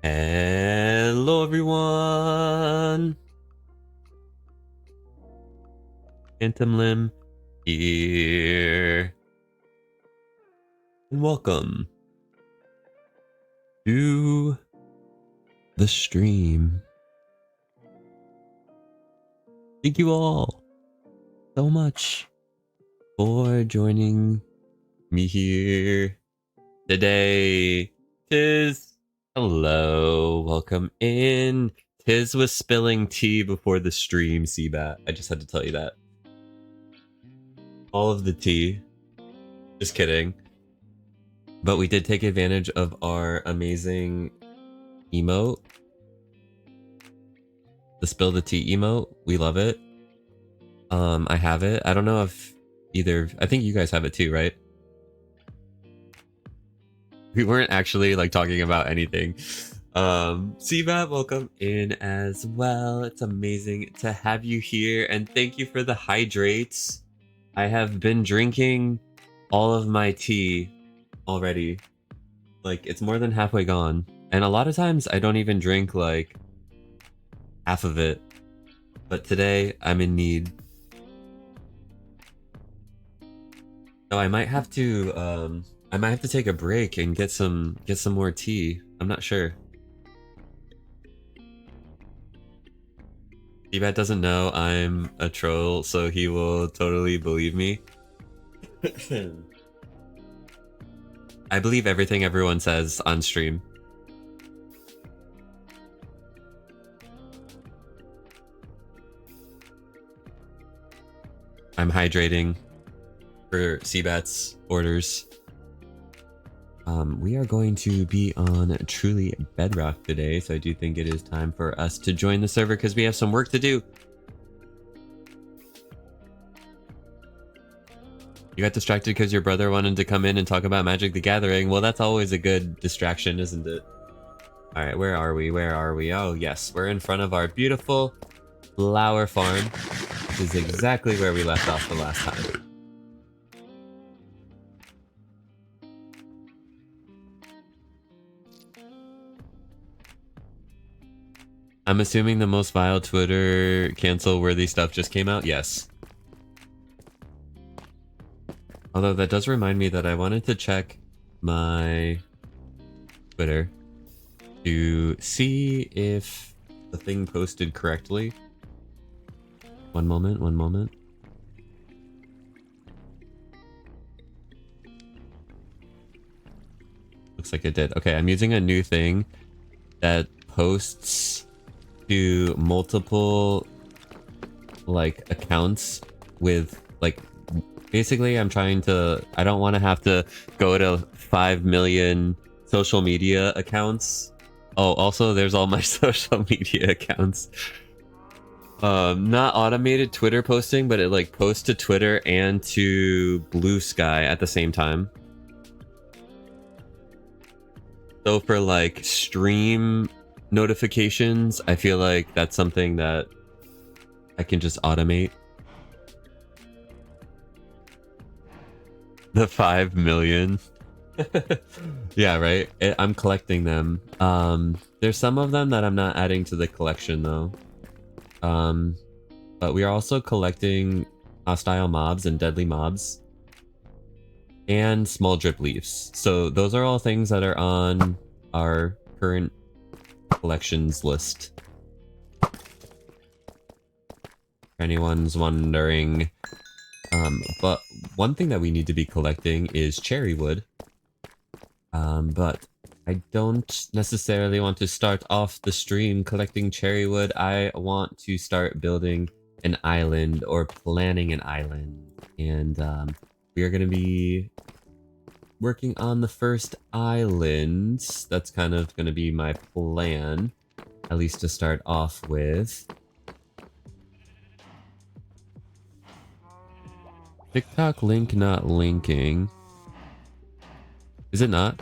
Hello everyone! PhantomLimb here. And welcome to the stream. Thank you all so much for joining me here today. Hello, welcome in. Tiz was spilling tea before the stream, Seabat. I just had to tell you that. All of the tea. Just kidding. But we did take advantage of our amazing emote. The spill the tea emote. We love it. I have it. I don't know if I think you guys have it too, right? We weren't actually like talking about anything. Seabat, welcome in as well. It's amazing to have you here, and thank you for the hydrates. I have been drinking all of my tea already. Like, it's more than halfway gone. And a lot of times I don't even drink like half of it. But today I'm in need. So I might have to take a break and get some more tea. I'm not sure. Ebat doesn't know I'm a troll, so he will totally believe me. I believe everything everyone says on stream. I'm hydrating for Seabat's orders. We are going to be on Truly Bedrock today, so I do think it is time for us to join the server because we have some work to do. You got distracted because your brother wanted to come in and talk about Magic the Gathering. Well, that's always a good distraction, isn't it? Alright, where are we? Where are we? Oh, yes, we're in front of our beautiful flower farm. This is exactly where we left off the last time. I'm assuming the most vile Twitter cancel-worthy stuff just came out? Yes. Although that does remind me that I wanted to check my Twitter to see if the thing posted correctly. One moment, one moment. Looks like it did. Okay, I'm using a new thing that posts to multiple like accounts with like basically I'm trying to I don't want to have to go to 5 million social media accounts. Oh, also there's all my social media accounts. Not automated Twitter posting, but it like posts to Twitter and to Blue Sky at the same time. So for like stream notifications, I feel like that's something that I can just automate. The 5 million. Yeah, right? I'm collecting them. There's some of them that I'm not adding to the collection though. But we are also collecting hostile mobs and deadly mobs. And small drip leaves. So those are all things that are on our current collections list. If anyone's wondering. But one thing that we need to be collecting is cherry wood. But I don't necessarily want to start off the stream collecting cherry wood. I want to start building an island or planning an island. And we are going to be working on the first island. That's kind of going to be my plan, at least to start off with. TikTok link not linking. Is it not?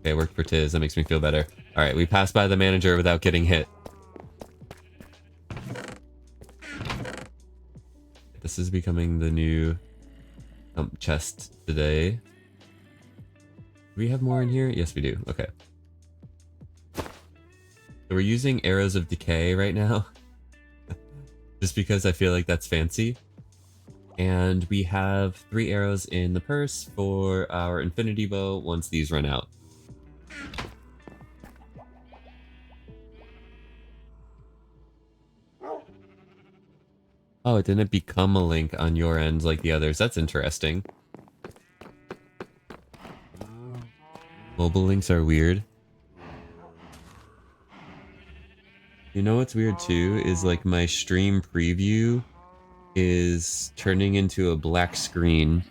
Okay, it worked for Tiz. That makes me feel better. Alright, we passed by the manager without getting hit. This is becoming the new chest today. we have more in here? Yes, we do. Okay. So we're using arrows of decay right now. Just because I feel like that's fancy. And we have 3 arrows in the purse for our infinity bow once these run out. Oh, it didn't become a link on your end like the others. That's interesting. Mobile links are weird. You know what's weird too? Is like my stream preview is turning into a black screen.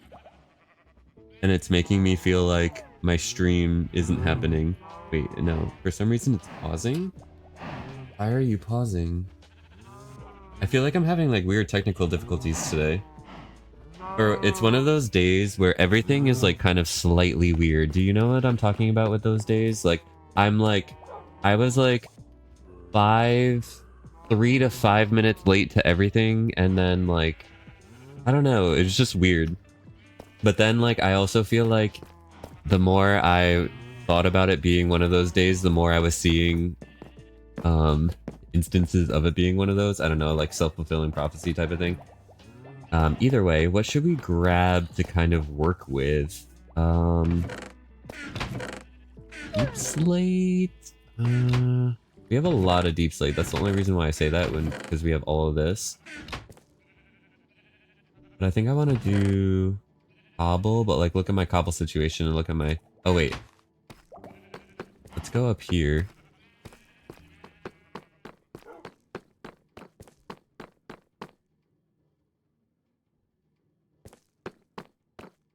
And it's making me feel like my stream isn't happening. Wait, no. For some reason it's pausing? Why are you pausing? I feel like I'm having like weird technical difficulties today. Or it's one of those days where everything is like kind of slightly weird. Do you know what I'm talking about with those days? Like, I was like 3 to 5 minutes late to everything. And then like, I don't know. It's just weird. But then like, I also feel like the more I thought about it being one of those days, the more I was seeing instances of it being one of those. I don't know, like self-fulfilling prophecy type of thing. Either way, what should we grab to kind of work with? Deep slate? We have a lot of deep slate. That's the only reason why I say that, because we have all of this. But I think I want to do cobble, but like look at my cobble situation and look at my... Oh wait. Let's go up here.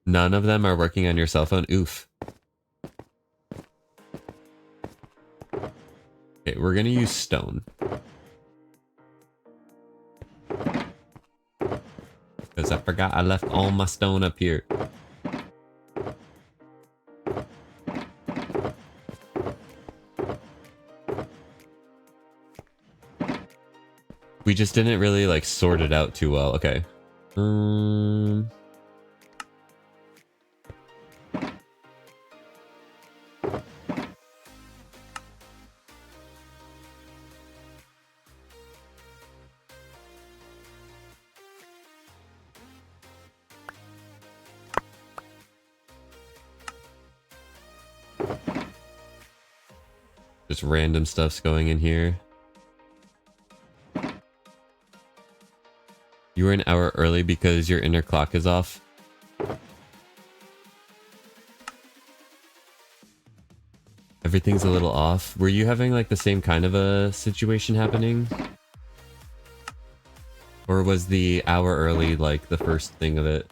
None of them are working on your cell phone? Oof. Okay, we're gonna use stone. Because I forgot I left all my stone up here. We just didn't really like sort it out too well. Okay. Just random stuff's going in here. You were an hour early because your inner clock is off. Everything's a little off. Were you having like the same kind of a situation happening? Or was the hour early like the first thing of it?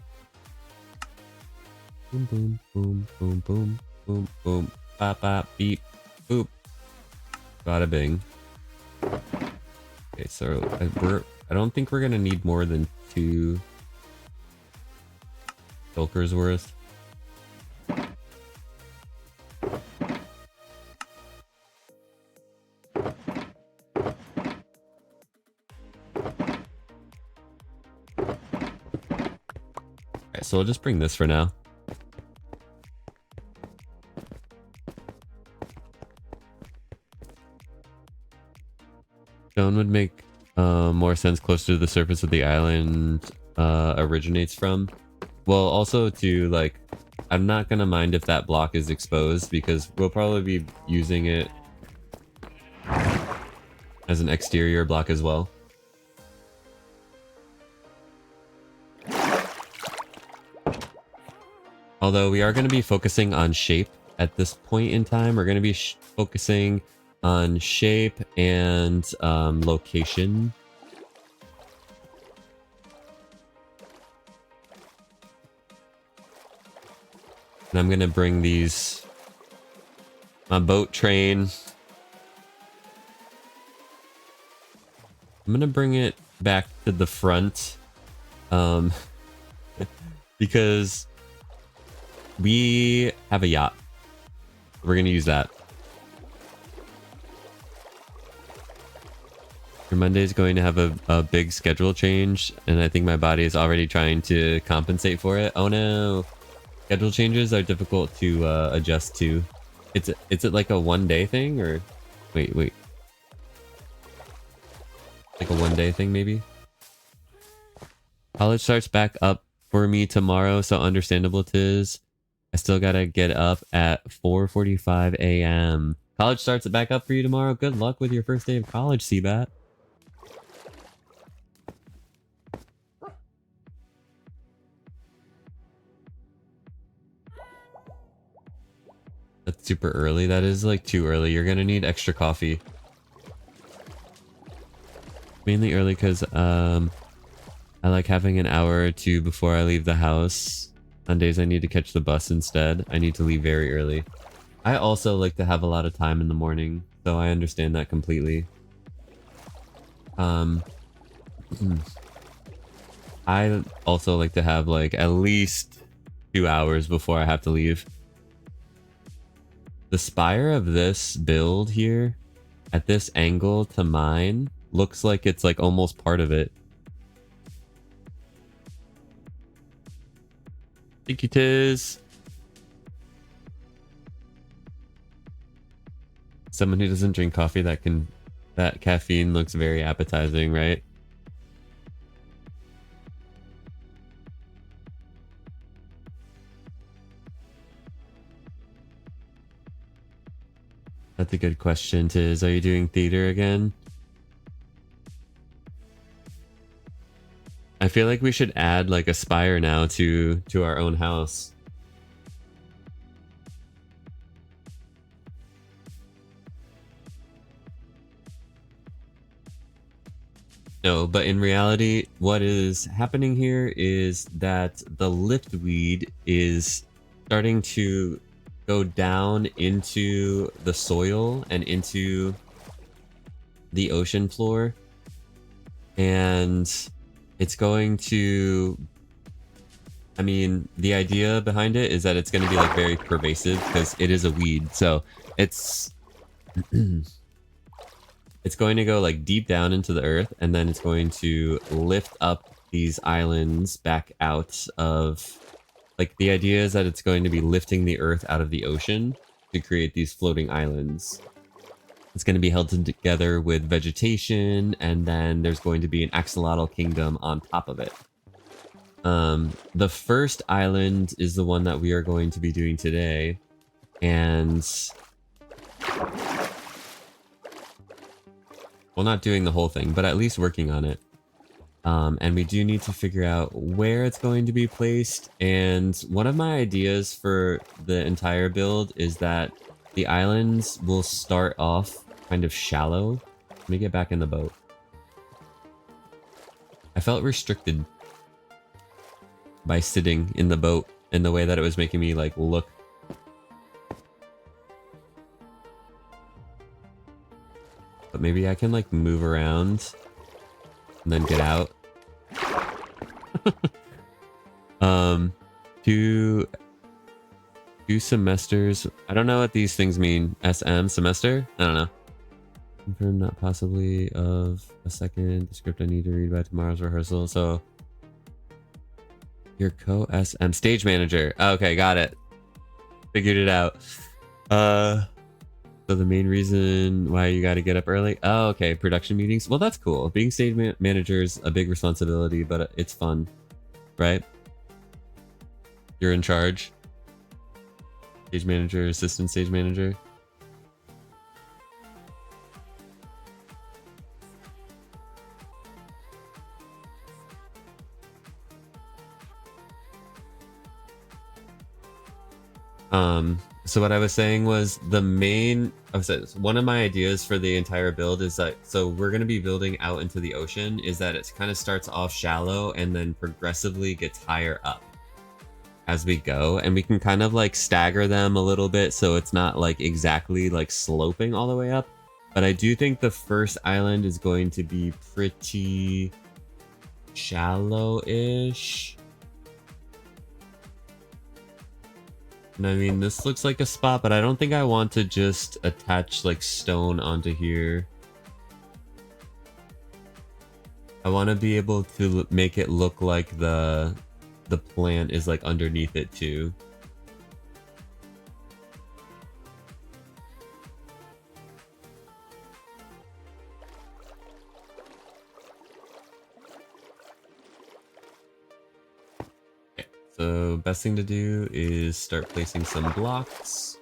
Boom, boom, boom, boom, boom, boom, boom, bop, bop, beep, boop. Bada bing. Okay, so I don't think we're gonna need more than 2 shulkers worth. Alright, so I'll just bring this for now. Stone would make more sense closer to the surface of the island originates from. Well, also to like, I'm not gonna mind if that block is exposed because we'll probably be using it as an exterior block as well. Although we are going to be focusing on shape at this point in time. We're going to be focusing on shape and location. And I'm going to bring these... my boat train. I'm going to bring it back to the front. Because we have a yacht. We're going to use that. Your Monday is going to have a big schedule change, and I think my body is already trying to compensate for it. Oh no. Schedule changes are difficult to adjust to. Is it like a 1-day thing or wait. Like a 1-day thing maybe? College starts back up for me tomorrow, so understandable 'tis. I still gotta get up at 4:45 a.m. College starts back up for you tomorrow. Good luck with your first day of college, Seabat. That's super early. That is like too early. You're gonna need extra coffee. Mainly early because I like having an hour or two before I leave the house. On days I need to catch the bus instead, I need to leave very early. I also like to have a lot of time in the morning, so I understand that completely. I also like to have like at least 2 hours before I have to leave. The spire of this build here, at this angle to mine, looks like it's like almost part of it. Thank you, Tiz. Someone who doesn't drink coffee, that caffeine looks very appetizing, right? That's a good question, Tiz. Are you doing theater again? I feel like we should add like a spire now to our own house. No, but in reality, what is happening here is that the liftweed is starting to go down into the soil and into the ocean floor. And it's going to... I mean, the idea behind it is that it's going to be like very pervasive because it is a weed. So it's... it's going to go like deep down into the earth, and then it's going to lift up these islands back out of... Like, the idea is that it's going to be lifting the earth out of the ocean to create these floating islands. It's going to be held together with vegetation, and then there's going to be an axolotl kingdom on top of it. The first island is the one that we are going to be doing today, and... well, not doing the whole thing, but at least working on it. And we do need to figure out where it's going to be placed. And one of my ideas for the entire build is that the islands will start off kind of shallow. Let me get back in the boat. I felt restricted by sitting in the boat in the way that it was making me like look. But maybe I can like move around and then get out. Two semesters. I don't know what these things mean. SM semester? I don't know. Confirm not possibly of a second. The script I need to read by tomorrow's rehearsal. So your co-SM stage manager. Okay, got it. Figured it out. So the main reason why you got to get up early? Oh, okay. Production meetings. Well, that's cool. Being stage manager is a big responsibility, but it's fun, right? You're in charge. Stage manager, assistant stage manager. So what I was saying was one of my ideas for the entire build is that, so we're going to be building out into the ocean, is that it kind of starts off shallow and then progressively gets higher up as we go. And we can kind of like stagger them a little bit so it's not like exactly like sloping all the way up. But I do think the first island is going to be pretty shallow-ish. And I mean, this looks like a spot, but I don't think I want to just attach like stone onto here. I want to be able to make it look like the plant is like underneath it too. So best thing to do is start placing some blocks.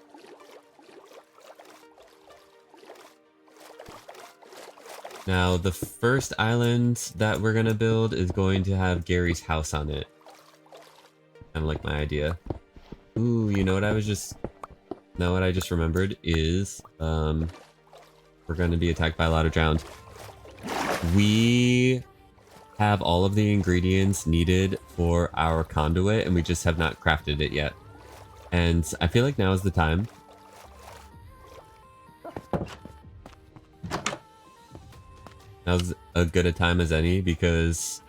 Now the first island that we're gonna build is going to have Gary's house on it. Kind of like my idea. Ooh, you know what I just remembered is we're gonna be attacked by a lot of drowned. We have all of the ingredients needed for our conduit and we just have not crafted it yet. And I feel like now is the time. Now's as good a time as any because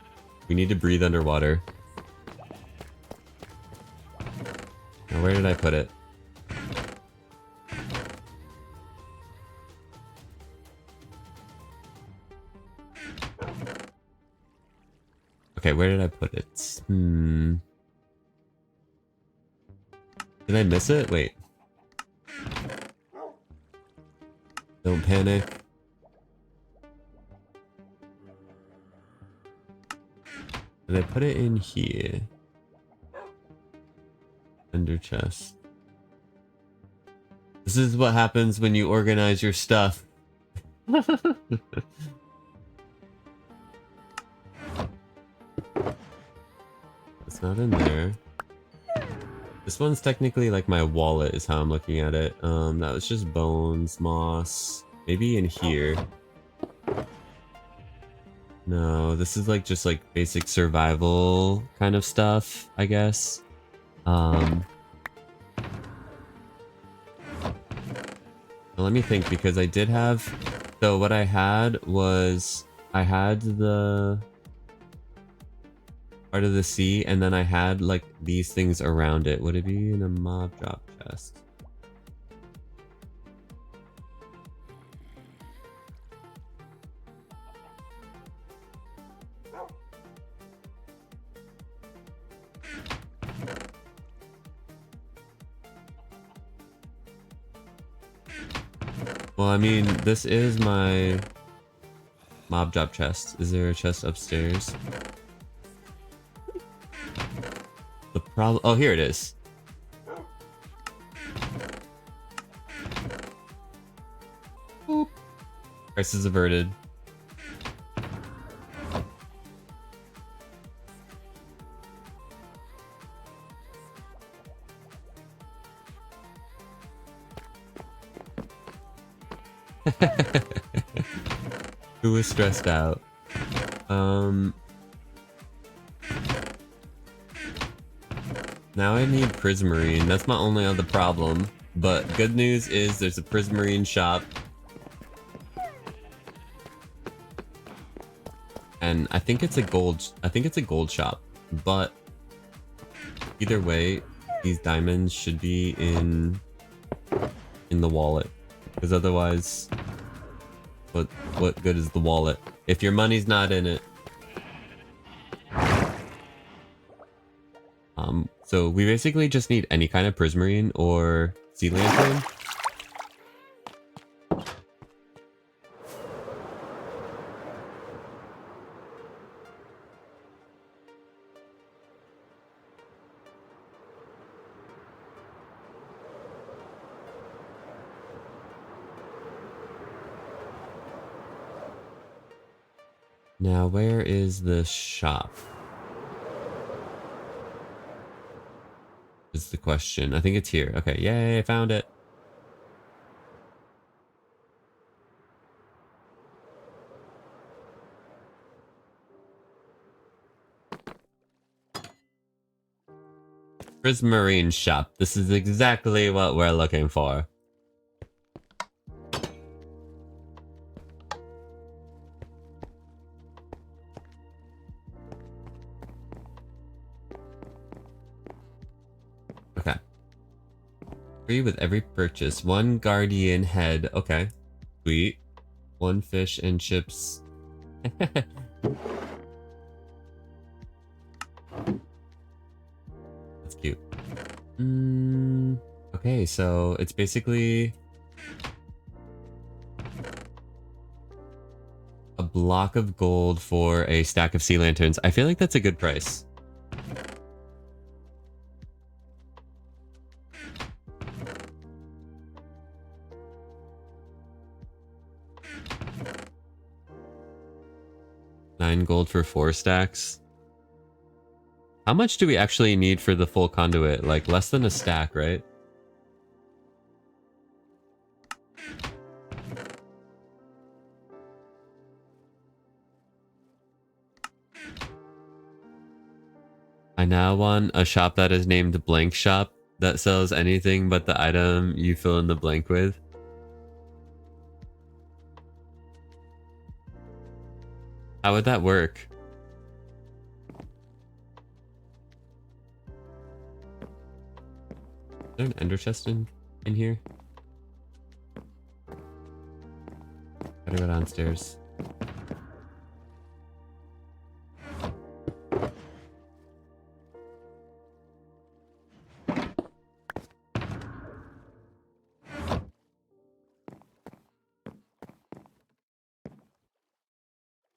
we need to breathe underwater. Now where did I put it? Okay, where did I put it? Did I miss it? Wait. Don't panic. Did I put it in here? Under chest. This is what happens when you organize your stuff. It's not in there. This one's technically like my wallet is how I'm looking at it. That was just bones, moss. Maybe in here. No, this is like just like basic survival kind of stuff, I guess. Well, let me think because I did have... So what I had was... I had the... part of the sea and then I had like these things around it. Would it be in a mob drop chest? Well, I mean, this is my mob drop chest. Is there a chest upstairs? The problem... Oh, here it is. Boop. Crisis averted. Who was stressed out? Now I need prismarine. That's my only other problem. But good news is there's a prismarine shop. And I think it's a gold shop. But either way, these diamonds should be in the wallet. Because otherwise, what good is the wallet if your money's not in it? So we basically just need any kind of prismarine or sea lantern. Now, where is the shop? Is the question. I think it's here. Okay, yay, I found it. Prismarine shop. This is exactly what we're looking for. Okay. Free with every purchase. 1 guardian head. Okay. Sweet. 1 fish and chips. That's cute. Okay, so it's basically a block of gold for a stack of sea lanterns. I feel like that's a good price. 9 gold for 4 stacks. How much do we actually need for the full conduit? Like less than a stack, right? I now want a shop that is named Blank Shop that sells anything but the item you fill in the blank with. How would that work? Is there an ender chest in here? Gotta go downstairs.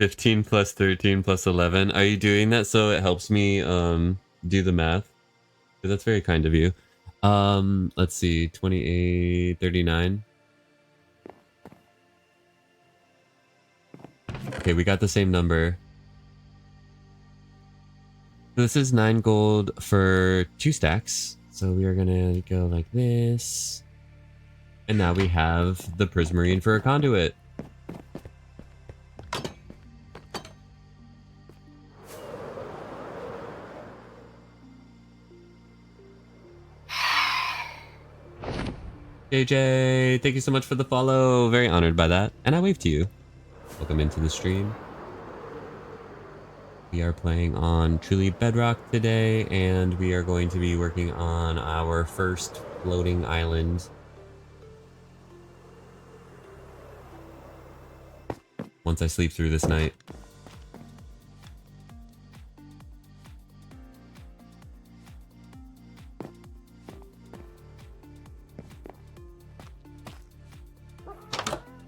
$15 plus 13 plus 11. Are you doing that so it helps me do the math? That's very kind of you. Let's see, 28, 39. Okay, we got the same number. This is 9 gold for 2 stacks. So we are gonna go like this. And now we have the Prismarine for a conduit. JJ, thank you so much for the follow. Very honored by that. And I wave to you. Welcome into the stream. We are playing on Truly Bedrock today, and we are going to be working on our first floating island. Once I sleep through this night.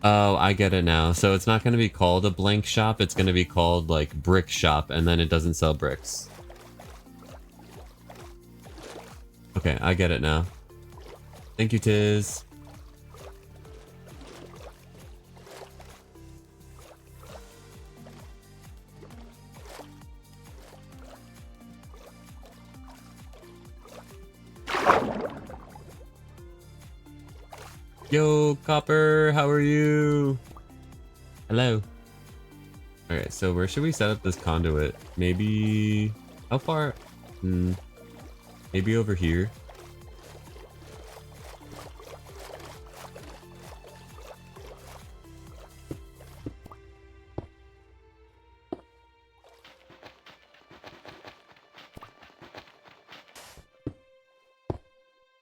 Oh, I get it now. So it's not going to be called a blank shop. It's going to be called like brick shop, and then it doesn't sell bricks. Okay, I get it now. Thank you, Tiz. Yo, Copper, how are you? Hello. Alright, so where should we set up this conduit? Maybe... How far? Maybe over here.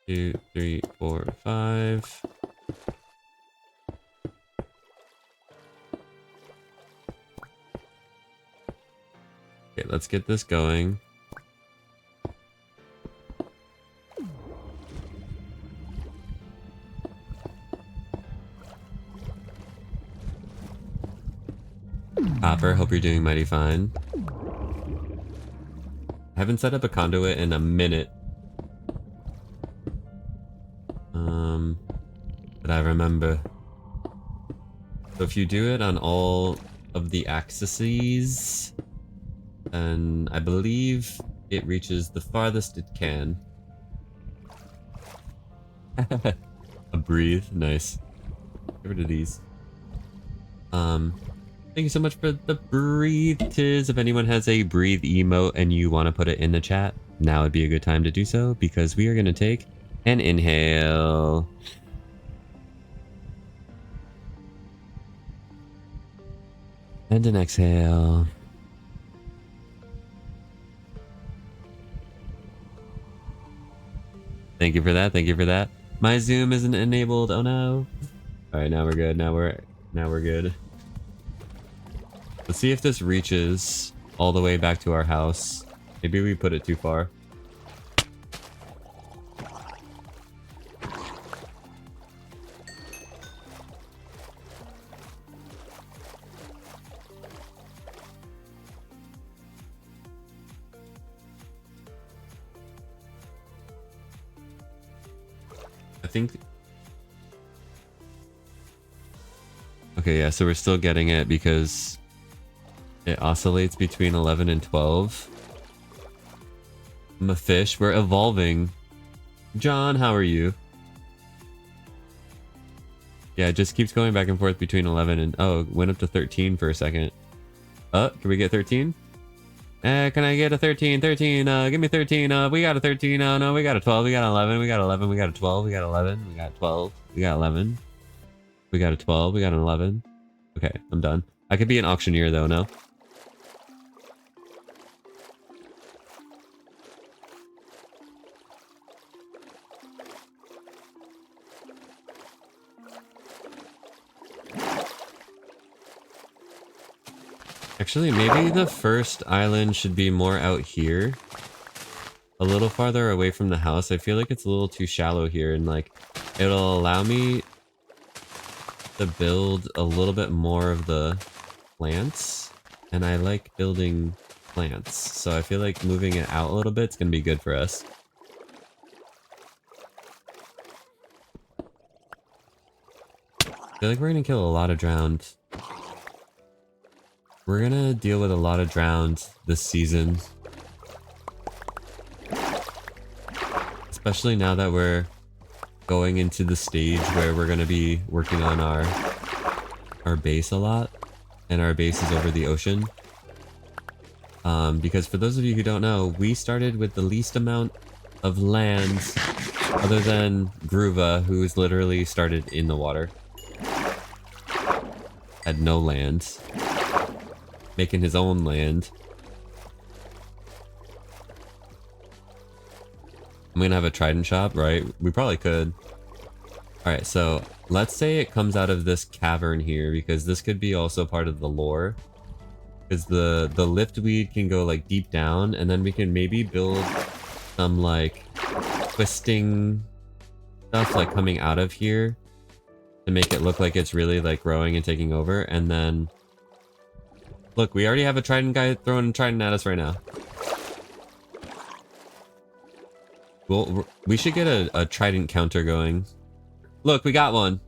Two, three, four, five. Okay, let's get this going. Copper, hope you're doing mighty fine. I haven't set up a conduit in a minute. But I remember. So if you do it on all of the axes, then I believe it reaches the farthest it can. A breathe, nice. Get rid of these. Thank you so much for the breathe, Tiz. If anyone has a breathe emote and you want to put it in the chat, now would be a good time to do so, because we are going to take an inhale. And an exhale. Thank you for that. Thank you for that. My zoom isn't enabled. Oh no. All right, now we're good. Now we're good. Let's see if this reaches all the way back to our house. Maybe we put it too far. I think... Okay, yeah, so we're still getting it because It oscillates between 11 and 12. I'm a fish. We're evolving. John, how are you? Yeah, it just keeps going back and forth between 11 and... Oh, went up to 13 for a second. Can we get 13? Can I get a 13? 13, give me 13. We got a 13. Oh, no, we got a 12. We got 11. We got 11. We got a 12. We got 11. We got 12. We got 11. We got a 12. We got an 11. Okay, I'm done. I could be an auctioneer, though, no? Actually, maybe the first island should be more out here. A little farther away from the house. I feel like it's a little too shallow here, and like it'll allow me to build a little bit more of the plants. And I like building plants. So I feel like moving it out a little bit is gonna be good for us. I feel like we're gonna kill a lot of drowned. We're gonna deal with a lot of drowned this season. Especially now that we're going into the stage where we're gonna be working on our base a lot. And our base is over the ocean. Because for those of you who don't know, we started with the least amount of land other than Gruva, who's literally started in the water. Had no land. Making his own land. I'm gonna have a trident shop, right? We probably could. Alright, so let's say it comes out of this cavern here, because this could be also part of the lore. Because the liftweed can go like deep down, and then we can maybe build some like twisting stuff like coming out of here to make it look like it's really like growing and taking over, and then look, we already have a trident guy throwing a trident at us right now. Well, we should get a trident counter going. Look, we got one.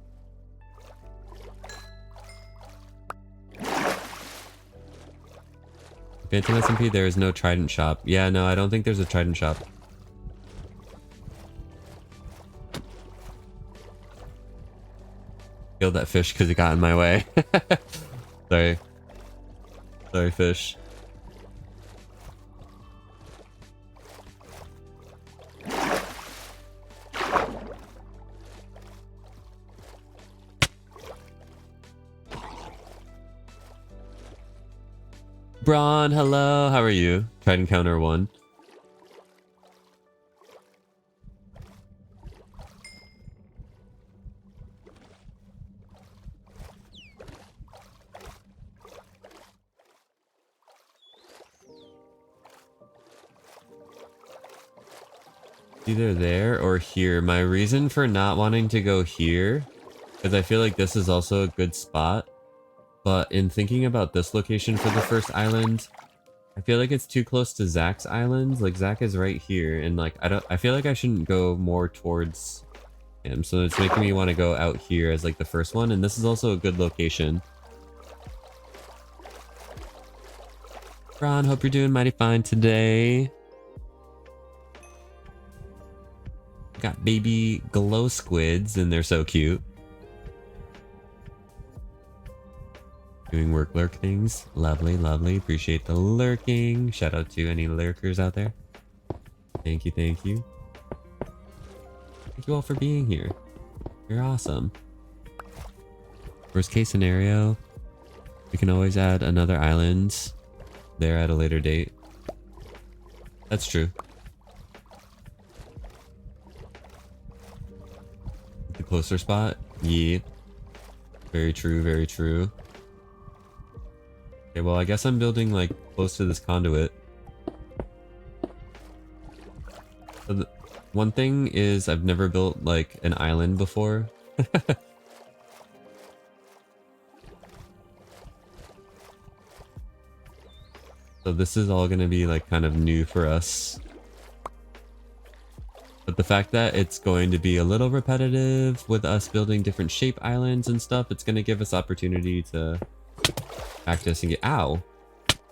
Phantom SMP, there is no trident shop. Yeah, no, I don't think there's a trident shop. Killed that fish because it got in my way. Sorry. Sorry, fish. Braun, hello, how are you? Trident counter 1. Either there or here. My reason for not wanting to go here, because I feel like this is also a good spot. But in thinking about this location for the first island, I feel like it's too close to Zach's island. Like Zach is right here, and like I feel like I shouldn't go more towards him. So it's making me want to go out here as like the first one, and this is also a good location. Ron, hope you're doing mighty fine today. Got baby glow squids, and they're so cute. Doing work lurk things. Lovely, lovely. Appreciate the lurking. Shout out to any lurkers out there. Thank you, thank you. Thank you all for being here. You're awesome. Worst case scenario, we can always add another island there at a later date. That's true. The closer spot? Yeah. Very true, very true. Okay, well, I guess I'm building, like, close to this conduit. So one thing is I've never built, like, an island before. So this is all gonna be, like, kind of new for us. But the fact that it's going to be a little repetitive with us building different shape islands and stuff, it's gonna give us opportunity to practice and get... Ow!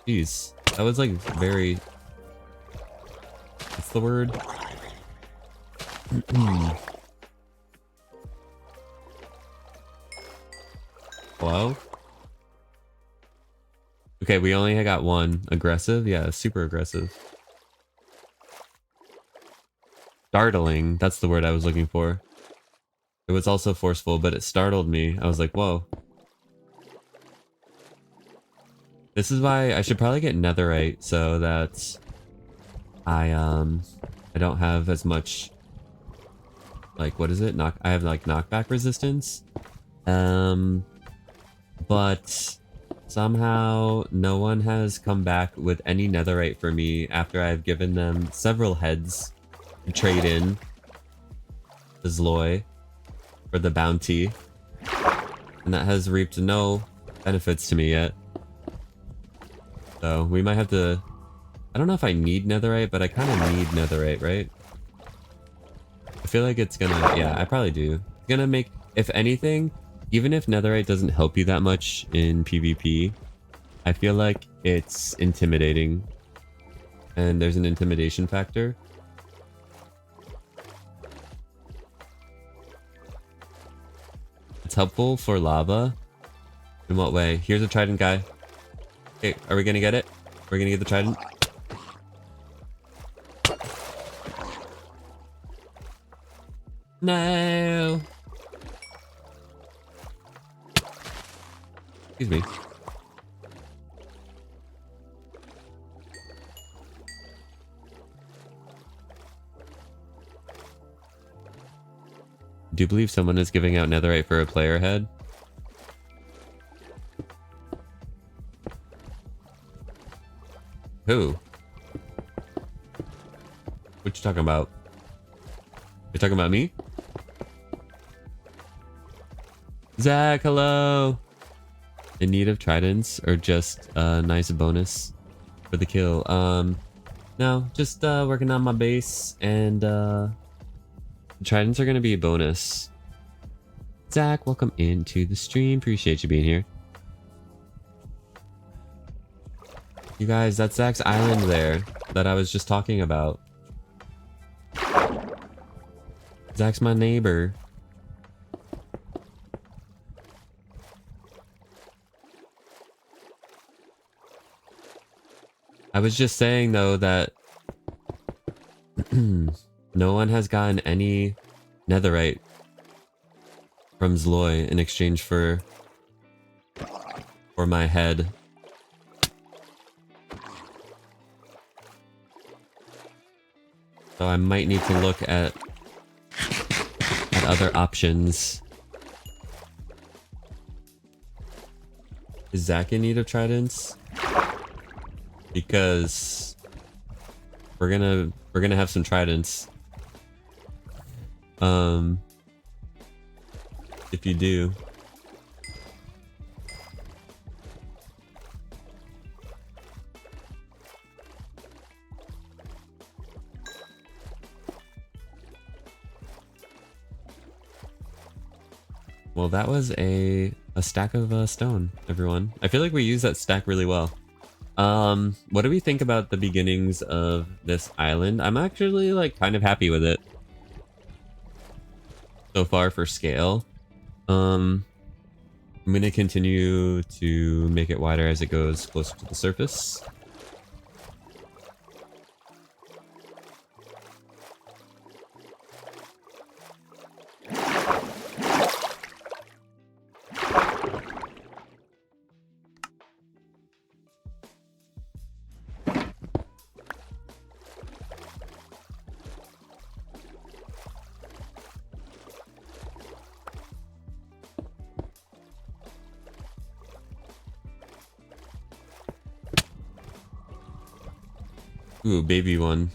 Jeez, that was like very... What's the word? Hello? Okay, we only got one. Aggressive? Yeah, super aggressive. Startling, that's the word I was looking for. It was also forceful, but it startled me. I was like, whoa. This is why I should probably get netherite so that I don't have as much, like, what is it? I have like knockback resistance. But somehow no one has come back with any netherite for me after I've given them several heads to trade in the Zloy for the bounty. And that has reaped no benefits to me yet. So we might have to... I don't know if I need netherite, but I kind of need netherite, right? I feel like it's gonna... Yeah, I probably do. It's gonna make... If anything, even if netherite doesn't help you that much in PvP, I feel like it's intimidating. And there's an intimidation factor. It's helpful for lava. In what way? Here's a trident guy. Okay, are we gonna get it? We're gonna get the trident? No! Excuse me. Do you believe someone is giving out netherite for a player head? Who? What you talking about? You talking about me? Zach, hello! In need of tridents or just a nice bonus for the kill? No, just working on my base and tridents are gonna be a bonus. Zach, welcome into the stream. Appreciate you being here. You guys, that's Zach's island there that I was just talking about. Zach's my neighbor. I was just saying though that no one has gotten any netherite from Zloy in exchange for my head. So I might need to look at other options. Is Zach in need of tridents? Because we're gonna have some tridents. If you do. Well, that was a stack of stone, everyone. I feel like we used that stack really well. What do we think about the beginnings of this island? I'm actually like kind of happy with it so far for scale. I'm gonna continue to make it wider as it goes closer to the surface. Ooh, baby one.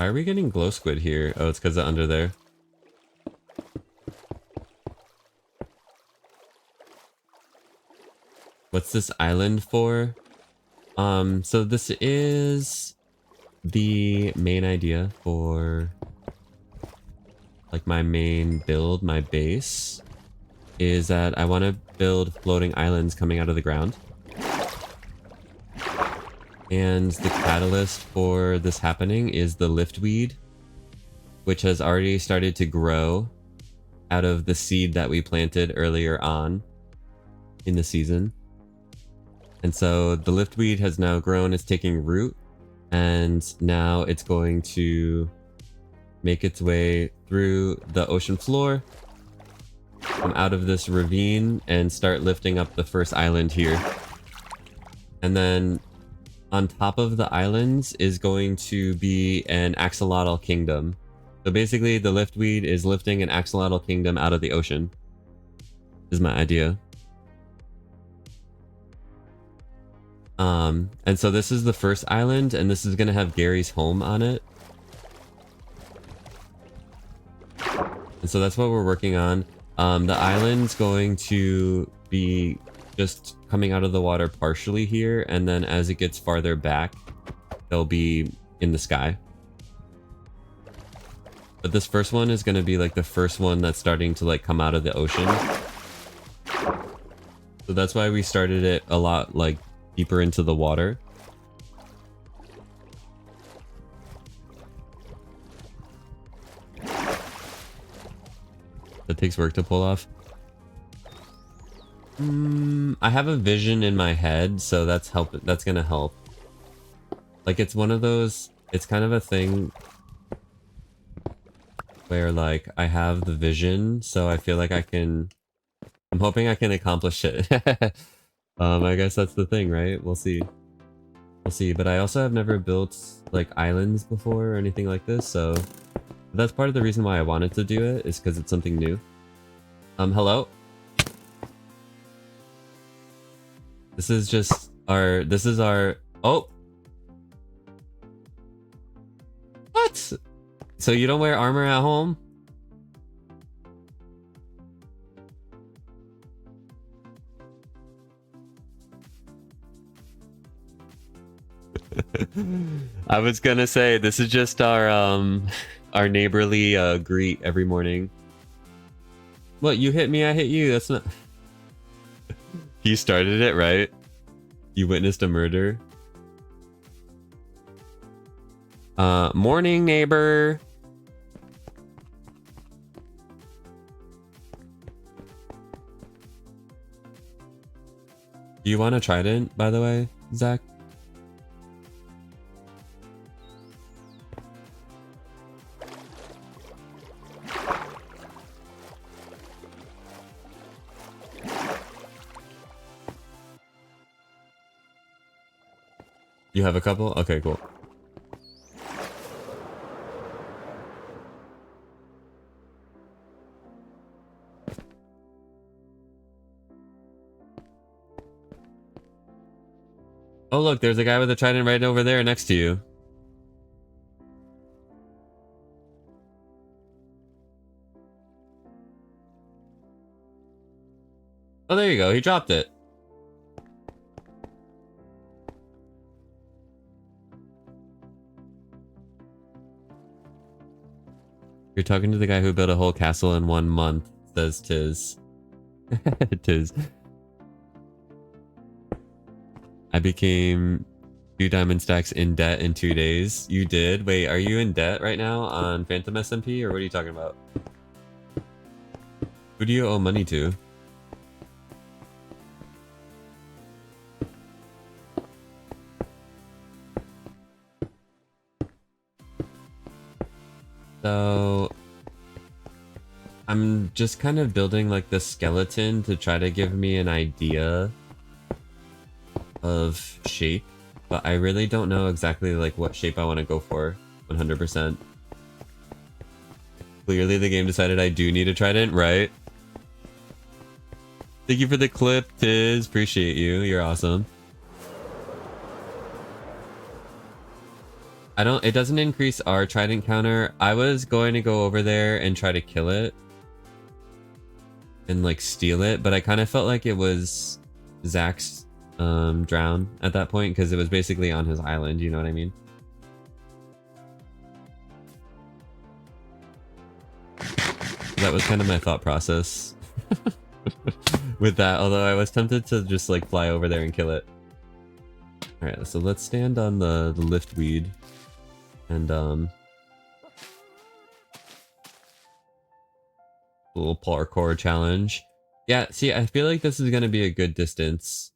Why are we getting glow squid here? Oh, it's because of under there. What's this island for? So this is the main idea for like my main build, my base, is that I want to build floating islands coming out of the ground. And the catalyst for this happening is the Liftweed, which has already started to grow out of the seed that we planted earlier on in the season. And so the Liftweed has now grown, it's taking root, and now it's going to make its way through the ocean floor, come out of this ravine, and start lifting up the first island here. And then on top of the islands is going to be an axolotl kingdom. So basically the Liftweed is lifting an axolotl kingdom out of the ocean, is my idea. And so this is the first island, and this is gonna have Gary's home on it. And so that's what we're working on. The island's going to be just coming out of the water partially here, and then as it gets farther back, they'll be in the sky. But this first one is going to be like the first one that's starting to like come out of the ocean. So that's why we started it a lot like deeper into the water. That takes work to pull off. I have a vision in my head, so that's gonna help. Like, it's one of those, it's kind of a thing where like I have the vision, so I feel like I'm hoping I can accomplish it. I guess that's the thing, right? We'll see. We'll see. But I also have never built like islands before or anything like this, so that's part of the reason why I wanted to do it, is because it's something new. Hello? This is our, oh! What? So you don't wear armor at home? I was gonna say, this is just our neighborly greet every morning. What, you hit me, I hit you, that's not... You started it, right? You witnessed a murder. Morning, neighbor. Do you want a trident, by the way, Zach? You have a couple? Okay, cool. Oh look, there's a guy with a trident right over there next to you. Oh, there you go, he dropped it. You're talking to the guy who built a whole castle in 1 month, says Tiz. Tiz. I became 2 diamond stacks in debt in 2 days. You did? Wait, are you in debt right now on Phantom SMP, or what are you talking about? Who do you owe money to? So I'm just kind of building like the skeleton to try to give me an idea of shape, but I really don't know exactly like what shape I want to go for 100%. Clearly the game decided I do need a trident, right? Thank you for the clip, Tiz. Appreciate you. You're awesome. It doesn't increase our trident counter. I was going to go over there and try to kill it. And like steal it, but I kind of felt like it was Zach's drown at that point because it was basically on his island, you know what I mean? That was kind of my thought process with that, although I was tempted to just like fly over there and kill it. Alright, so let's stand on the Liftweed and little parkour challenge. Yeah, see, I feel like this is gonna be a good distance.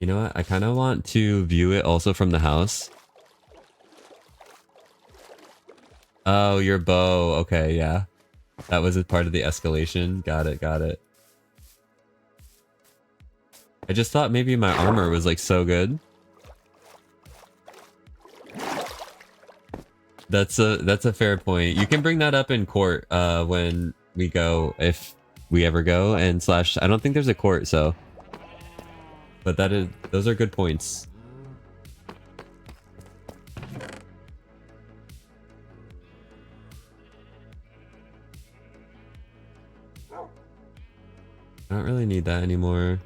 You know what? I kind of want to view it also from the house. Oh, your bow. Okay, yeah. That was a part of the escalation. Got it, got it. I just thought maybe my armor was like so good. That's a fair point. You can bring that up in court when we go, if we ever go, and slash I don't think there's a court, so. But those are good points. I don't really need that anymore.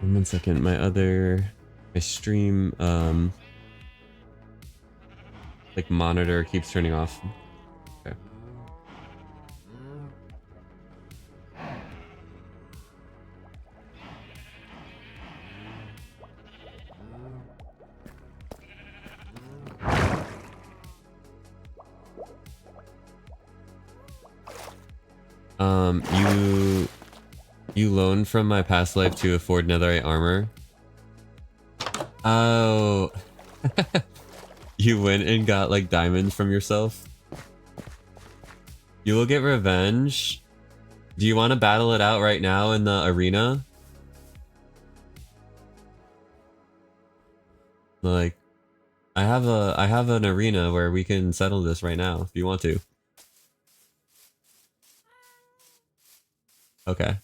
One second, my stream like monitor keeps turning off. Okay. You loaned from my past life to afford netherite armor. Oh. You went and got like diamonds from yourself. You will get revenge. Do you want to battle it out right now in the arena? Like, I have an arena where we can settle this right now if you want to. Okay.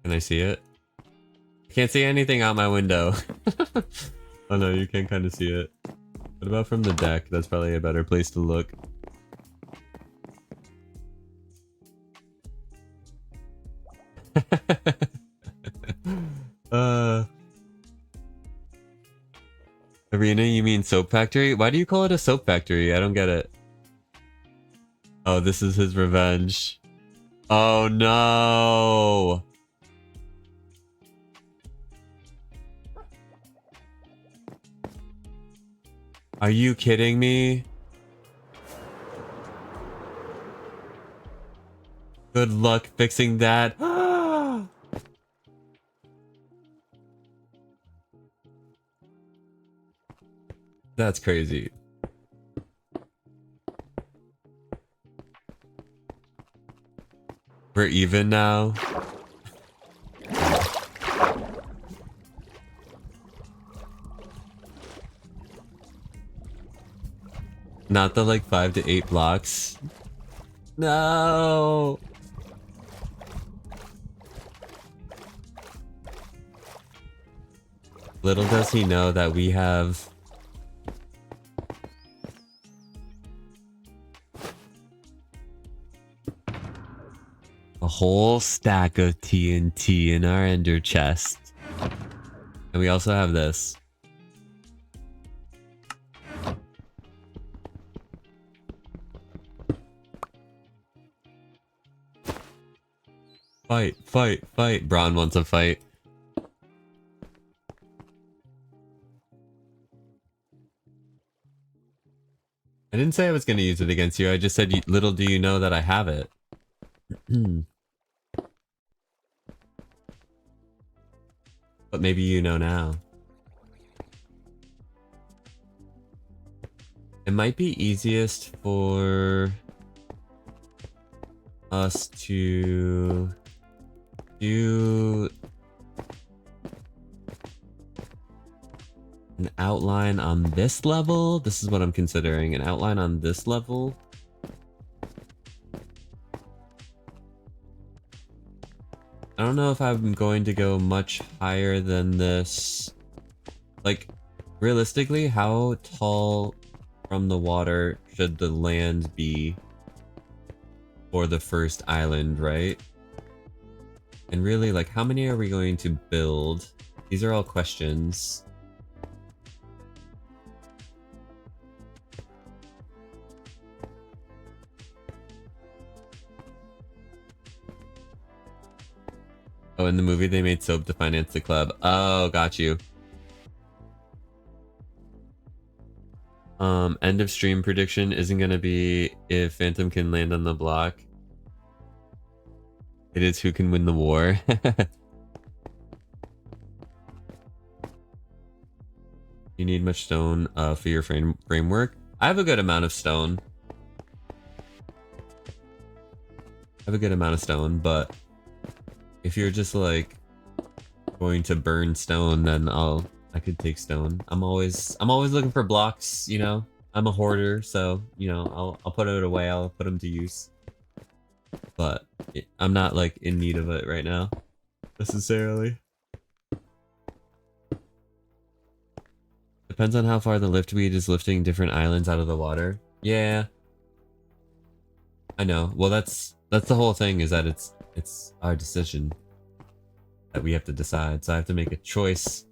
Can I see it? I can't see anything out my window. Oh no, you can kind of see it. What about from the deck? That's probably a better place to look. Arena, you mean soap factory? Why do you call it a soap factory? I don't get it. Oh, this is his revenge. Oh no! Are you kidding me? Good luck fixing that. That's crazy. We're even now. Not the like 5 to 8 blocks. No. Little does he know that we have a whole stack of TNT in our ender chest. And we also have this. Fight, fight, fight. Braun wants a fight. I didn't say I was going to use it against you. I just said, little do you know that I have it. But maybe you know now. It might be easiest for us to do an outline on this level. This is what I'm considering, an outline on this level. I don't know if I'm going to go much higher than this. Like, realistically, how tall from the water should the land be for the first island, right? And really, like, how many are we going to build? These are all questions. Oh, in the movie they made soap to finance the club. Oh, got you. End of stream prediction isn't gonna be if Phantom can land on the block. It is who can win the war. You need much stone for your framework? I have a good amount of stone. But if you're just like going to burn stone, then I could take stone. I'm always looking for blocks, you know. I'm a hoarder, so you know, I'll put it away, I'll put them to use. But I'm not like in need of it right now, necessarily. Depends on how far the liftweed is lifting different islands out of the water. Yeah. I know. Well, that's the whole thing, is that it's our decision that we have to decide. So I have to make a choice.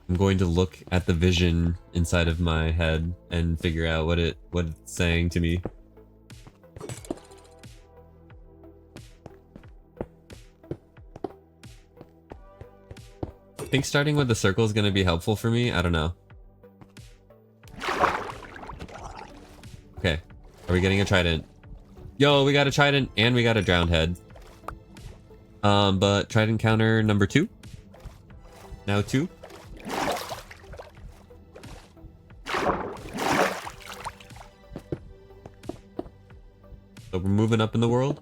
I'm going to look at the vision inside of my head and figure out what it's saying to me. I think starting with the circle is going to be helpful for me. I don't know. Okay. Are we getting a trident? Yo, we got a trident and we got a drowned head. But trident counter number 2. Now 2. So we're moving up in the world.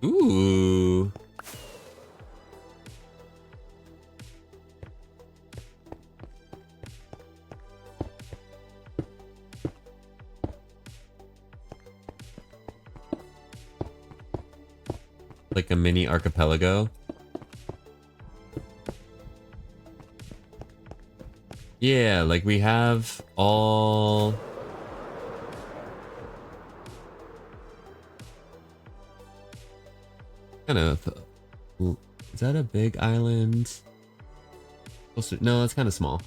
Ooh. Like a mini archipelago. Yeah, like we have all... kind of... Is that a big island? No, that's kind of small.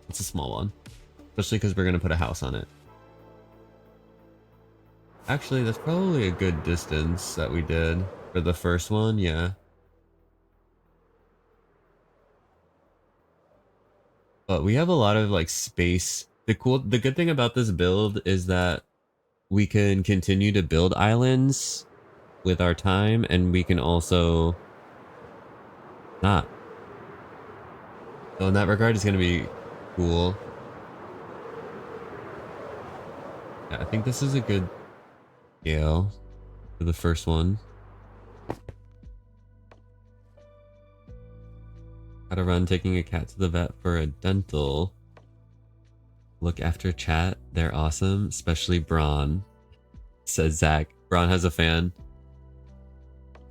It's a small one. Especially because we're going to put a house on it. Actually, that's probably a good distance that we did for the first one, yeah. But we have a lot of like space. The good thing about this build is that we can continue to build islands with our time, and we can also not. So in that regard, it's going to be cool. Yeah, I think this is a good scale for the first one. Gotta run, taking a cat to the vet for a dental. Look after chat, they're awesome, especially Braun, says Zach. Braun has a fan.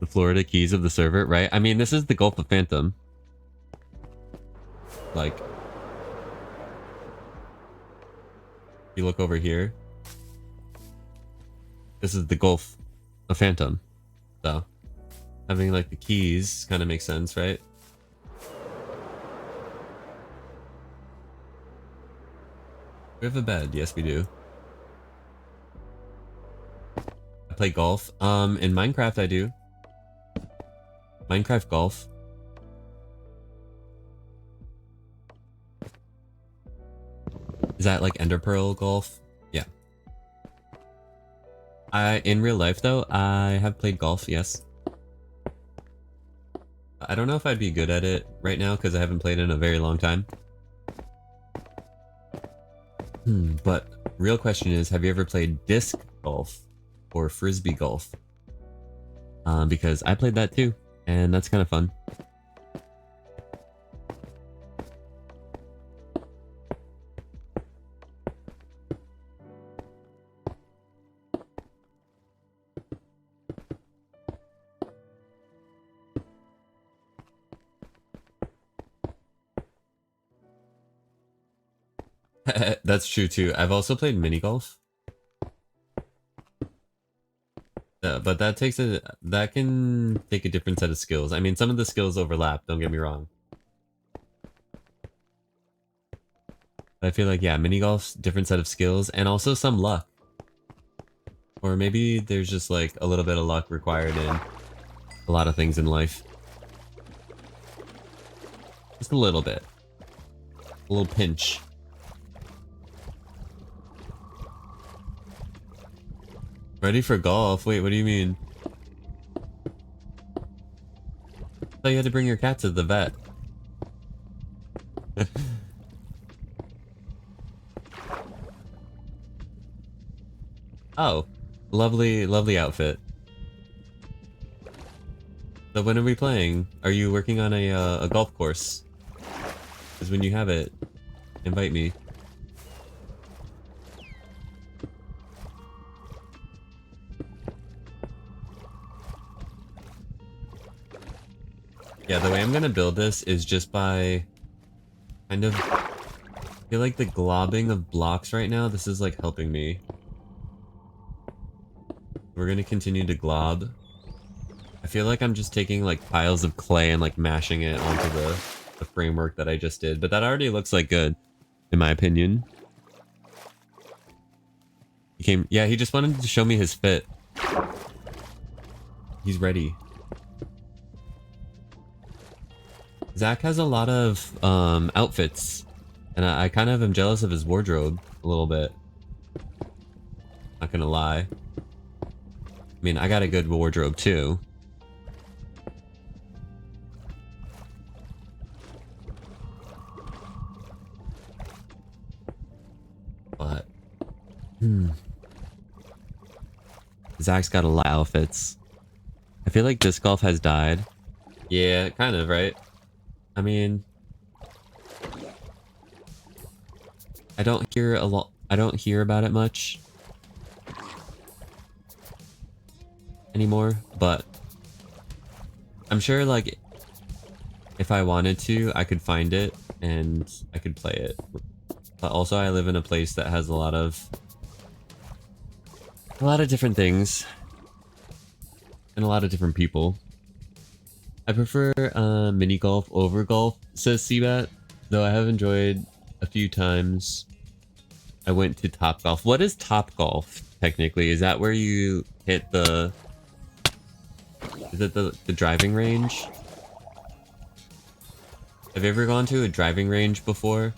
The Florida Keys of the server, right? I mean, this is the Gulf of Phantom. Like, you look over here. This is the Gulf of Phantom. So, having like the keys kind of makes sense, right? We have a bed. Yes, we do. I play golf. In Minecraft, I do. Minecraft golf. Is that like Ender Pearl golf? Yeah. In real life though, I have played golf, yes. I don't know if I'd be good at it right now because I haven't played in a very long time. But real question is, have you ever played disc golf or frisbee golf? Because I played that too, and that's kind of fun. That's true too. I've also played mini golf. But that can take a different set of skills. I mean, some of the skills overlap, don't get me wrong. But I feel like, yeah, mini golf's different set of skills and also some luck. Or maybe there's just like a little bit of luck required in a lot of things in life. Just a little bit. A little pinch. Ready for golf? Wait, what do you mean? I thought you had to bring your cat to the vet. Oh, lovely, lovely outfit. So when are we playing? Are you working on a golf course? Because when you have it, invite me. Yeah, the way I'm gonna build this is just by kind of... I feel like the globbing of blocks right now, this is like helping me. We're gonna continue to glob. I feel like I'm just taking like piles of clay and like mashing it onto the framework that I just did, but that already looks like good, in my opinion. Yeah, he just wanted to show me his fit. He's ready. Zach has a lot of outfits, and I kind of am jealous of his wardrobe a little bit. Not gonna lie. I mean, I got a good wardrobe too. But, Zach's got a lot of outfits. I feel like disc golf has died. Yeah, kind of, right? I mean, I don't hear about it much anymore, but I'm sure like if I wanted to, I could find it and I could play it. But also I live in a place that has a lot of different things and a lot of different people. I prefer mini golf over golf, says Seabat, though I have enjoyed a few times. I went to Top Golf. What is Top Golf, technically? Is that where you hit the... Is it the driving range? Have you ever gone to a driving range before?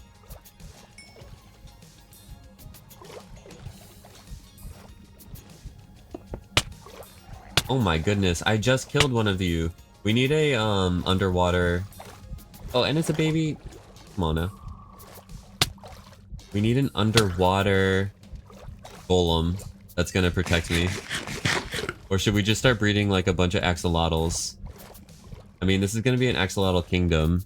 Oh my goodness, I just killed one of you. We need a, underwater... Oh, and it's a baby... Come on now. We need an underwater golem that's gonna protect me. Or should we just start breeding like a bunch of axolotls? I mean, this is gonna be an axolotl kingdom.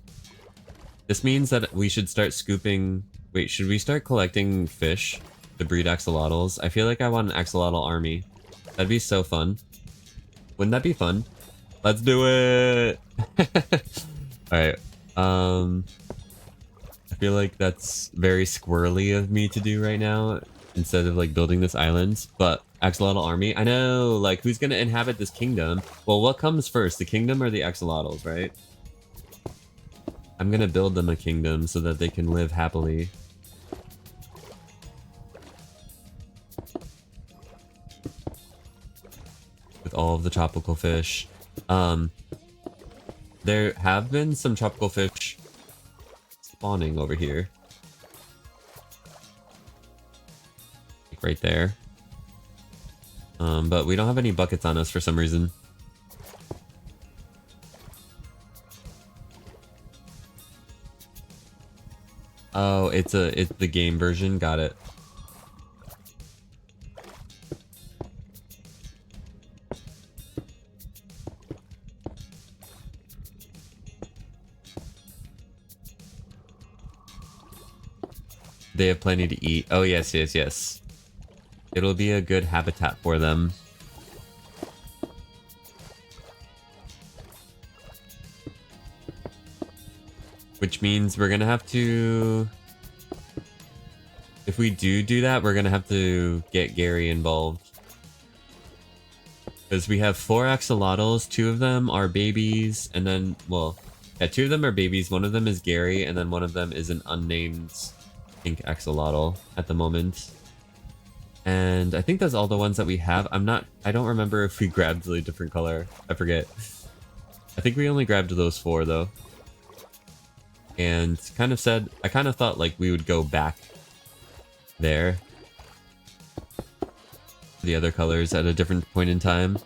This means that we should start scooping... Wait, should we start collecting fish to breed axolotls? I feel like I want an axolotl army. That'd be so fun. Wouldn't that be fun? Let's do it! Alright, I feel like that's very squirrely of me to do right now, instead of like building this island, but axolotl army? I know, like, who's gonna inhabit this kingdom? Well, what comes first, the kingdom or the axolotls, right? I'm gonna build them a kingdom so that they can live happily. With all of the tropical fish. There have been some tropical fish spawning over here. like right there. But we don't have any buckets on us for some reason. Oh, it's the game version. Got it. They have plenty to eat. Oh, yes, yes, yes. It'll be a good habitat for them. Which means we're gonna have to... If we do that, we're gonna have to get Gary involved. Because we have 4 axolotls, 2 of them are babies, and then, well, yeah, 2 of them are babies, 1 of them is Gary, and then 1 of them is an unnamed pink axolotl at the moment. And I think that's all the ones that we have. I don't remember if we grabbed a different color. I forget. I think we only grabbed those 4 though. And I kind of thought like we would go back there. The other colors at a different point in time.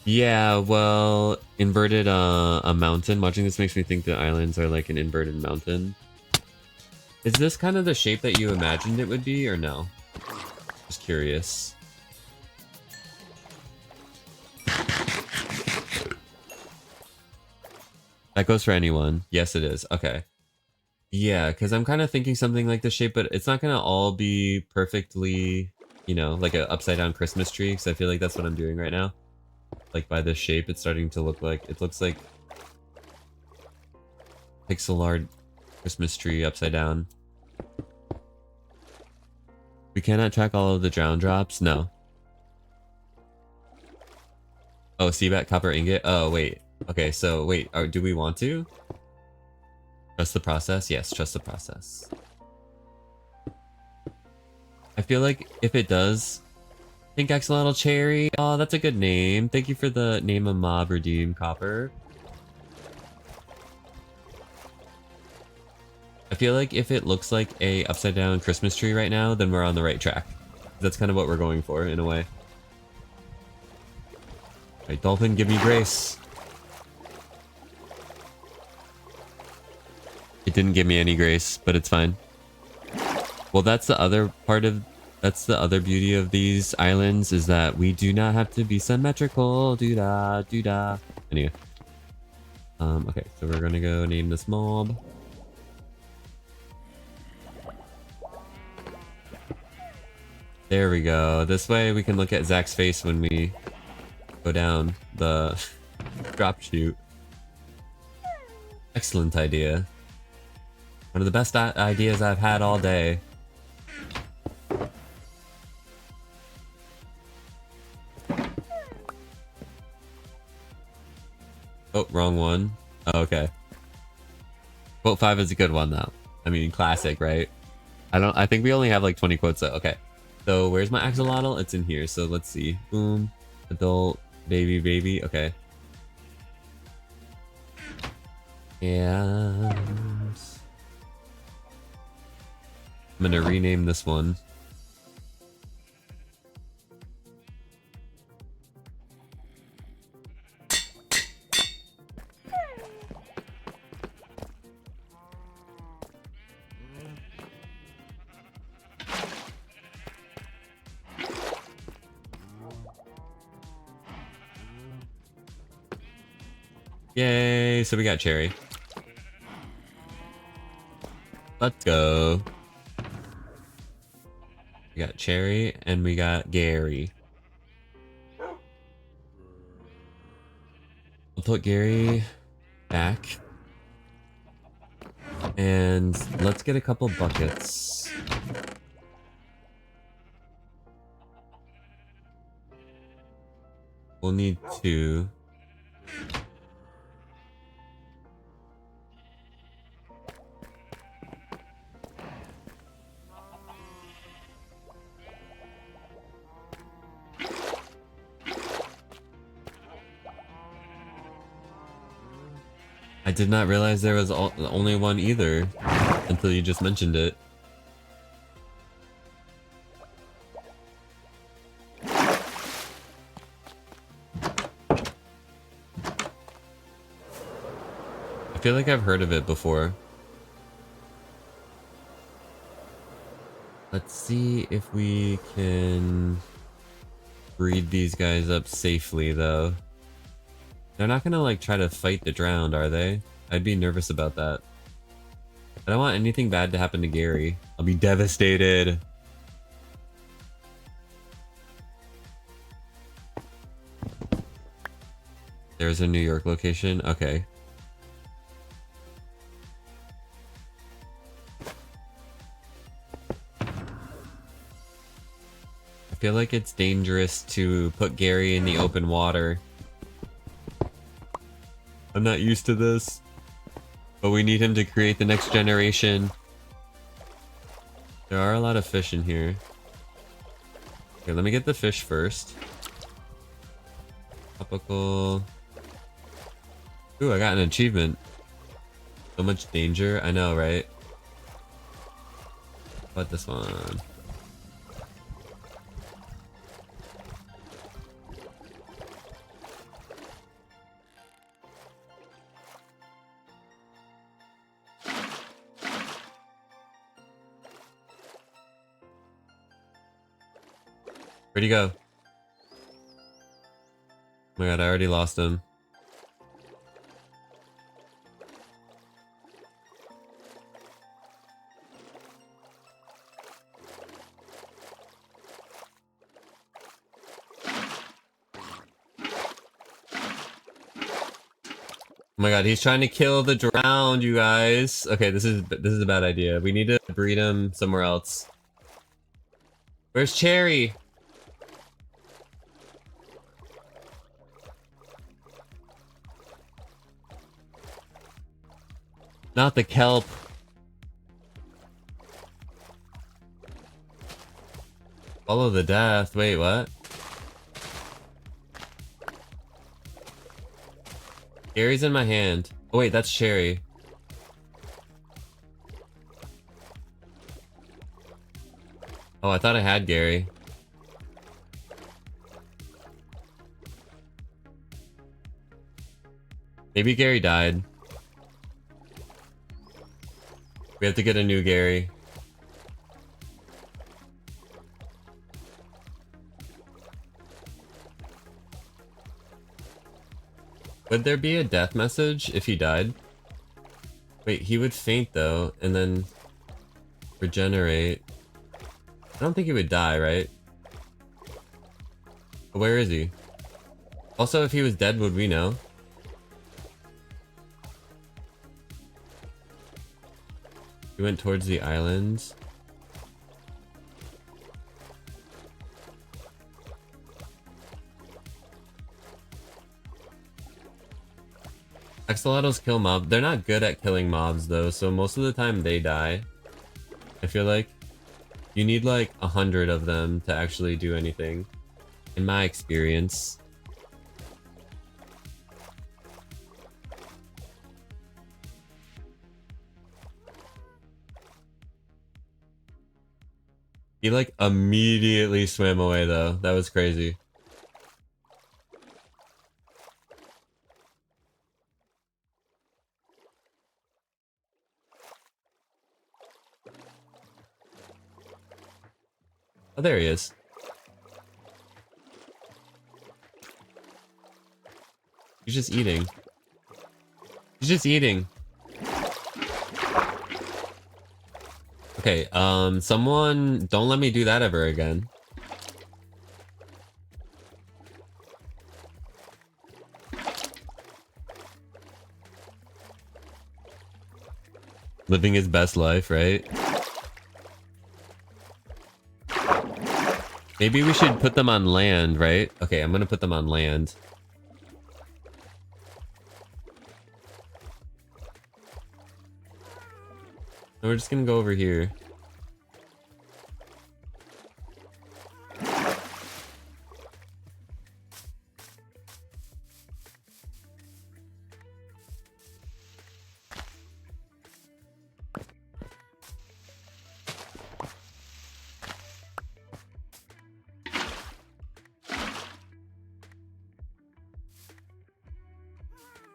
Yeah, well, inverted a mountain. Watching this makes me think the islands are like an inverted mountain. Is this kind of the shape that you imagined it would be, or no? Just curious. That goes for anyone. Yes, it is. Okay. Yeah, because I'm kind of thinking something like this shape, but it's not going to all be perfectly, you know, like an upside down Christmas tree, because I feel like that's what I'm doing right now. Like by this shape, it's starting to look like, it looks like pixel art Christmas tree upside down. We cannot track all of the drown drops? No. Oh, seabat copper ingot? Oh, wait. Okay, so wait, do we want to? Trust the process? Yes, trust the process. I feel like if it does... Pink Axolotl Cherry. Oh, that's a good name. Thank you for the name of mob redeem, Copper. I feel like if it looks like a upside down Christmas tree right now, then we're on the right track. That's kind of what we're going for, in a way. Alright, Dolphin, give me grace. It didn't give me any grace, but it's fine. Well, that's the other part of... That's the other beauty of these islands, is that we do not have to be symmetrical. Doo-da, doo-da. Anyway. Okay, so we're gonna go name this mob. There we go. This way we can look at Zach's face when we go down the drop chute. Excellent idea. One of the best ideas I've had all day. Oh, wrong one. Oh, okay. Quote 5 is a good one though. I mean, classic, right? I think we only have like 20 quotes though. Okay. So where's my axolotl? It's in here. So let's see. Boom. Adult. Baby, baby. Okay. And... I'm gonna rename this one. Yay, so we got Cherry. Let's go. We got Cherry and we got Gary. We'll put Gary back. And let's get a couple buckets. We'll need 2. did not realize there was only one either until you just mentioned it. I feel like I've heard of it before. Let's see if we can breed these guys up safely, though. They're not gonna, like, try to fight the drowned, are they? I'd be nervous about that. I don't want anything bad to happen to Gary. I'll be devastated. There's a New York location? Okay. I feel like it's dangerous to put Gary in the open water. I'm not used to this. But we need him to create the next generation. There are a lot of fish in here. Okay, let me get the fish first. Tropical. Ooh, I got an achievement. So much danger. I know, right? How about this one? Where'd he go? Oh my god, I already lost him. Oh my god, he's trying to kill the drowned, you guys. Okay, this is a bad idea. We need to breed him somewhere else. Where's Cherry? Not the kelp. Follow the death. Wait, what? Gary's in my hand. Oh wait, that's Cherry. Oh, I thought I had Gary. Maybe Gary died. We have to get a new Gary. Would there be a death message if he died? Wait, he would faint though, and then regenerate. I don't think he would die, right? Where is he? Also, if he was dead, would we know? He went towards the islands. Axolotls kill mobs. They're not good at killing mobs though, so most of the time they die. I feel like you need like 100 of them to actually do anything, in my experience. He like immediately swam away though. That was crazy. Oh, there he is. He's just eating. He's just eating. Okay, someone don't let me do that ever again. Living his best life, right? Maybe we should put them on land, right? Okay, I'm gonna put them on land. And we're just gonna go over here.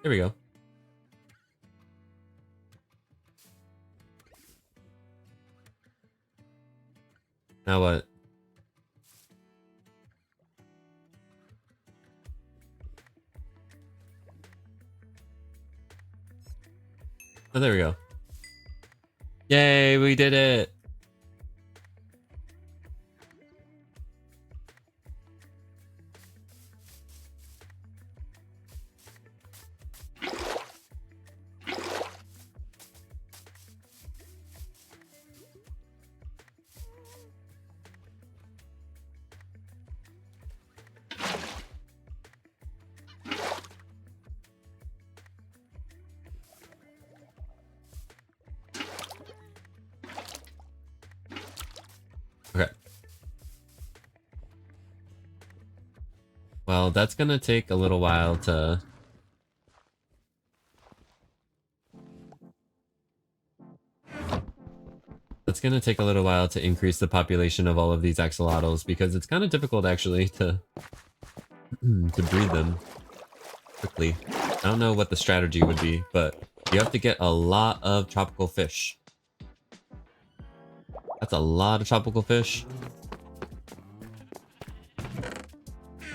Here we go. Now what? Oh, there we go. Yay, we did it! Okay. Well, that's gonna take a little while to... It's gonna take a little while to increase the population of all of these axolotls because it's kind of difficult actually to breed them quickly. I don't know what the strategy would be, but you have to get a lot of tropical fish. That's a lot of tropical fish.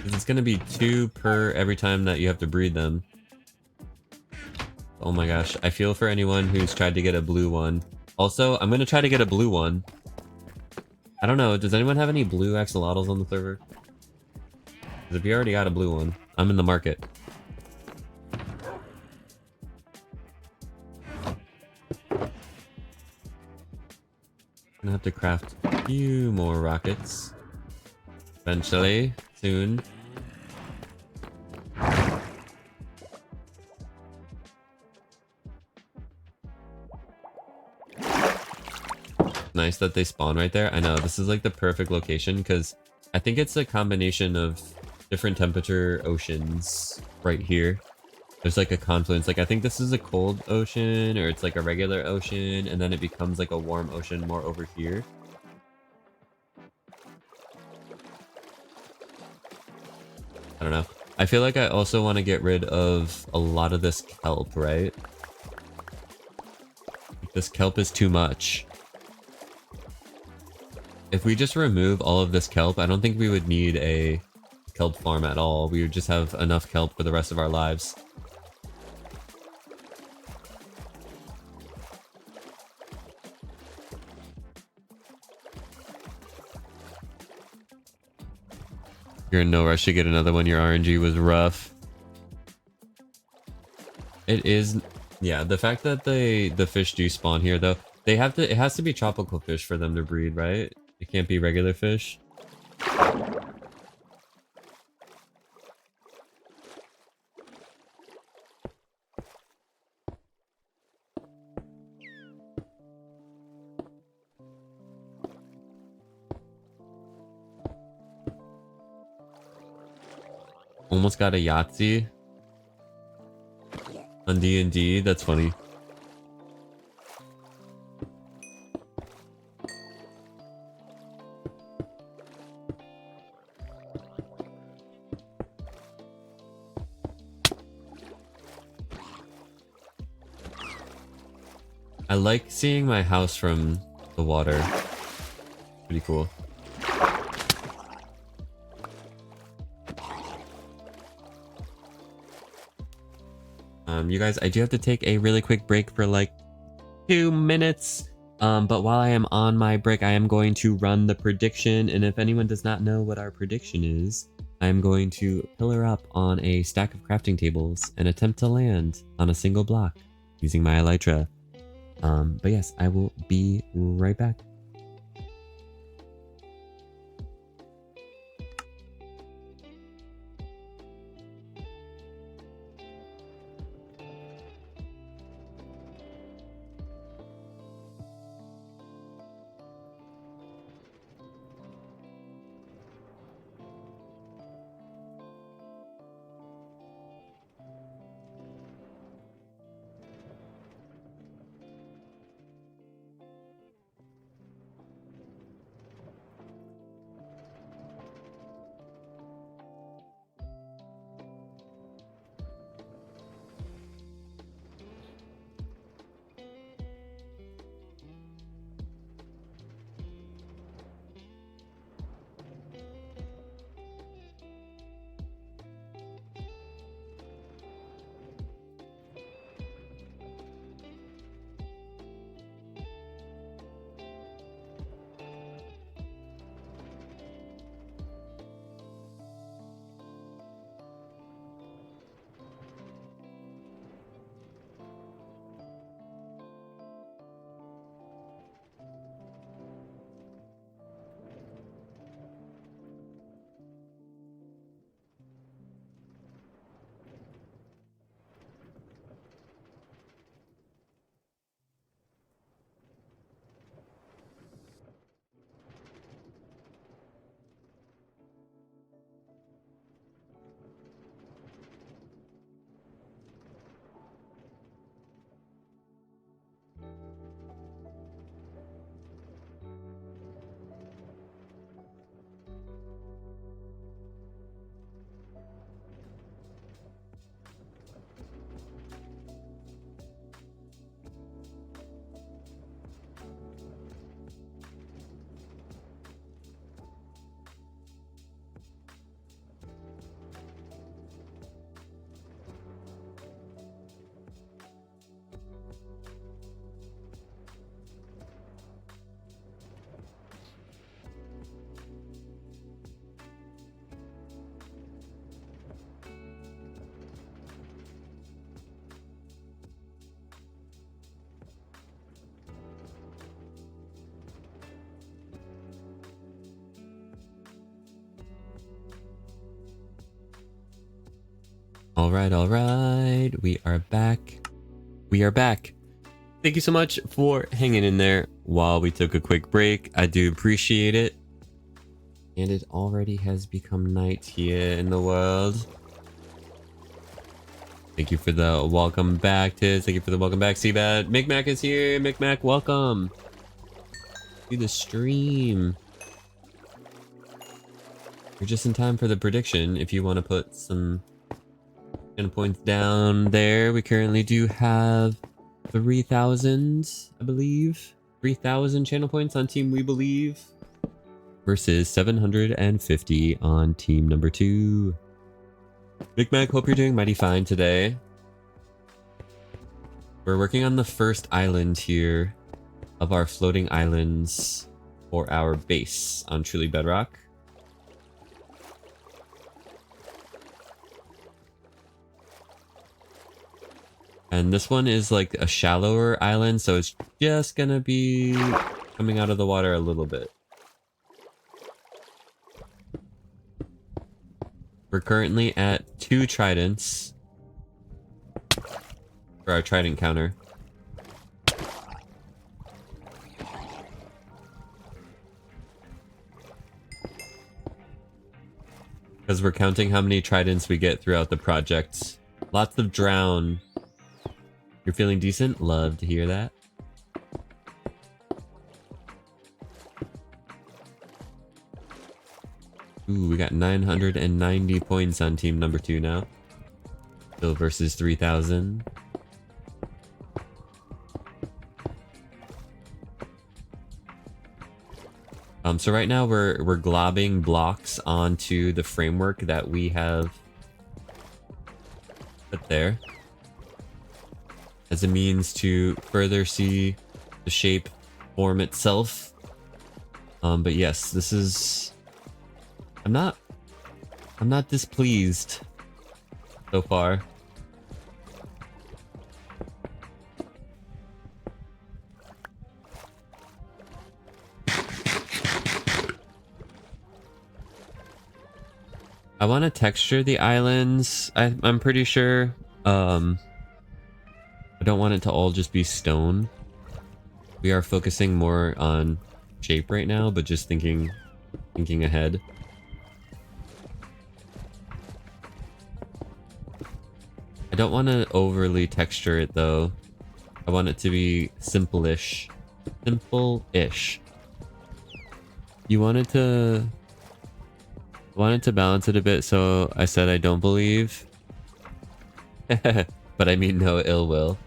It's gonna be 2 per every time that you have to breed them. Oh my gosh, I feel for anyone who's tried to get a blue one. Also, I'm gonna try to get a blue one. I don't know, does anyone have any blue axolotls on the server? Because if you already got a blue one, I'm in the market. Gonna have to craft a few more rockets. Eventually, soon. Nice that they spawn right there. I know, this is like the perfect location because I think it's a combination of different temperature oceans right here. There's like a confluence. Like I think this is a cold ocean or it's like a regular ocean and then it becomes like a warm ocean more over here. I don't know. I feel like I also want to get rid of a lot of this kelp, right? This kelp is too much. If we just remove all of this kelp, I don't think we would need a kelp farm at all. We would just have enough kelp for the rest of our lives. You're in no rush to get another one. Your RNG was rough. It is, yeah. The fact that the fish do spawn here, though, they have to. It has to be tropical fish for them to breed, right? It can't be regular fish. Almost got a Yahtzee on D&D. That's funny. I like seeing my house from the water. Pretty cool. You guys, I do have to take a really quick break for like 2 minutes. But while I am on my break, I am going to run the prediction. And if anyone does not know what our prediction is, I'm going to pillar up on a stack of crafting tables and attempt to land on a single block using my elytra. But yes, I will be right back. All right. We are back. We are back. Thank you so much for hanging in there while we took a quick break. I do appreciate it. And it already has become night here in the world. Thank you for the welcome back, Tiz. Thank you for the welcome back, Seabad. Micmac is here. Micmac, welcome to the stream. You're just in time for the prediction. If you want to put some points down there, we currently do have 3,000, I believe. 3,000 channel points on Team We Believe versus 750 on team number 2. Big Mac, hope you're doing mighty fine today. We're working on the first island here of our floating islands for our base on Truly Bedrock. And this one is like a shallower island, so it's just gonna be coming out of the water a little bit. We're currently at 2 tridents for our trident counter. Because we're counting how many tridents we get throughout the project. Lots of drown. You're feeling decent? Love to hear that. Ooh, we got 990 points on team number 2 now. Still versus 3,000. So right now we're globbing blocks onto the framework that we have put there as a means to further see the shape form itself. But yes, this is... I'm not displeased so far. I want to texture the islands. I'm pretty sure. I don't want it to all just be stone. We are focusing more on shape right now, but just thinking ahead. I don't want to overly texture it though. I want it to be simple-ish. Simple-ish. You wanted to balance it a bit, so I said I don't believe. But I mean no ill will.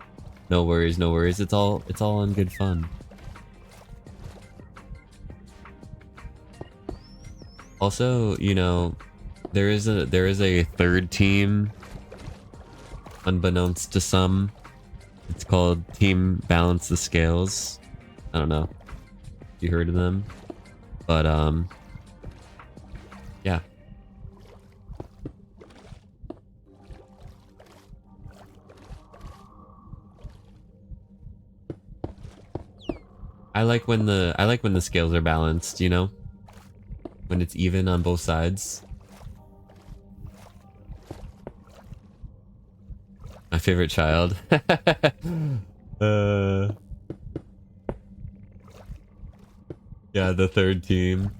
No worries, no worries. It's all in good fun. Also, you know, there is a third team, unbeknownst to some. It's called Team Balance the Scales. I don't know if you heard of them, but yeah. I like when the scales are balanced, you know? When it's even on both sides. My favorite child. Yeah, the third team.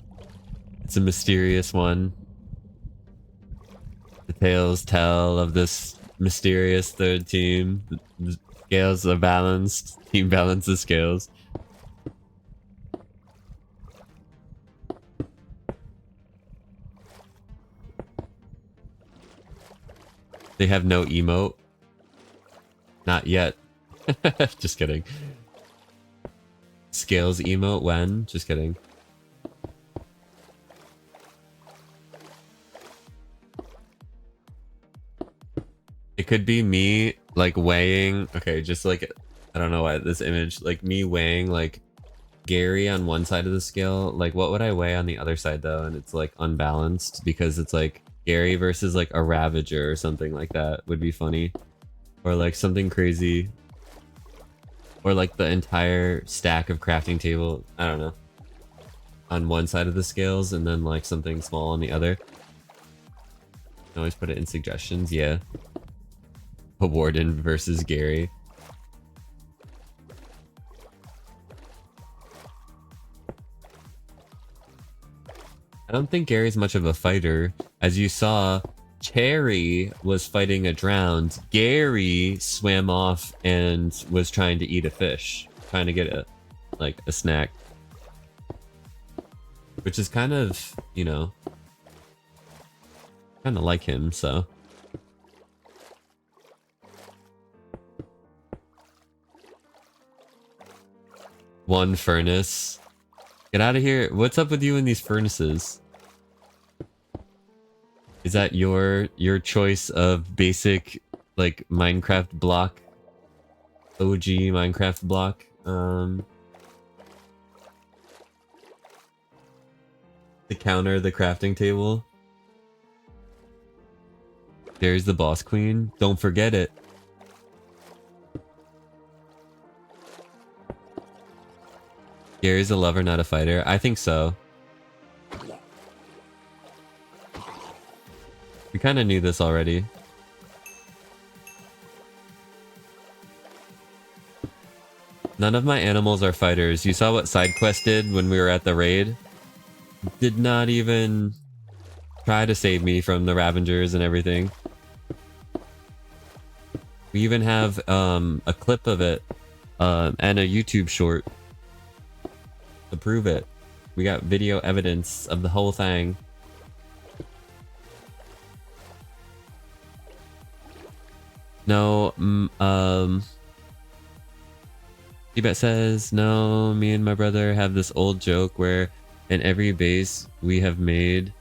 It's a mysterious one. The tales tell of this mysterious third team. The scales are balanced. Team balances scales. They have no emote. Not yet. Just kidding. Scales emote when? Just kidding. It could be me like weighing, okay, just like, I don't know why this image, like me weighing like Gary on one side of the scale. Like what would I weigh on the other side though? And it's like unbalanced because it's like Gary versus like a Ravager or something like that would be funny. Or like something crazy. Or like the entire stack of crafting table, I don't know, on one side of the scales and then like something small on the other. You can always put it in suggestions, yeah. a warden versus Gary. I don't think Gary's much of a fighter. As you saw, Cherry was fighting a drowned. Gary swam off and was trying to eat a fish. Trying to get a snack. Which is kind of, you know, kind of like him, so. One furnace. Get out of here. What's up with you in these furnaces? Is that your choice of basic, like, Minecraft block? OG Minecraft block? To counter the crafting table? There's the boss queen. Don't forget it. Gary's a lover, not a fighter. I think so. We kind of knew this already. None of my animals are fighters. You saw what side quest did when we were at the raid? Did not even try to save me from the Ravengers and everything. We even have a clip of it and a YouTube short to prove it. We got video evidence of the whole thing. No, Tibet says, no, me and my brother have this old joke where in every base we have made,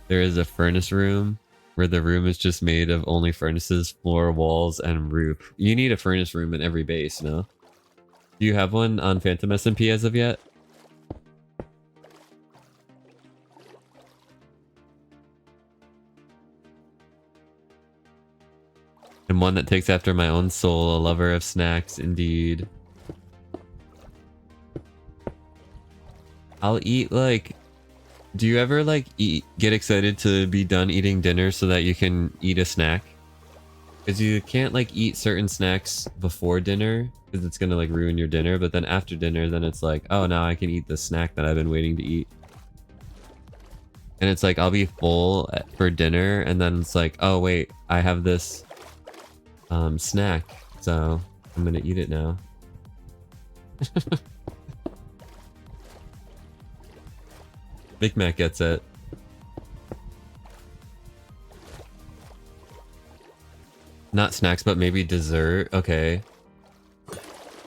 there is a furnace room where the room is just made of only furnaces, floor, walls, and roof. You need a furnace room in every base, no? Do you have one on Phantom SMP as of yet? And one that takes after my own soul, a lover of snacks, indeed. I'll eat, like... Do you ever, like, get excited to be done eating dinner so that you can eat a snack? Because you can't, like, eat certain snacks before dinner, because it's gonna, like, ruin your dinner, but then after dinner, then it's like, oh, now I can eat the snack that I've been waiting to eat. And it's like, I'll be full for dinner, and then it's like, oh, wait, I have this... snack, so I'm gonna eat it now. Big Mac gets it. Not snacks, but maybe dessert. Okay.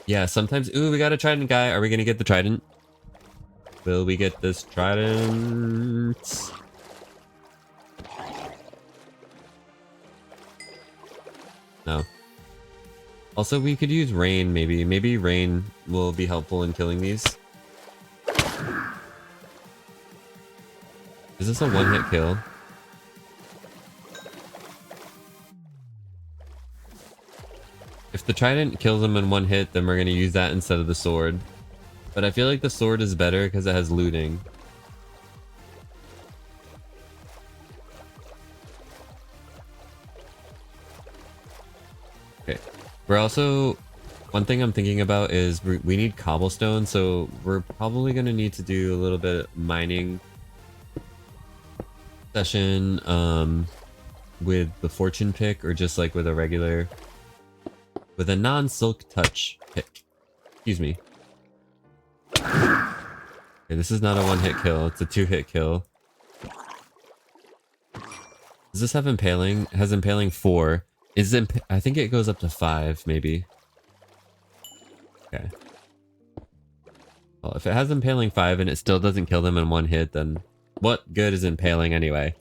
Yeah, sometimes... Ooh, we got a trident guy. Are we gonna get the trident? Will we get this trident? No. Also, we could use rain, maybe. Maybe rain will be helpful in killing these. Is this a one-hit kill? If the trident kills them in one hit, then we're going to use that instead of the sword. But I feel like the sword is better because it has looting. Okay. We're also... One thing I'm thinking about is we need cobblestone, so we're probably going to need to do a little bit of mining session with the fortune pick, or just like with a regular... With a non-silk touch pick. Excuse me. Okay, this is not a one-hit kill, it's a two-hit kill. Does this have impaling? It has impaling 4. I think it goes up to 5, maybe. Okay. Well, if it has impaling 5 and it still doesn't kill them in one hit, then what good is impaling anyway?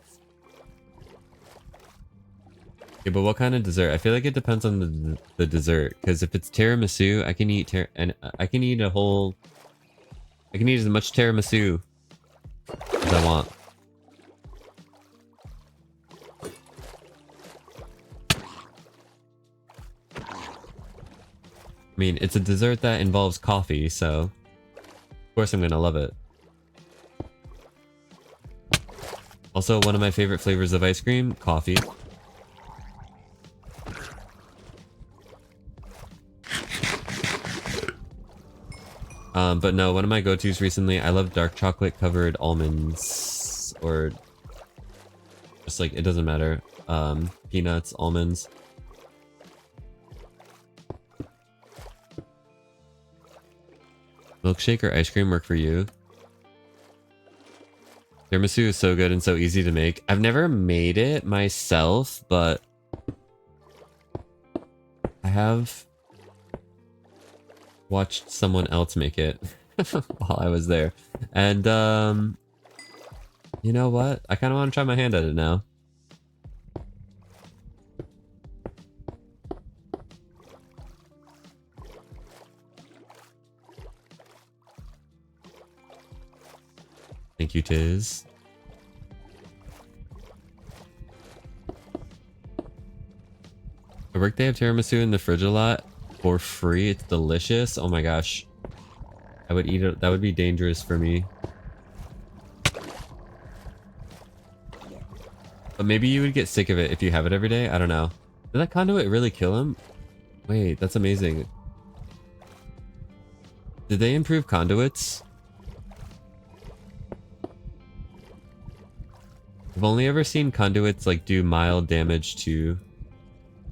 Okay, but what kind of dessert? I feel like it depends on the dessert, because if it's tiramisu, I can eat I can eat as much tiramisu as I want. I mean, it's a dessert that involves coffee, so of course I'm gonna love it. Also, one of my favorite flavors of ice cream, coffee. But no, one of my go-tos recently, I love dark chocolate covered almonds, or just like, it doesn't matter. Peanuts, almonds. Milkshake or ice cream work for you? Tiramisu is so good and so easy to make. I've never made it myself, but I have watched someone else make it while I was there. And, you know what? I kind of want to try my hand at it now. Thank you, Tiz. I work they have tiramisu in the fridge a lot for free. It's delicious. Oh my gosh. I would eat it. That would be dangerous for me. But maybe you would get sick of it if you have it every day. I don't know. Did that conduit really kill him? Wait, that's amazing. Did they improve conduits? I've only ever seen conduits like do mild damage to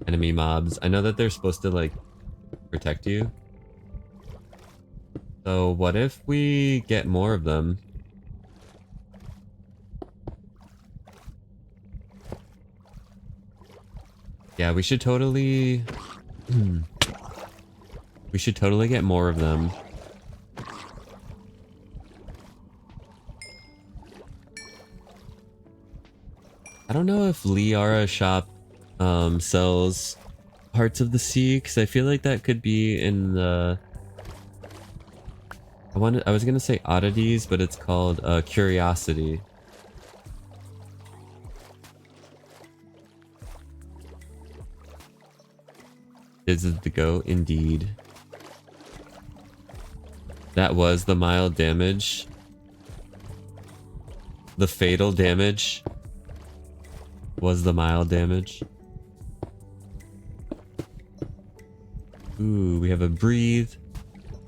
enemy mobs. I know that they're supposed to like protect you. So what if we get more of them? Yeah, we should totally... we should totally get more of them. I don't know if Liara shop sells Hearts of the Sea, because I feel like that could be in the... I was gonna say oddities, but it's called Curiosity. Is it the go? Indeed. That was the mild damage. The fatal damage was the mild damage. Ooh, we have a breathe.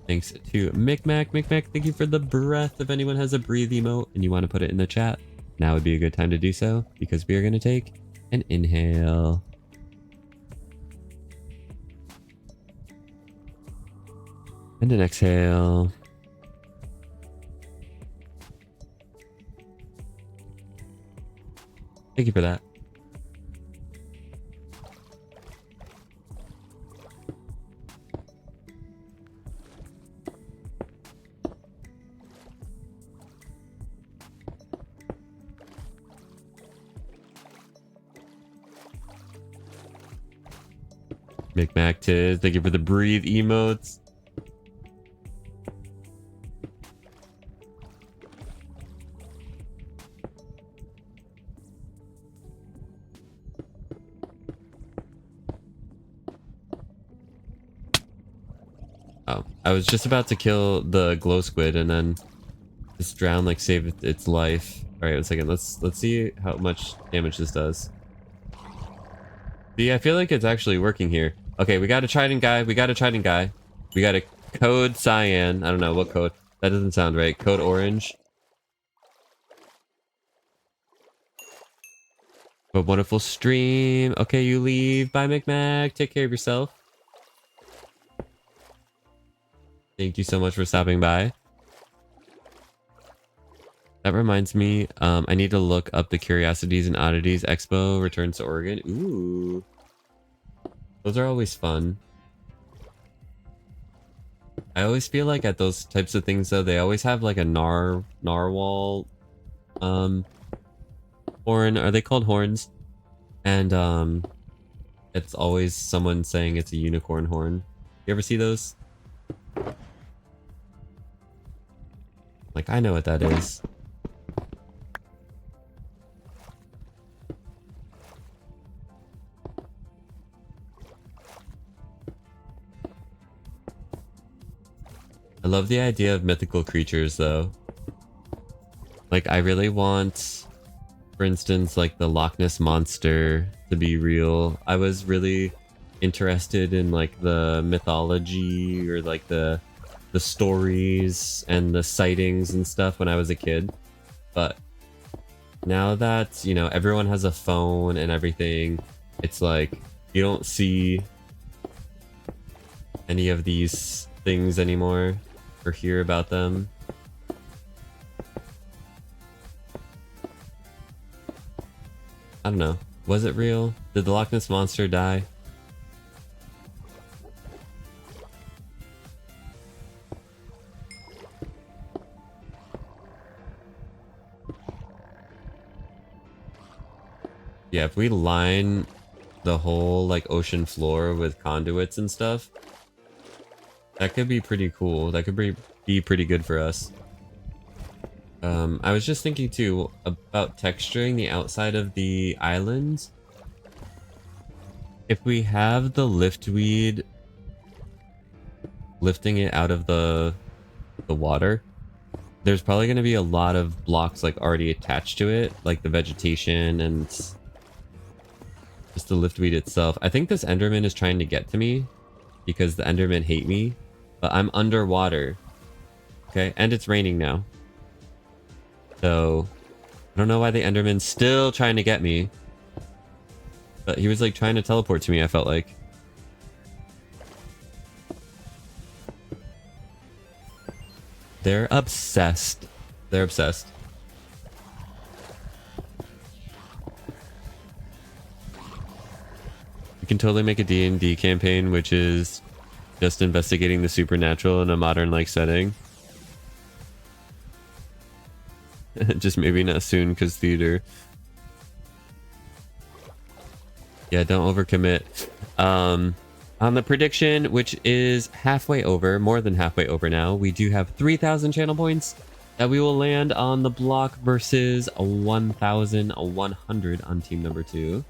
Thanks to Micmac. Micmac, thank you for the breath. If anyone has a breathe emote and you want to put it in the chat, now would be a good time to do so, because we are going to take an inhale. And an exhale. Thank you for that. Micmac Tiz, thank you for the breathe emotes. Oh, I was just about to kill the glow squid and then this drown like saved its life. All right, 1 second. Let's see how much damage this does. See, I feel like it's actually working here. Okay, we got a trident guy. We got a trident guy. We got a code cyan. I don't know what code. That doesn't sound right. Code orange. A wonderful stream. Okay, you leave. Bye, Micmac. Take care of yourself. Thank you so much for stopping by. That reminds me, I need to look up the Curiosities and Oddities Expo returns to Oregon. Ooh. Those are always fun. I always feel like at those types of things though, they always have like a narwhal horn. Are they called horns? And it's always someone saying it's a unicorn horn. You ever see those? Like, I know what that is. I love the idea of mythical creatures though. Like, I really want, for instance, like the Loch Ness Monster to be real. I was really interested in like the mythology or like the the stories and the sightings and stuff when I was a kid. But now that, you know, everyone has a phone and everything, it's like you don't see any of these things anymore or hear about them. I don't know. Was it real? Did the Loch Ness Monster die? Yeah, if we line the whole like ocean floor with conduits and stuff, that could be pretty cool. That could be pretty good for us. I was just thinking too about texturing the outside of the islands. If we have the liftweed lifting it out of the water, there's probably going to be a lot of blocks like already attached to it, like the vegetation and just the liftweed itself. I think this Enderman is trying to get to me because the Endermen hate me, but I'm underwater. Okay, and it's raining now. So, I don't know why the Enderman's still trying to get me. But he was like trying to teleport to me, I felt like. They're obsessed. They're obsessed. We can totally make a D&D campaign, which is just investigating the supernatural in a modern-like setting. Just maybe not soon, because theater. Yeah, don't overcommit. On the prediction, which is halfway over, more than halfway over now, we do have 3,000 channel points that we will land on the block versus 1,100 on team number 2.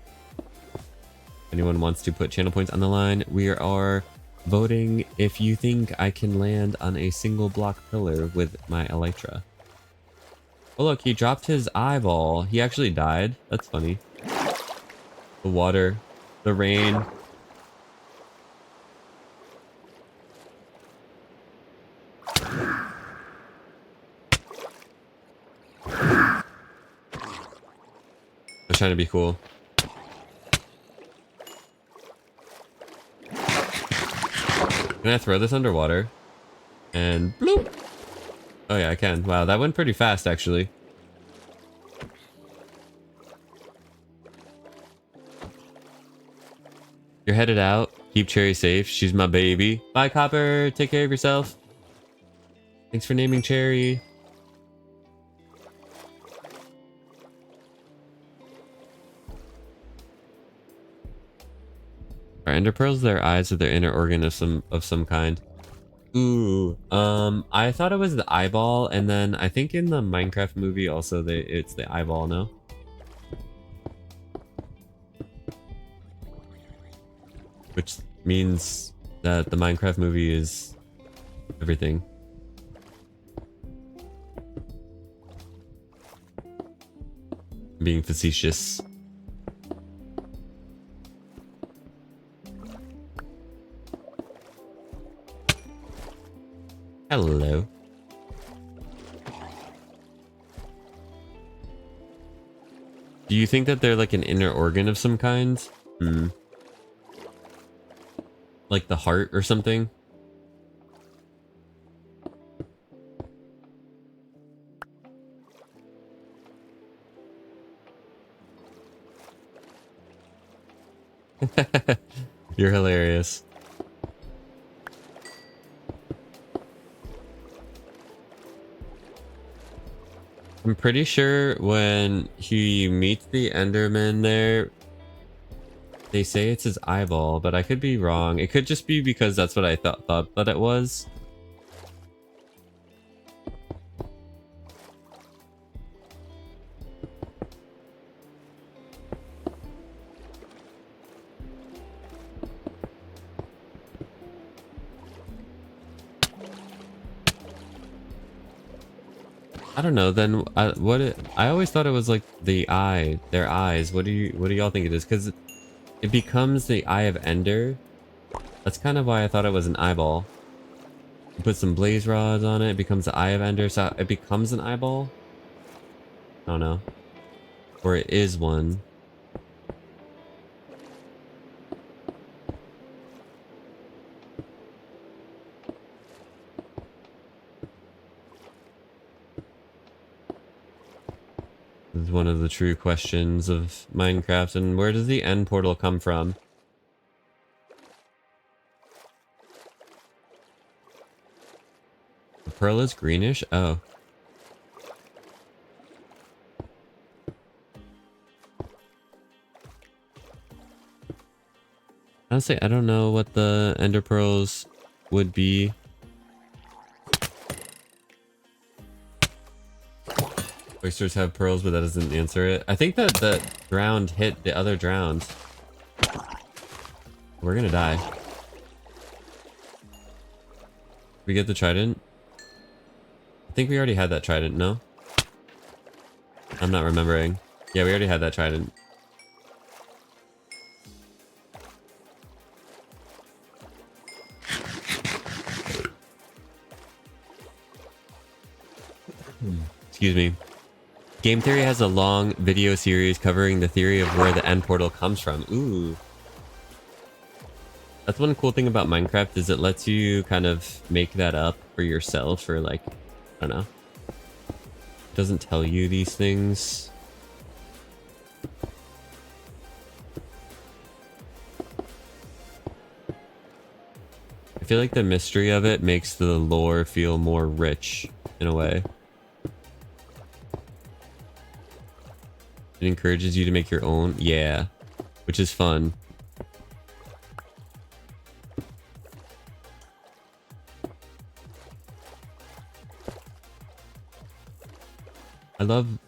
Anyone wants to put channel points on the line, we are voting if you think I can land on a single block pillar with my elytra. Oh look, he dropped his eyeball. He actually died. That's funny. The water, the rain. I was trying to be cool. Can I throw this underwater? And bloop! Oh yeah, I can. Wow, that went pretty fast actually. You're headed out. Keep Cherry safe. She's my baby. Bye, Copper. Take care of yourself. Thanks for naming Cherry. Are ender pearls their eyes or their inner organ of some kind? Ooh, I thought it was the eyeball, and then I think in the Minecraft movie also it's the eyeball, no? Which means that the Minecraft movie is everything. Being facetious. Hello. Do you think that they're like an inner organ of some kind? Hmm. Like the heart or something? You're hilarious. I'm pretty sure when he meets the Enderman there, they say it's his eyeball, but I could be wrong. It could just be because that's what I thought that it was. I don't know. Then I always thought it was like the eye, their eyes. What do y'all think it is? Because it becomes the Eye of Ender. That's kind of why I thought it was an eyeball. Put some blaze rods on it. It becomes the Eye of Ender. So it becomes an eyeball. I don't know. Or it is one. This is one of the true questions of Minecraft. And where does the end portal come from? The pearl is greenish? Oh. Honestly, I don't know what the ender pearls would be. Oysters have pearls, but that doesn't answer it. I think that the drowned hit the other drowned. We're gonna die. We get the trident? I think we already had that trident, no? I'm not remembering. Yeah, we already had that trident. Excuse me. Game Theory has a long video series covering the theory of where the end portal comes from. Ooh. That's one cool thing about Minecraft is it lets you kind of make that up for yourself or like, I don't know. It doesn't tell you these things. I feel like the mystery of it makes the lore feel more rich in a way. It encourages you to make your own, yeah, which is fun. I love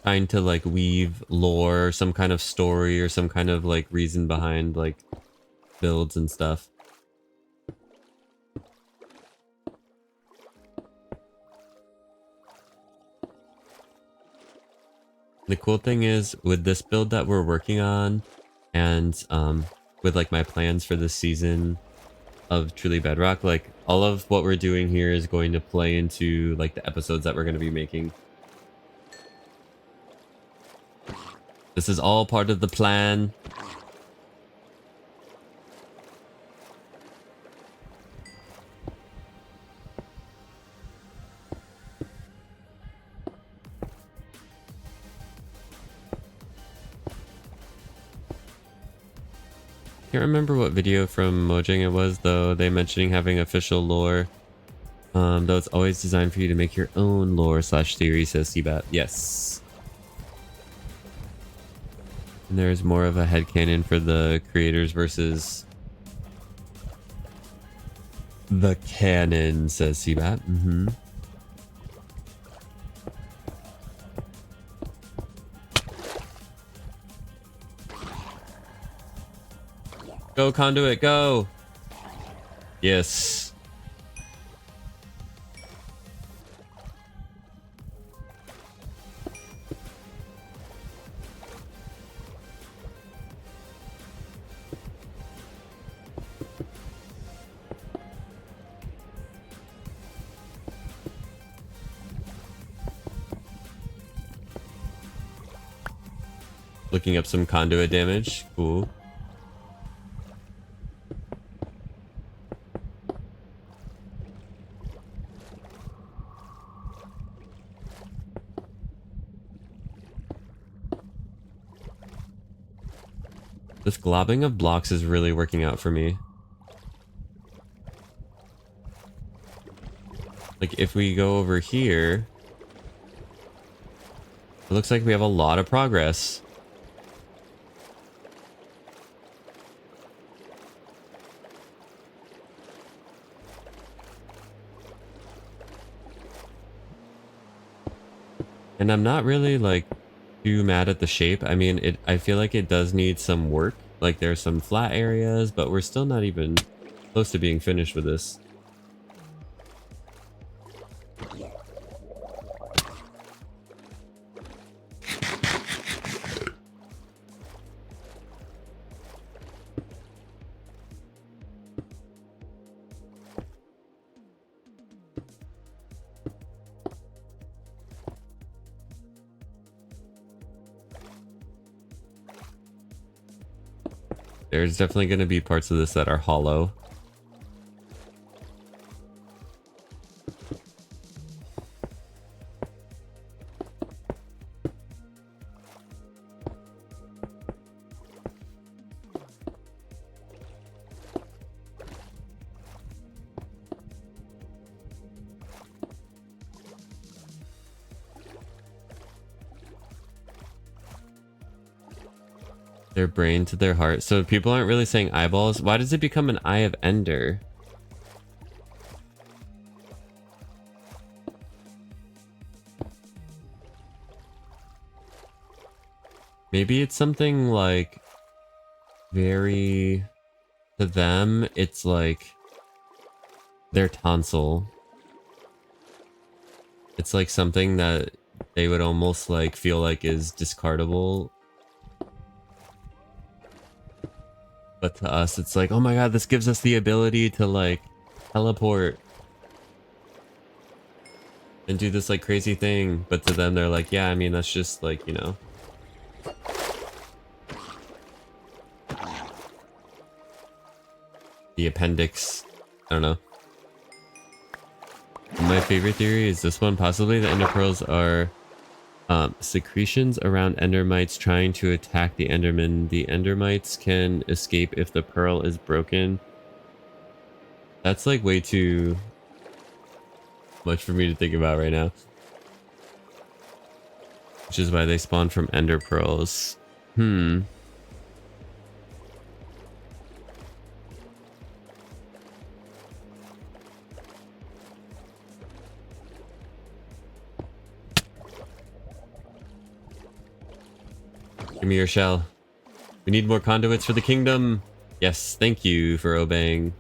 trying to like weave lore, some kind of story or some kind of like reason behind like builds and stuff. The cool thing is with this build that we're working on and with like my plans for this season of Truly Bedrock, like all of what we're doing here is going to play into like the episodes that we're going to be making. This is all part of the plan. Can't remember what video from Mojang it was though. They mentioning having official lore. Though it's always designed for you to make your own lore slash theory, says Seabat. Yes. And there's more of a headcanon for the creators versus the canon, says Seabat. Mm-hmm. Go, Conduit, go! Yes. Looking up some conduit damage. Cool. This globbing of blocks is really working out for me. Like if we go over here, it looks like we have a lot of progress. And I'm not really like too mad at the shape. I mean, I feel like it does need some work. Like there's some flat areas, but we're still not even close to being finished with this. There's definitely going to be parts of this that are hollow. Their brain to their heart. So people aren't really saying eyeballs. Why does it become an Eye of Ender? Maybe it's something like very... To them, it's like their tonsil. It's like something that they would almost like feel like is discardable. But to us, it's like, oh my god, this gives us the ability to like teleport and do this like crazy thing. But to them, they're like, yeah, I mean, that's just like, you know. The appendix. I don't know. My favorite theory is this one. Possibly the ender pearls are secretions around endermites trying to attack the enderman. The endermites can escape if the pearl is broken. That's like way too much for me to think about right now. Which is why they spawn from ender pearls. Give me your shell. We need more conduits for the kingdom. Yes, thank you for obeying.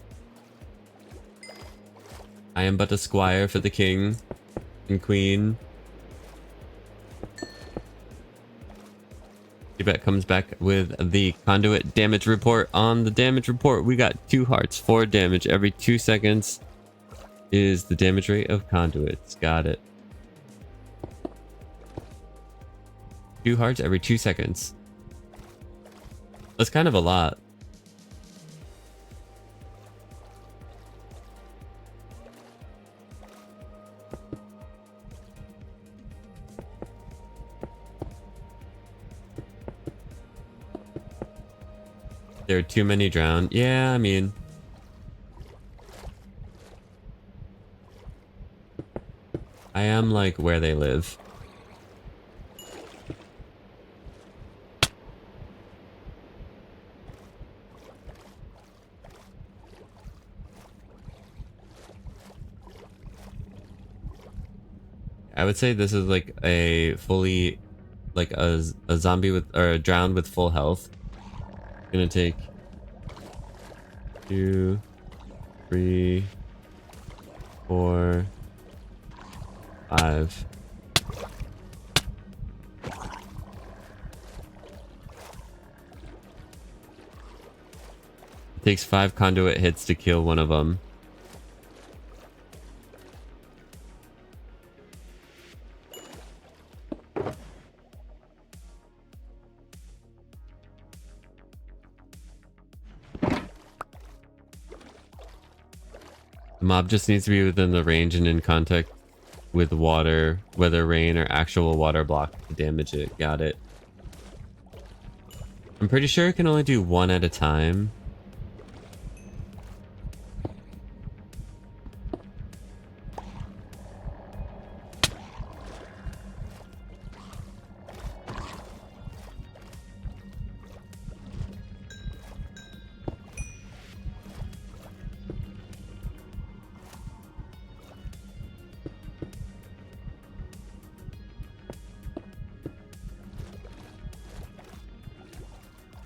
I am but a squire for the king and queen. Tibet comes back with the conduit damage report. On the damage report, we got 2 hearts, 4 damage every 2 seconds is the damage rate of conduits. Got it. 2 hearts every 2 seconds. That's kind of a lot. There are too many drowned. Yeah, I mean... I am like where they live. I would say this is like a fully, like a zombie with, or a drowned with full health. Gonna take 2, 3, 4, 5. It takes 5 conduit hits to kill one of them. The mob just needs to be within the range and in contact with water, whether rain or actual water block to damage it. Got it. I'm pretty sure it can only do 1 at a time.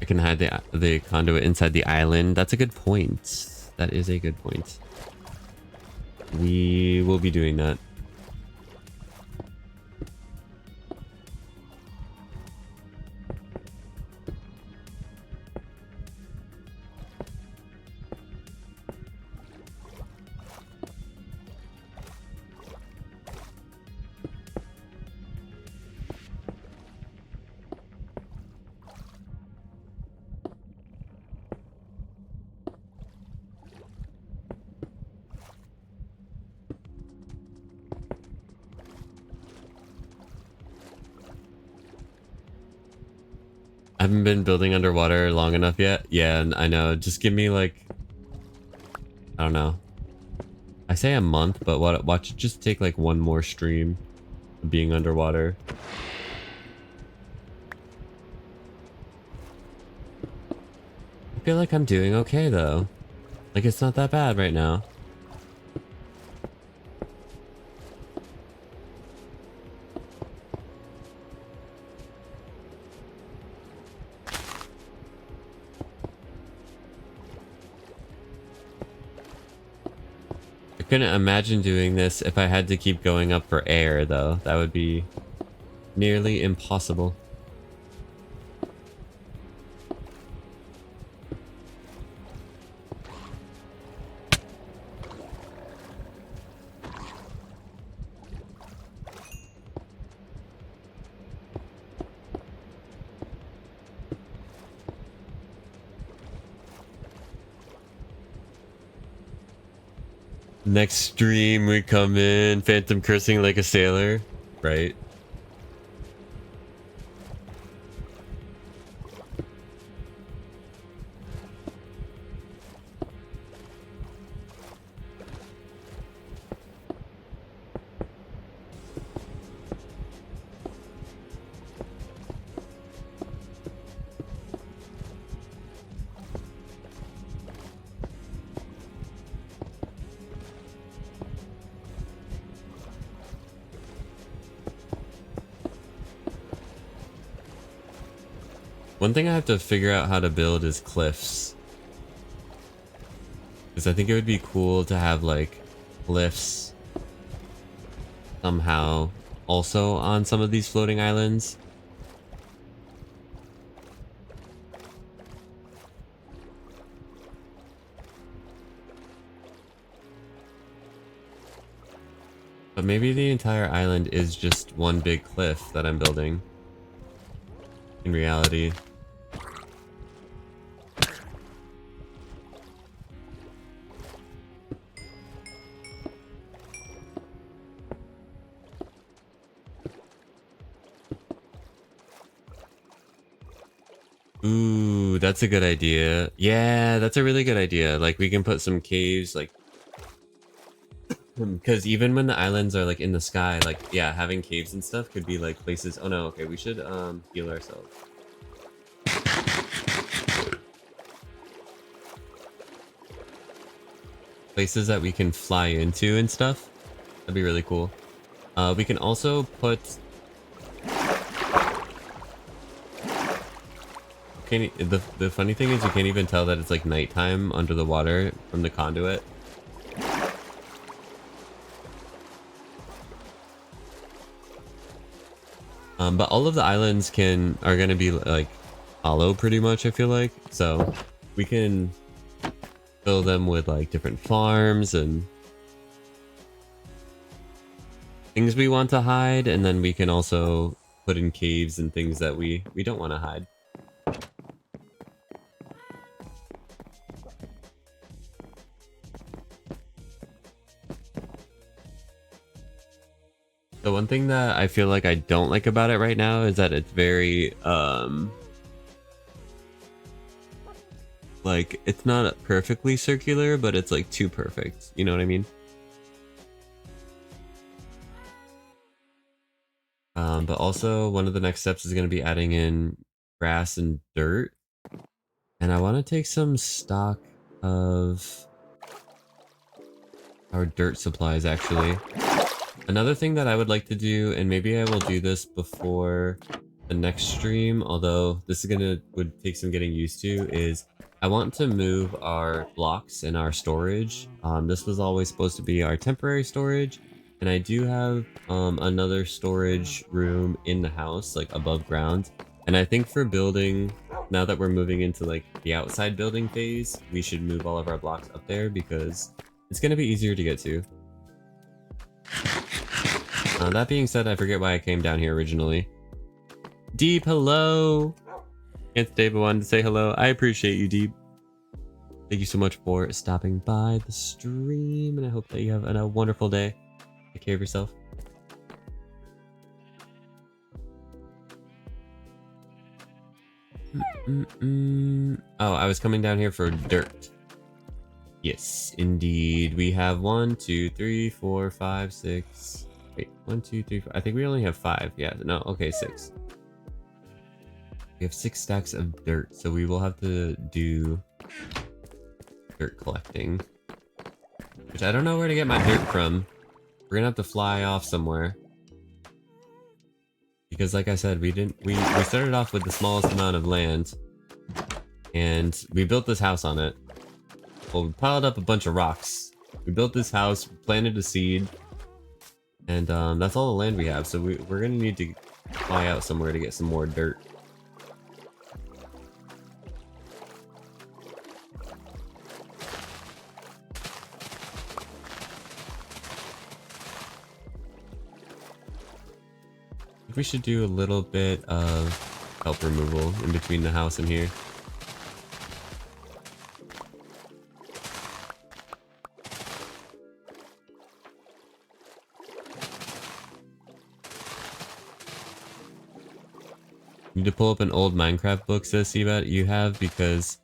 I can hide the conduit inside the island. That's a good point. That is a good point. We will be doing that. haven't been building underwater long enough yet. Yeah, and I know. Just give me like, I don't know. I say a month, but watch it just take like one more stream of being underwater. I feel like I'm doing okay though. Like it's not that bad right now. I couldn't imagine doing this if I had to keep going up for air though. That would be nearly impossible. Next stream we come in, phantom cursing like a sailor, right? One thing I have to figure out how to build is cliffs. Because I think it would be cool to have like cliffs somehow also on some of these floating islands. But maybe the entire island is just one big cliff that I'm building in reality. Ooh, that's a good idea. Yeah, that's a really good idea. Like we can put some caves, like, because even when the islands are like in the sky, like, yeah, having caves and stuff could be like places. Oh no, okay, we should heal ourselves. Places that we can fly into and stuff. That'd be really cool. We can also put. The funny thing is you can't even tell that it's like nighttime under the water from the conduit. But all of the islands are gonna be like hollow pretty much, I feel like. So we can fill them with like different farms and things we want to hide, and then we can also put in caves and things that we don't want to hide. The one thing that I feel like I don't like about it right now is that it's very like it's not perfectly circular, but it's like too perfect. You know what I mean? But also one of the next steps is going to be adding in grass and dirt. And I want to take some stock of our dirt supplies actually. Another thing that I would like to do, and maybe I will do this before the next stream, although this is would take some getting used to, is I want to move our blocks and our storage. This was always supposed to be our temporary storage, and I do have another storage room in the house, like above ground. And I think for building, now that we're moving into like the outside building phase, we should move all of our blocks up there because it's going to be easier to get to. That being said, I forget why I came down here originally. Deep, hello! Can't stay but wanted to say hello. I appreciate you, Deep. Thank you so much for stopping by the stream, and I hope that you have a wonderful day. Take care of yourself. Oh, I was coming down here for dirt. Yes, indeed. We have 1, 2, 3, 4, 5, 6. Wait, 1, 2, 3, 4. I think we only have 5. Yeah, no, okay, 6. We have 6 stacks of dirt, so we will have to do dirt collecting. Which I don't know where to get my dirt from. We're gonna have to fly off somewhere. Because like I said, we started off with the smallest amount of land. And we built this house on it. Well, we piled up a bunch of rocks. We built this house, planted a seed. And that's all the land we have, so we're gonna need to fly out somewhere to get some more dirt. We should do a little bit of kelp removal in between the house and here. Need to pull up an old Minecraft book, says Seabat, you have, because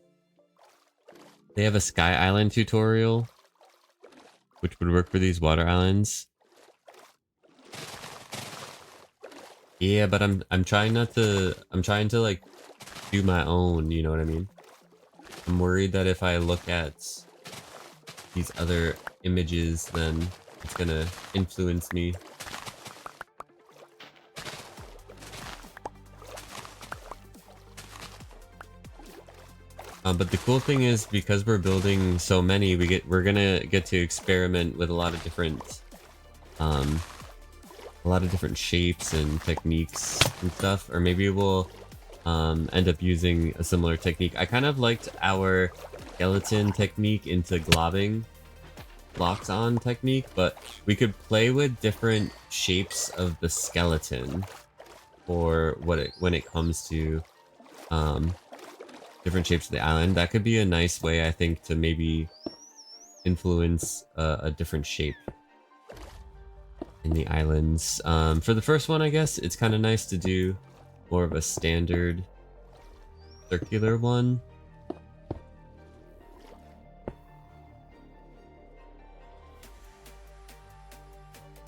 they have a Sky Island tutorial, which would work for these water islands. Yeah, but I'm trying to like do my own, you know what I mean? I'm worried that if I look at these other images, then it's gonna influence me. But the cool thing is, because we're building so many, we're gonna get to experiment with a lot of different shapes and techniques and stuff, or maybe we'll end up using a similar technique. I kind of liked our skeleton technique into globbing blocks on technique, but we could play with different shapes of the skeleton for when it comes to different shapes of the island. That could be a nice way, I think, to maybe influence a different shape in the islands. For the first one, I guess it's kind of nice to do more of a standard circular one.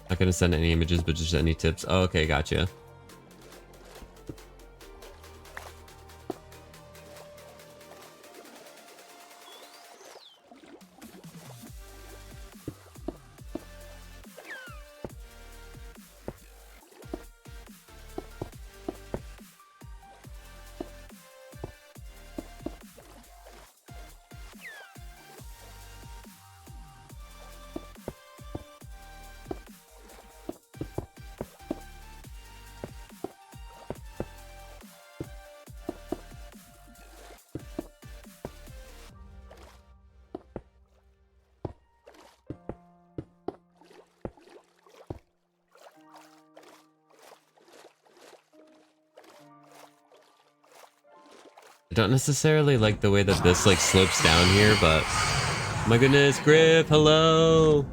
Not gonna send any images, but just any tips. Oh, okay, gotcha. I don't necessarily like the way that this like slopes down here, but my goodness, Griff, hello!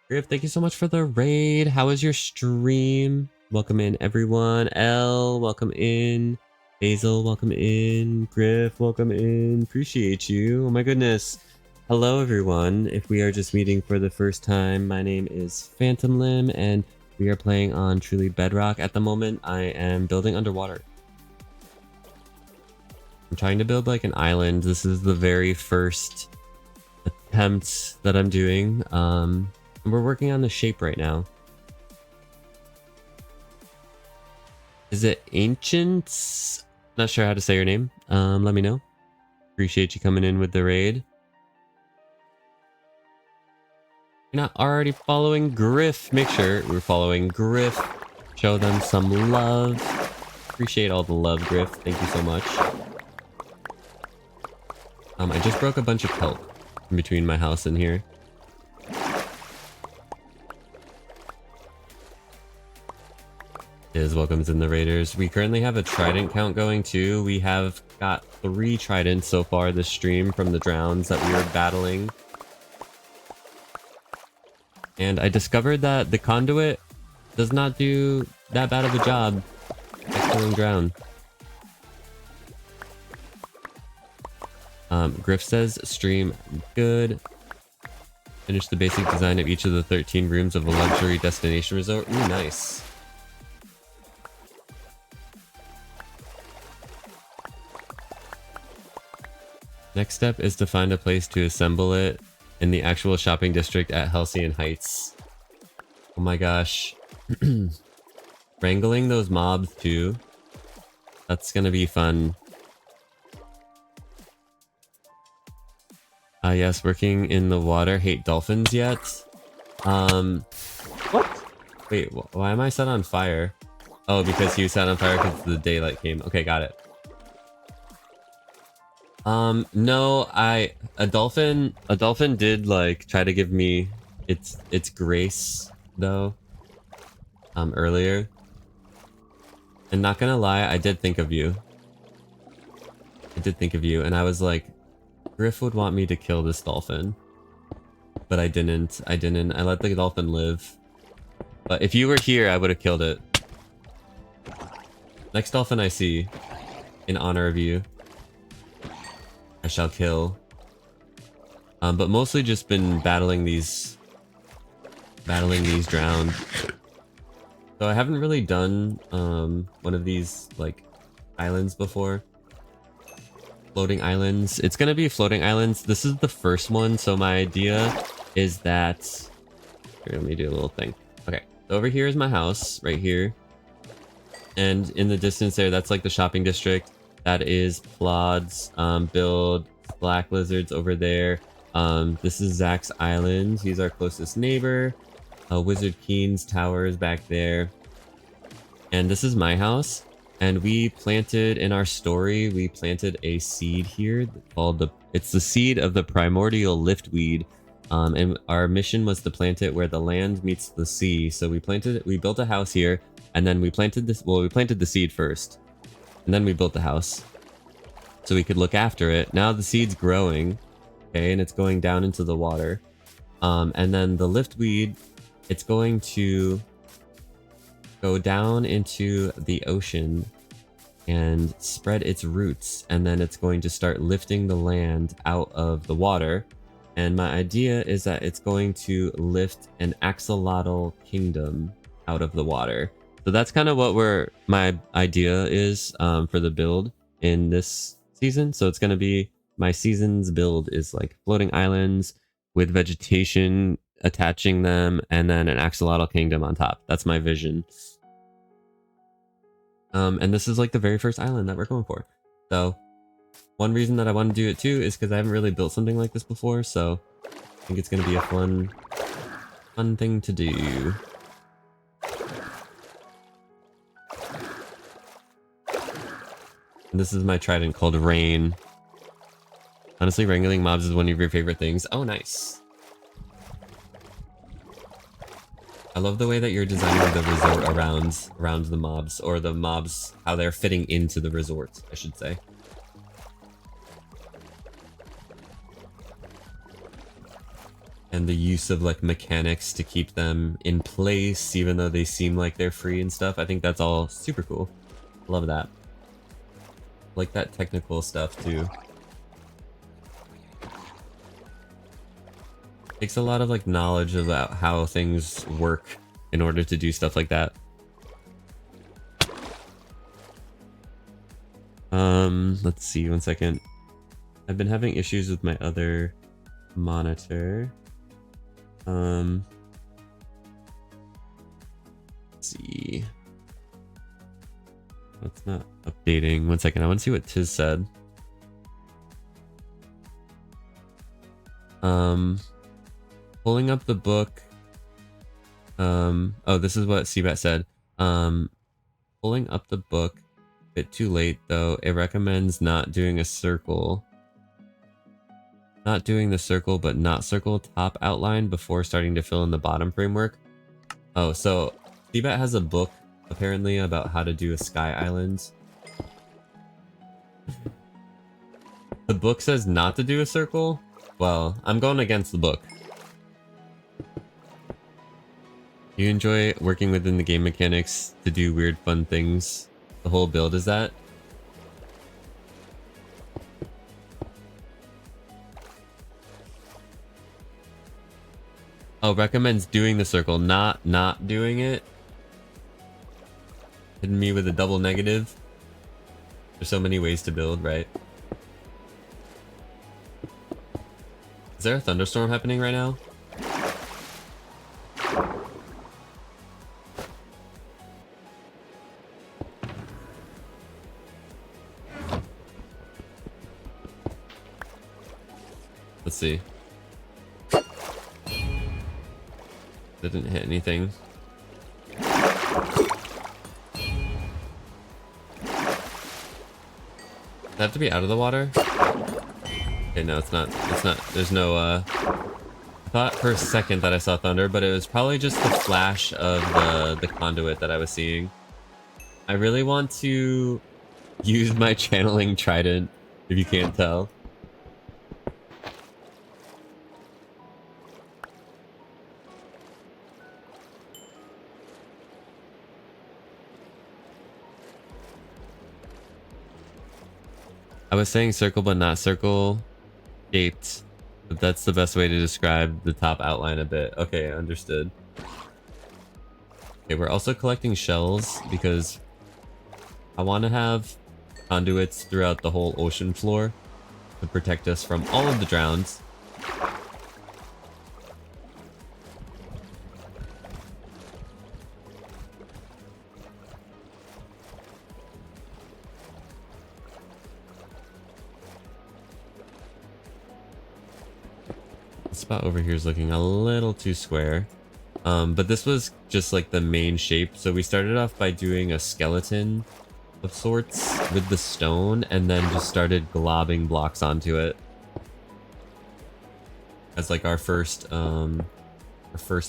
Griff, thank you so much for the raid. How was your stream? Welcome in, everyone. Elle, welcome in. Hazel, welcome in. Griff, welcome in. Appreciate you. Oh my goodness. Hello, everyone. If we are just meeting for the first time, my name is PhantomLimb, and we are playing on Truly Bedrock. At the moment, I am building underwater. I'm trying to build like an island. This is the very first attempt that I'm doing. And we're working on the shape right now. Is it Ancients? Not sure how to say your name. Let me know. Appreciate you coming in with the raid. If you're not already following Griff, make sure we're following Griff. Show them some love. Appreciate all the love, Griff. Thank you so much. I just broke a bunch of kelp in between my house and here. Welcomes in the raiders. We currently have a trident count going too. We have got 3 tridents so far this stream from the drowns that we were battling. And I discovered that the conduit does not do that bad of a job at killing drown. Griff says stream good. Finish the basic design of each of the 13 rooms of a luxury destination resort. Ooh, nice. Next step is to find a place to assemble it in the actual shopping district at Halcyon Heights. Oh my gosh. Wrangling those mobs too. That's gonna be fun. Yes, working in the water. Hate dolphins yet? What? Wait, why am I set on fire? Oh, because you set on fire because the daylight came. Okay, got it. No, a dolphin did like try to give me its grace though. Earlier. And not gonna lie, I did think of you. I did think of you, and I was like, Griff would want me to kill this dolphin. But I didn't. I let the dolphin live. But if you were here, I would have killed it. Next dolphin I see, in honor of you, I shall kill. But mostly just been battling these drowned. So I haven't really done one of these like islands before. Floating islands. It's gonna be floating islands. This is the first one, so my idea is that... Here, let me do a little thing. Okay, so over here is my house, right here. And in the distance there, that's like the shopping district. That is Plod's build, Black Lizards over there. This is Zach's island. He's our closest neighbor. Wizard Keen's tower is back there. And this is my house. And we planted, in our story, we planted a seed here called it's the seed of the Primordial Liftweed. And our mission was to plant it where the land meets the sea. So we planted it, we built a house here, and then we planted this, well, we planted the seed first. And then we built the house. So we could look after it. Now the seed's growing, okay, and it's going down into the water. And then the Liftweed, it's going to go down into the ocean and spread its roots, and then it's going to start lifting the land out of the water. And my idea is that it's going to lift an axolotl kingdom out of the water. So that's kind of what my idea is for the build in this season. So it's going to be, my season's build is like floating islands with vegetation attaching them, and then an axolotl kingdom on top. That's my vision. And this is like the very first island that we're going for. So one reason that I want to do it too is because I haven't really built something like this before, so I think it's going to be a fun thing to do. And this is my trident called Rain. Honestly, wrangling mobs is one of your favorite things. Oh, nice. I love the way that you're designing the resort around the mobs, or the mobs, how they're fitting into the resort, I should say. And the use of like mechanics to keep them in place, even though they seem like they're free and stuff. I think that's all super cool. Love that. Like that technical stuff too. Takes a lot of like knowledge about how things work in order to do stuff like that. Let's see, one second. I've been having issues with my other monitor. Let's see. That's not updating. One second, I want to see what Tiz said. Pulling up the book. Oh, this is what Seabat said. Pulling up the book. A bit too late though. It recommends not doing a circle. Not doing the circle, but not circle top outline before starting to fill in the bottom framework. Oh, so Seabat has a book apparently about how to do a sky island. The book says not to do a circle. Well, I'm going against the book. You enjoy working within the game mechanics to do weird fun things. The whole build is that. Oh, recommends doing the circle, not doing it. Hitting me with a double negative. There's so many ways to build, right? Is there a thunderstorm happening right now? Let's see. Didn't hit anything. Does it have to be out of the water? Okay, no, it's not. It's not. There's no, I thought for a second that I saw thunder, but it was probably just the flash of the conduit that I was seeing. I really want to use my channeling trident, if you can't tell. I was saying circle but not circle shaped, but that's the best way to describe the top outline a bit. Okay, understood. Okay, we're also collecting shells because I want to have conduits throughout the whole ocean floor to protect us from all of the drowns. The spot over here is looking a little too square. But this was just like the main shape. So we started off by doing a skeleton of sorts with the stone and then just started globbing blocks onto it as like our first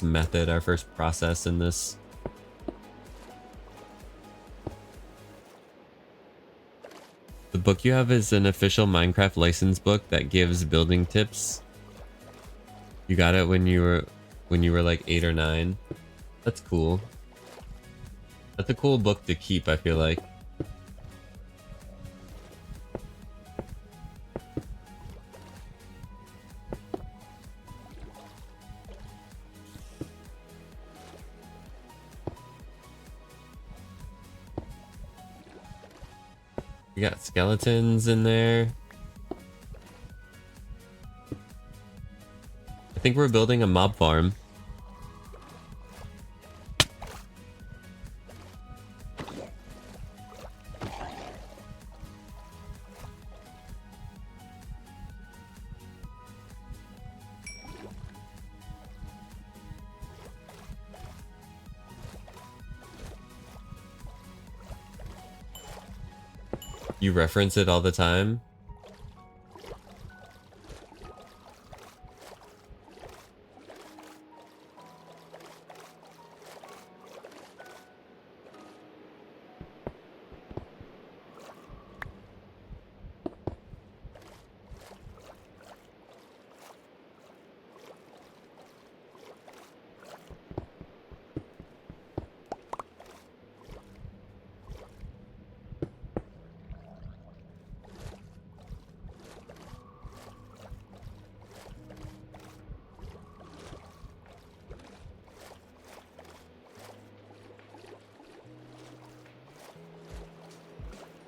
method, our first process in this. The book you have is an official Minecraft license book that gives building tips. You got it when you were like 8 or 9. That's cool. That's a cool book to keep, I feel like. We got skeletons in there. I think we're building a mob farm. You reference it all the time.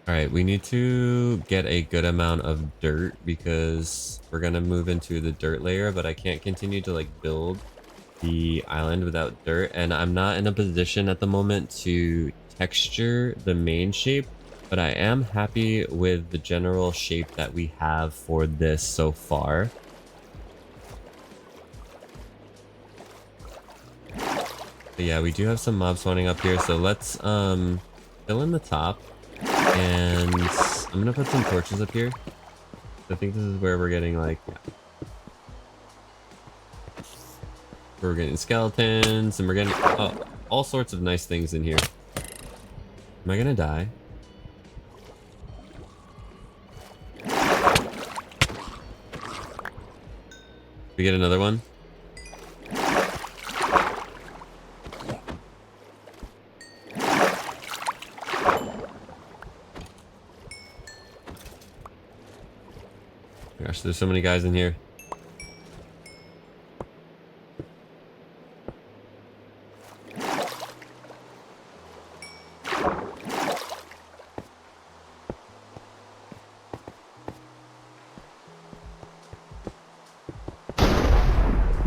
Alright, we need to get a good amount of dirt because we're gonna move into the dirt layer, but I can't continue to like build the island without dirt, and I'm not in a position at the moment to texture the main shape, but I am happy with the general shape that we have for this so far. But yeah, we do have some mobs spawning up here, so let's fill in the top. And I'm gonna put some torches up here. I think this is where we're getting like, yeah. We're getting skeletons and we're getting all sorts of nice things in here. Am I gonna die? We get another one? Gosh, there's so many guys in here.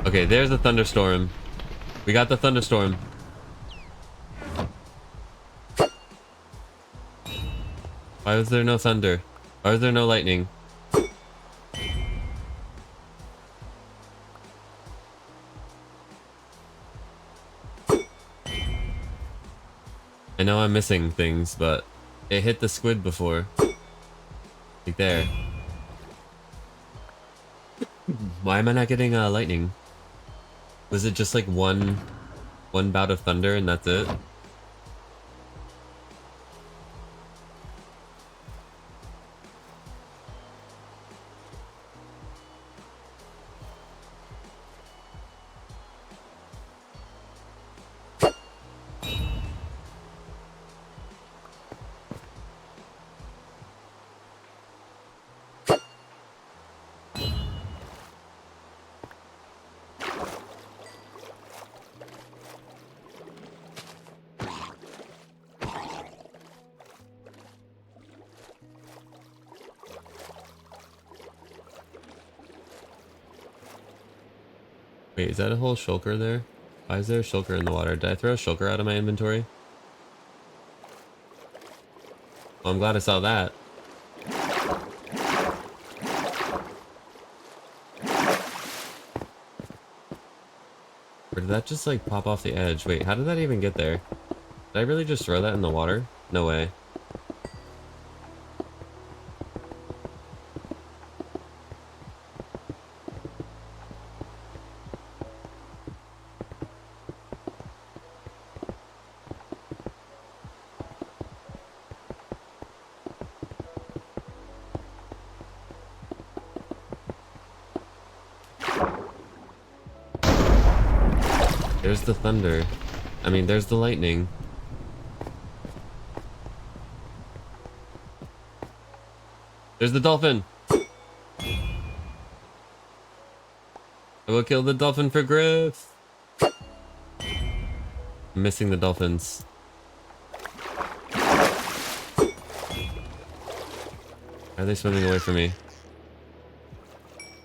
Okay, there's the thunderstorm. We got the thunderstorm. Why was there no thunder? Why was there no lightning? I know I'm missing things, but it hit the squid before. Like there. Why am I not getting lightning? Was it just like one bout of thunder and that's it? Wait, is that a whole shulker there? Why is there a shulker in the water? Did I throw a shulker out of my inventory? Well, I'm glad I saw that. Or did that just like pop off the edge? Wait, how did that even get there? Did I really just throw that in the water? No way. There's the thunder. I mean, there's the lightning. There's the dolphin! I will kill the dolphin for Griff! I'm missing the dolphins. Why are they swimming away from me?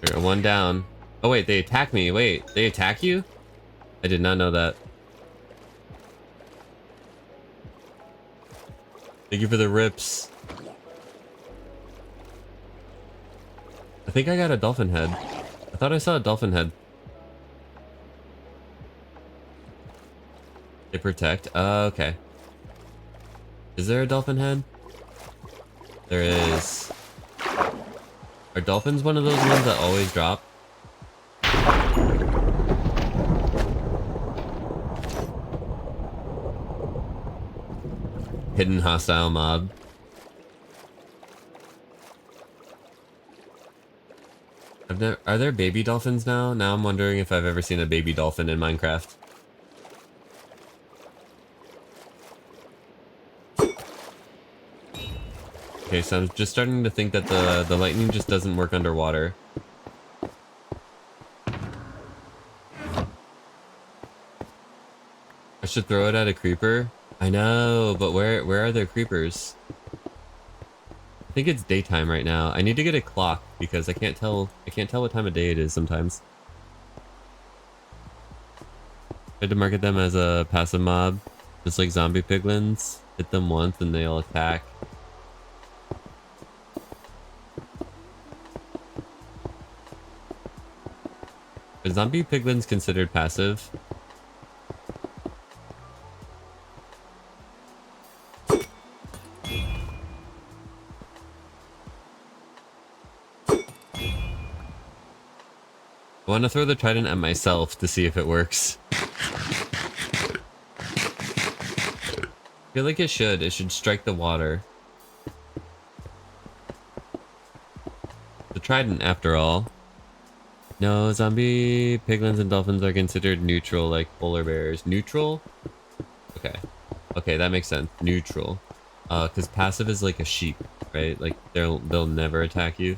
Here, one down. Oh wait, they attack me. Wait, they attack you? I did not know that. Thank you for the rips. I think I got a dolphin head. I thought I saw a dolphin head. They protect. Okay. Is there a dolphin head? There is. Are dolphins one of those ones that always drop? Hidden hostile mob. Are there baby dolphins now? Now I'm wondering if I've ever seen a baby dolphin in Minecraft. Okay, so I'm just starting to think that the lightning just doesn't work underwater. I should throw it at a creeper? I know, but where are there creepers? I think it's daytime right now. I need to get a clock because I can't tell what time of day it is sometimes. Tried to market them as a passive mob, just like zombie piglins. Hit them once and they'll attack. Are zombie piglins considered passive? I want to throw the trident at myself to see if it works. I feel like it should. It should strike the water. The trident, after all. No, zombie piglins and dolphins are considered neutral like polar bears. Neutral? Okay. Okay, that makes sense. Neutral. Because passive is like a sheep, right? Like they'll never attack you.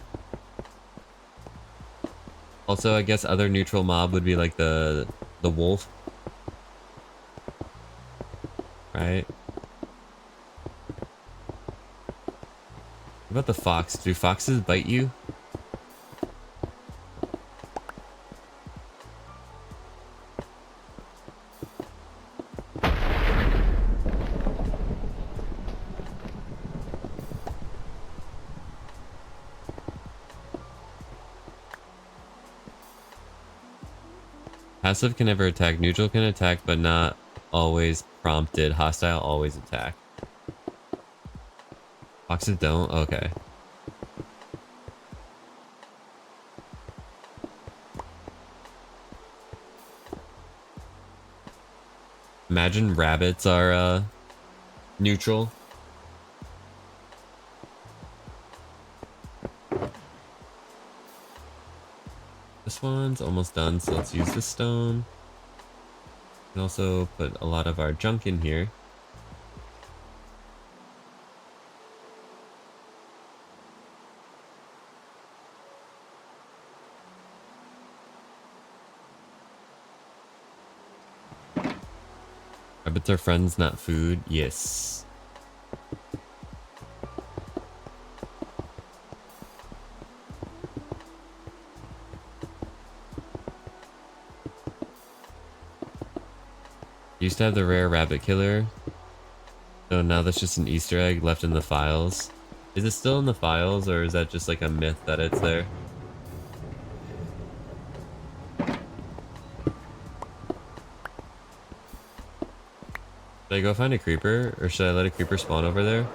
Also, I guess other neutral mob would be like the wolf. Right? What about the fox? Do foxes bite you? Passive can never attack. Neutral can attack, but not always prompted. Hostile always attack. Foxes don't? Okay. Imagine rabbits are neutral. This one's almost done, so let's use the stone. We can also put a lot of our junk in here. Rabbits are friends, not food. Yes. Used to have the rare rabbit killer. So now that's just an Easter egg left in the files. Is it still in the files, or is that just like a myth that it's there? Should I go find a creeper, or should I let a creeper spawn over there?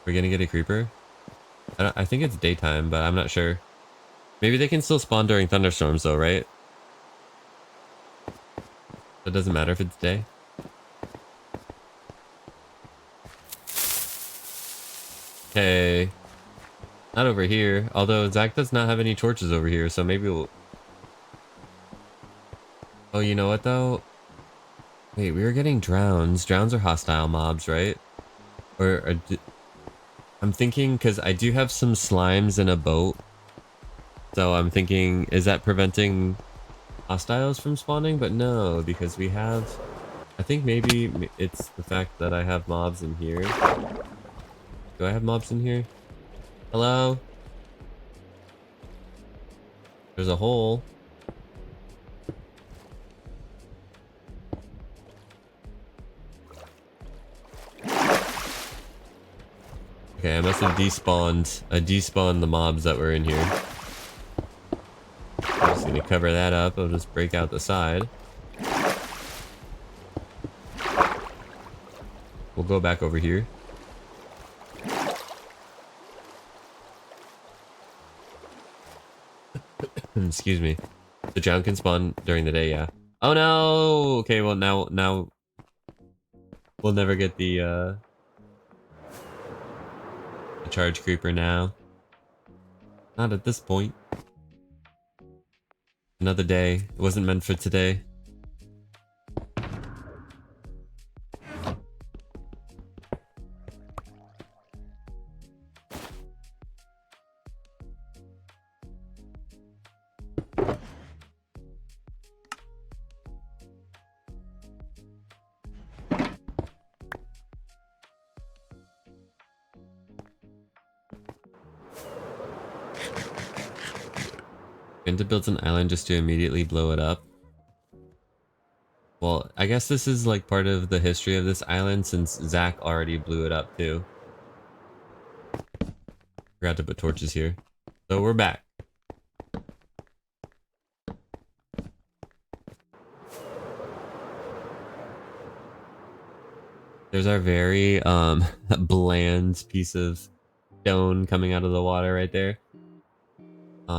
We're gonna get a creeper? I think it's daytime, but I'm not sure. Maybe they can still spawn during thunderstorms though, right? It doesn't matter if it's day. Okay. Not over here. Although Zach does not have any torches over here, so maybe we'll... Oh, you know what though? Wait, we were getting drowns. Drowns are hostile mobs, right? Or I'm thinking, because I do have some slimes in a boat. So I'm thinking, is that preventing hostiles from spawning? But no, because we have... I think maybe it's the fact that I have mobs in here. Do I have mobs in here? Hello? There's a hole. Okay, I must have despawned. I despawned the mobs that were in here. I'm just gonna cover that up. I'll just break out the side. We'll go back over here. Excuse me. The drown can spawn during the day, yeah. Oh no! Okay, well now we'll never get the charge creeper now. Not at this point. Another day. It wasn't meant for today. Into builds an island just to immediately blow it up. Well, I guess this is like part of the history of this island since Zach already blew it up too. Forgot to put torches here. So we're back. There's our very bland piece of stone coming out of the water right there.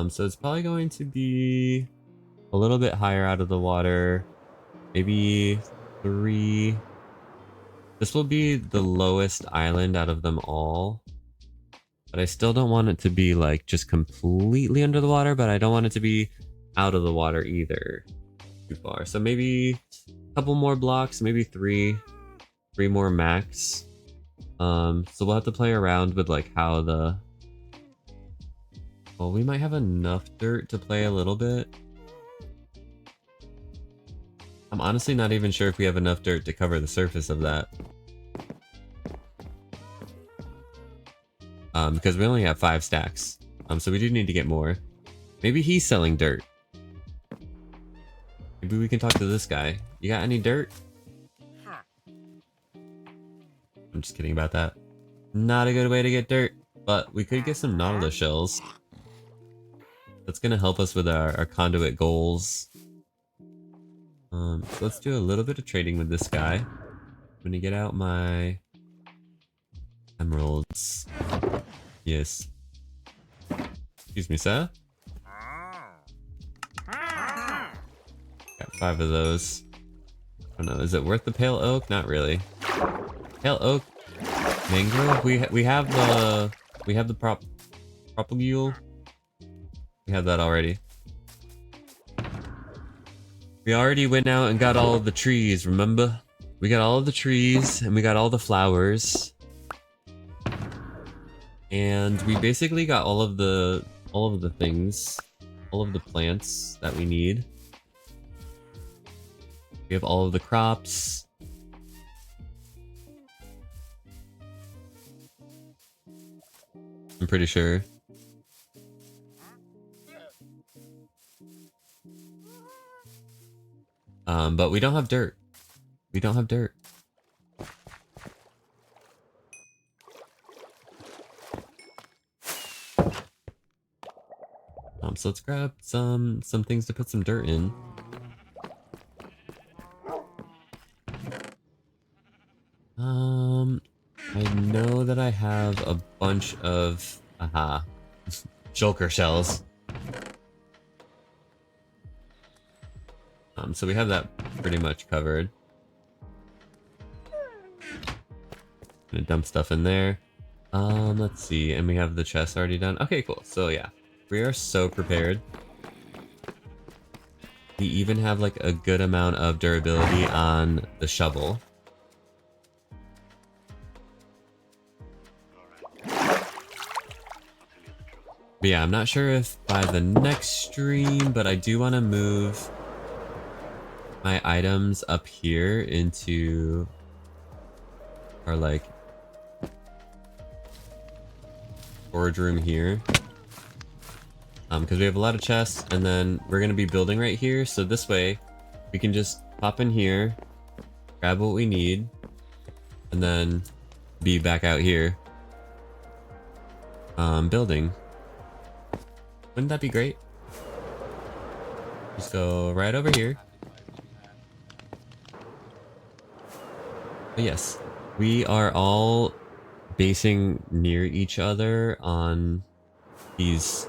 So it's probably going to be a little bit higher out of the water. Maybe 3. This will be the lowest island out of them all. But I still don't want it to be like just completely under the water, but I don't want it to be out of the water either. Too far. So maybe a couple more blocks, maybe 3 more max. So we'll have to play around with like how the... Well, we might have enough dirt to play a little bit. I'm honestly not even sure if we have enough dirt to cover the surface of that. Because we only have 5 stacks. So we do need to get more. Maybe he's selling dirt. Maybe we can talk to this guy. You got any dirt? I'm just kidding about that. Not a good way to get dirt, but we could get some nautilus shells. That's gonna help us with our conduit goals. So let's do a little bit of trading with this guy. I'm gonna get out my emeralds. Yes. Excuse me, sir. Got 5 of those. I don't know, is it worth the pale oak? Not really. Pale oak, mangrove. We have the propagule. We have that already. We already went out and got all of the trees, remember? We got all of the trees, and we got all the flowers. And we basically got all of the things, all of the plants that we need. We have all of the crops. I'm pretty sure. But we don't have dirt. We don't have dirt. So let's grab some things to put some dirt in. I know that I have a bunch of shulker shells. So we have that pretty much covered. Gonna dump stuff in there. Let's see, and we have the chest already done. Okay, cool. So yeah, we are so prepared. We even have like a good amount of durability on the shovel. But yeah, I'm not sure if by the next stream, but I do want to move my items up here into our like storage room here. Because we have a lot of chests, and then we're gonna be building right here, so this way we can just pop in here, grab what we need, and then be back out here building. Wouldn't that be great? Just go right over here. But yes, we are all basing near each other on this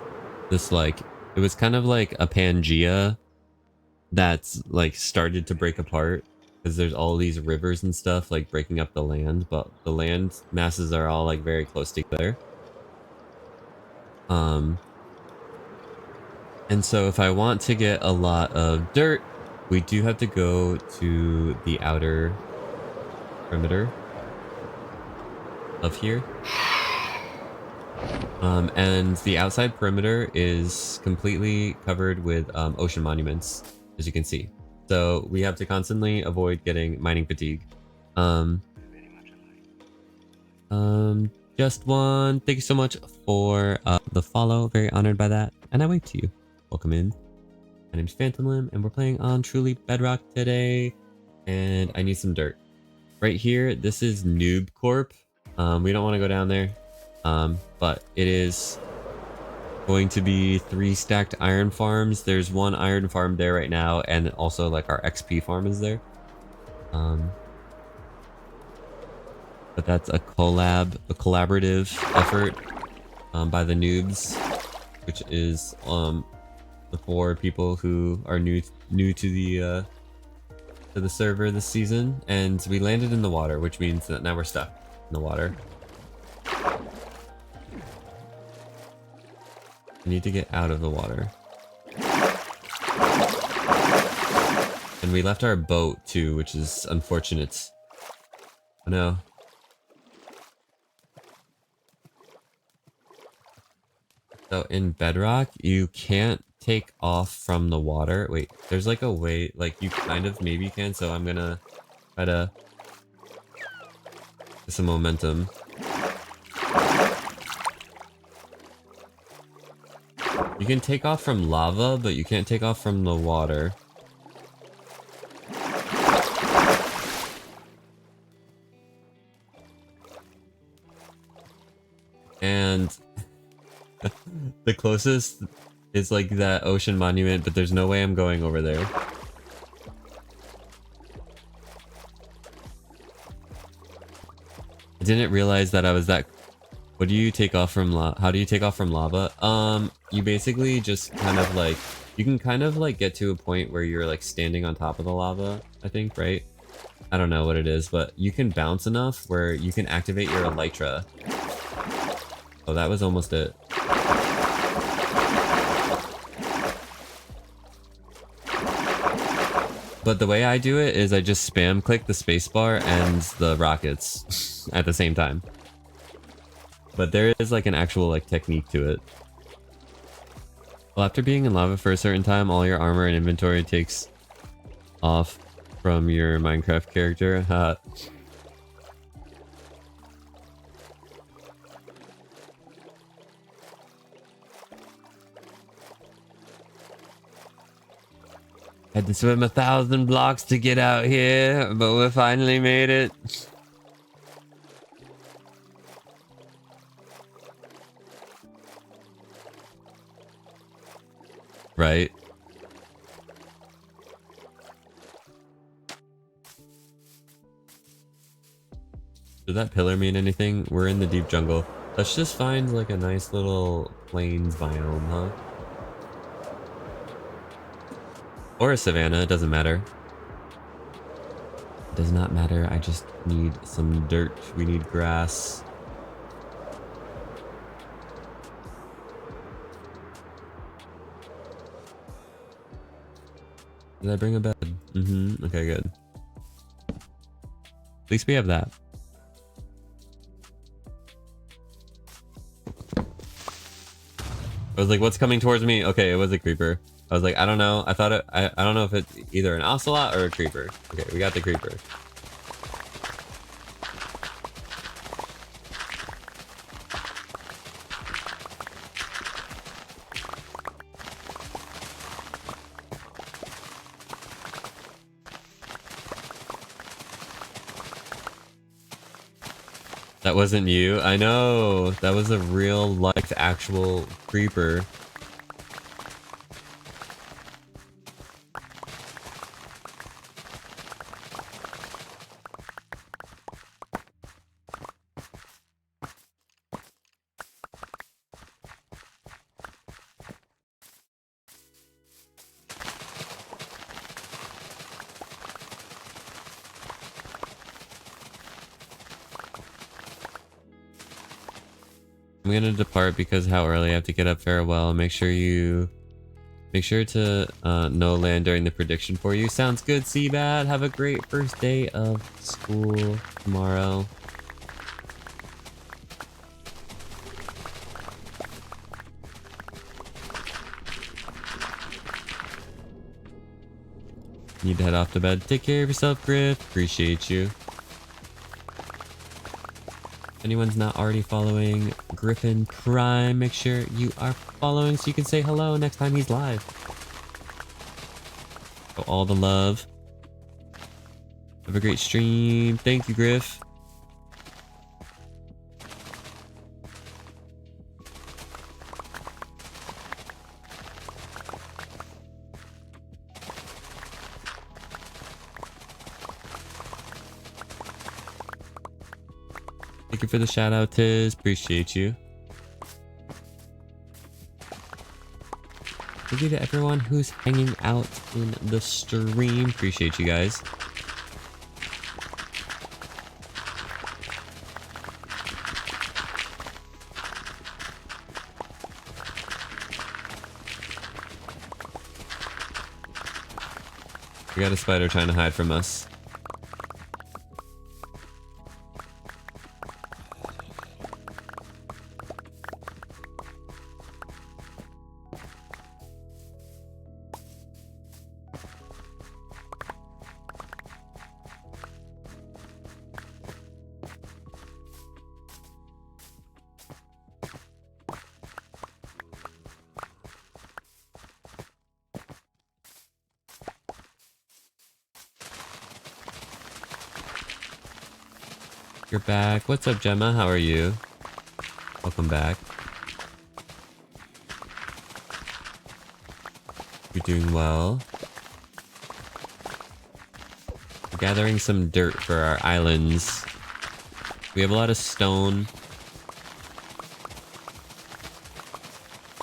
like, it was kind of like a Pangea that's like started to break apart because there's all these rivers and stuff like breaking up the land, but the land masses are all like very close together. And so if I want to get a lot of dirt, we do have to go to the outer perimeter of here. And the outside perimeter is completely covered with ocean monuments, as you can see. So we have to constantly avoid getting mining fatigue. Just one. Thank you so much for the follow. Very honored by that. And I wait to you. Welcome in. My name's PhantomLimb, and we're playing on Truly Bedrock today. And I need some dirt. Right here, this is Noob Corp. We don't want to go down there. But it is going to be 3 stacked iron farms. There's 1 iron farm there right now, and also like our XP farm is there. But that's a collaborative effort by the noobs, which is the 4 people who are new to the server this season, and we landed in the water, which means that now we're stuck in the water. I need to get out of the water. And we left our boat too, which is unfortunate. Oh no. So in Bedrock, you can't take off from the water. Wait, there's like a way, like you kind of maybe can, so I'm gonna try to get some momentum. You can take off from lava, but you can't take off from the water. And the closest It's like that ocean monument, but there's no way I'm going over there. I didn't realize that I was that... What do you take off from how do you take off from lava? You basically just kind of like... You can kind of like get to a point where you're like standing on top of the lava, I think, right? I don't know what it is, but you can bounce enough where you can activate your elytra. Oh, that was almost it. But the way I do it is I just spam click the spacebar and the rockets at the same time. But there is like an actual like technique to it. Well, after being in lava for a certain time, all your armor and inventory takes off from your Minecraft character. Had to swim 1,000 blocks to get out here, but we finally made it. Right? Does that pillar mean anything? We're in the deep jungle. Let's just find like a nice little plains biome, huh? Or a savanna, it doesn't matter. It does not matter, I just need some dirt. We need grass. Did I bring a bed? Mm-hmm, okay, good. At least we have that. I was like, what's coming towards me? Okay, it was a creeper. I was like, I don't know. I thought it, I don't know if it's either an ocelot or a creeper. Okay, we got the creeper. That wasn't you? I know. That was a real life actual creeper. I'm gonna depart because how early I have to get up. Farewell. Make sure to no land during the prediction for you. Sounds good, Seabad. Have a great first day of school tomorrow. Need to head off to bed. Take care of yourself, Griff. Appreciate you. If anyone's not already following GriffonPrime, make sure you are following so you can say hello next time he's live. So all the love. Have a great stream. Thank you, Griff. Thank you for the shout out, Tiz. Appreciate you. Thank you to everyone who's hanging out in the stream. Appreciate you guys. We got a spider trying to hide from us. You're back. What's up, Gemma? How are you? Welcome back. You're doing well. We're gathering some dirt for our islands. We have a lot of stone.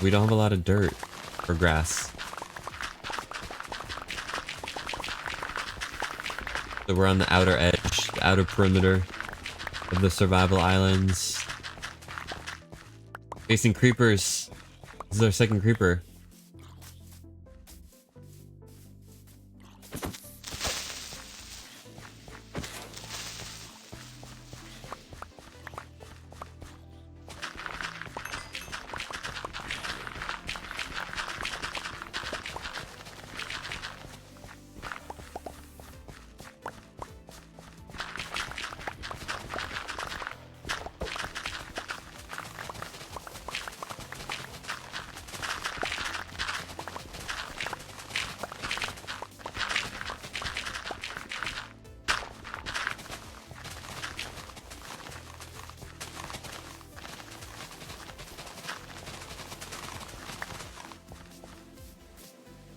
We don't have a lot of dirt or grass. So we're on the outer edge, the outer perimeter of the survival islands. Facing creepers. This is our second creeper.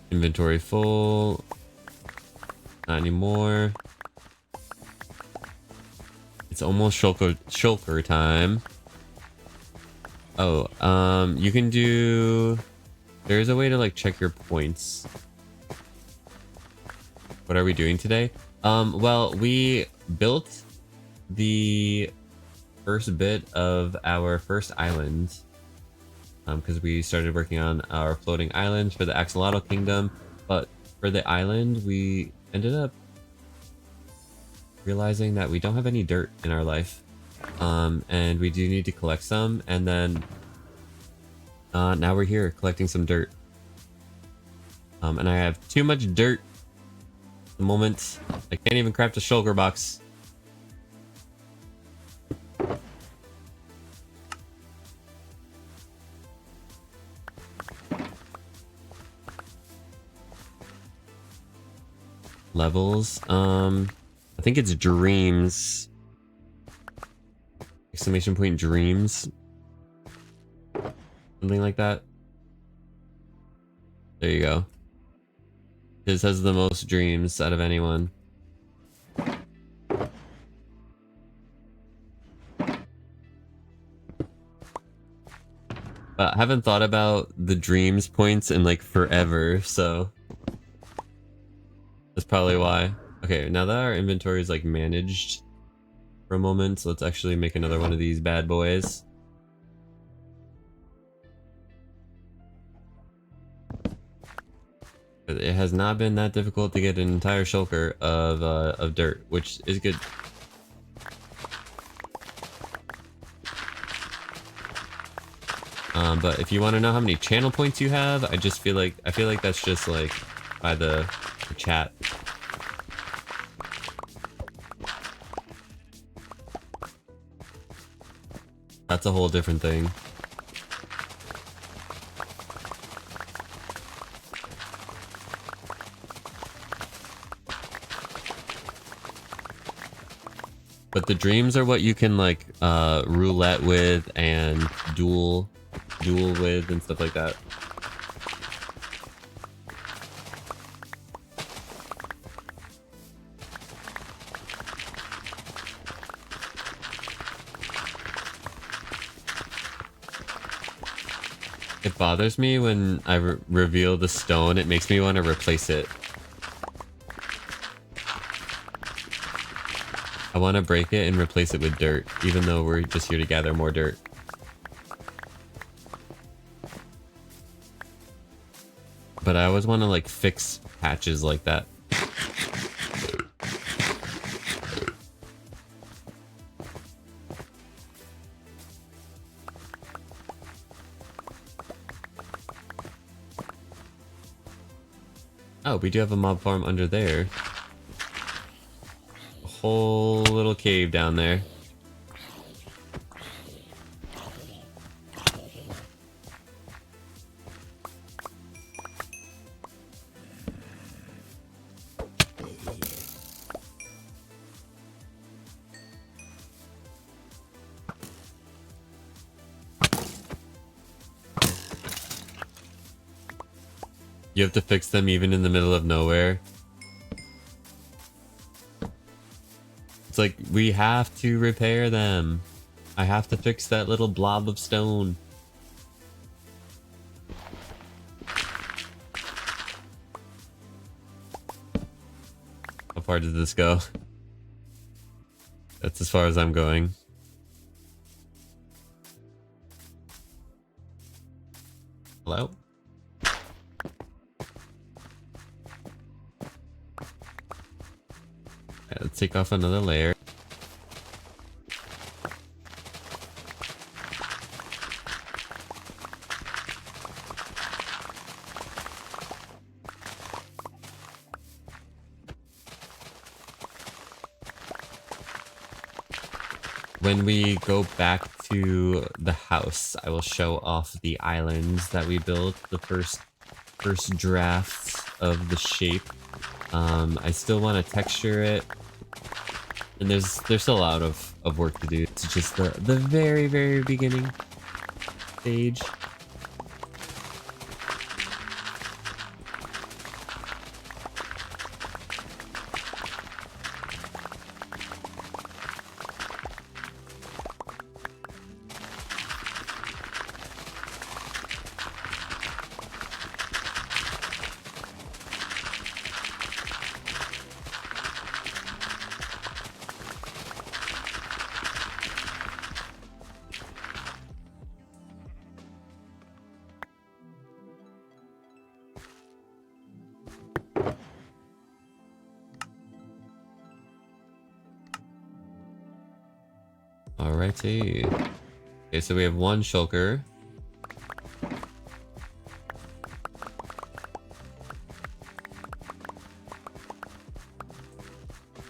Inventory full. Not anymore. It's almost shulker time. Oh, you can do... There's a way to like check your points. What are we doing today? Well, we built the first bit of our first island. Because we started working on our floating island for the Axolotl Kingdom, but for the island, we ended up realizing that we don't have any dirt in our life, and we do need to collect some, and then now we're here collecting some dirt, and I have too much dirt at the moment. I can't even craft a shulker box. Levels, I think it's dreams. Exclamation point dreams. Something like that. There you go. His has the most dreams out of anyone. But I haven't thought about the dreams points in like forever, so that's probably why. Okay, now that our inventory is like managed for a moment, so let's actually make another one of these bad boys. It has not been that difficult to get an entire shulker of dirt, which is good. But if you want to know how many channel points you have, I feel like that's just like by the chat. That's a whole different thing. But the dreams are what you can like roulette with and duel with and stuff like that. It bothers me when I reveal the stone. It makes me want to replace it. I want to break it and replace it with dirt, even though we're just here to gather more dirt. But I always want to like fix patches like that. Oh, we do have a mob farm under there. A whole little cave down there. You have to fix them even in the middle of nowhere. It's like, we have to repair them. I have to fix that little blob of stone. How far did this go? That's as far as I'm going. Hello? Okay, let's take off another layer. When we go back to the house, I will show off the islands that we built, the first drafts of the shape. I still want to texture it, and there's still a lot of work to do. It's just the very beginning stage. Alrighty. Okay, so we have one shulker. I'm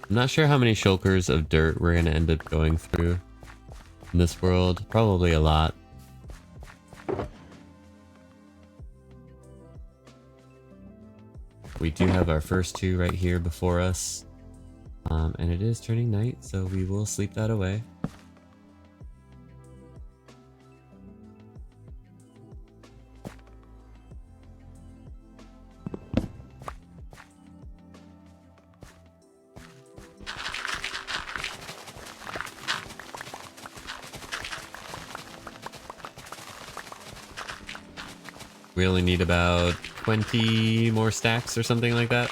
not sure how many shulkers of dirt we're gonna end up going through in this world. Probably a lot. We do have our first two right here before us. And it is turning night, so we will sleep that away. We only need about 20 more stacks or something like that.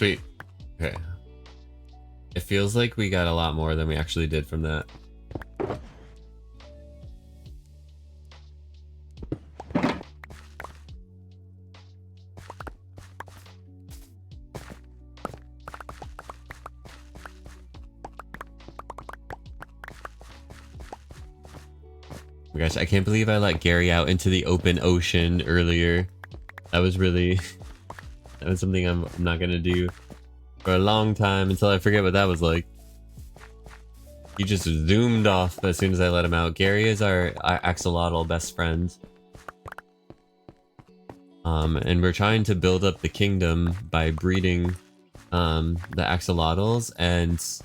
Sweet. Okay. It feels like we got a lot more than we actually did from that. Oh my gosh, I can't believe I let Gary out into the open ocean earlier. That was really... that was something I'm not gonna do for a long time until I forget what that was like. He just zoomed off as soon as I let him out. Gary is our axolotl best friend. And we're trying to build up the kingdom by breeding the axolotls, and as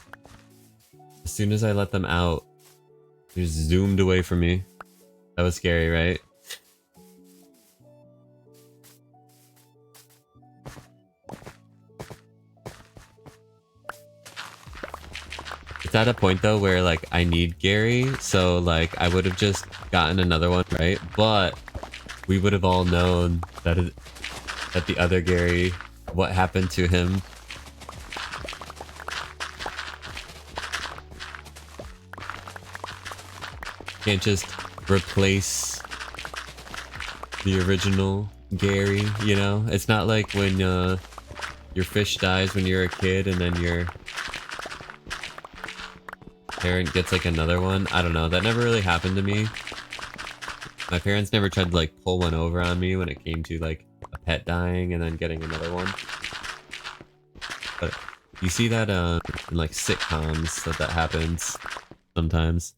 soon as I let them out, they just zoomed away from me. That was scary, right? at a point though where like I need Gary, so like I would have just gotten another one, right? But we would have all known that that the other Gary, what happened to him. Can't just replace the original Gary, you know? It's not like when your fish dies when you're a kid and then your parent gets like another one. I don't know, that never really happened to me. My parents never tried to like pull one over on me when it came to like a pet dying and then getting another one. But you see that in like sitcoms that happens sometimes.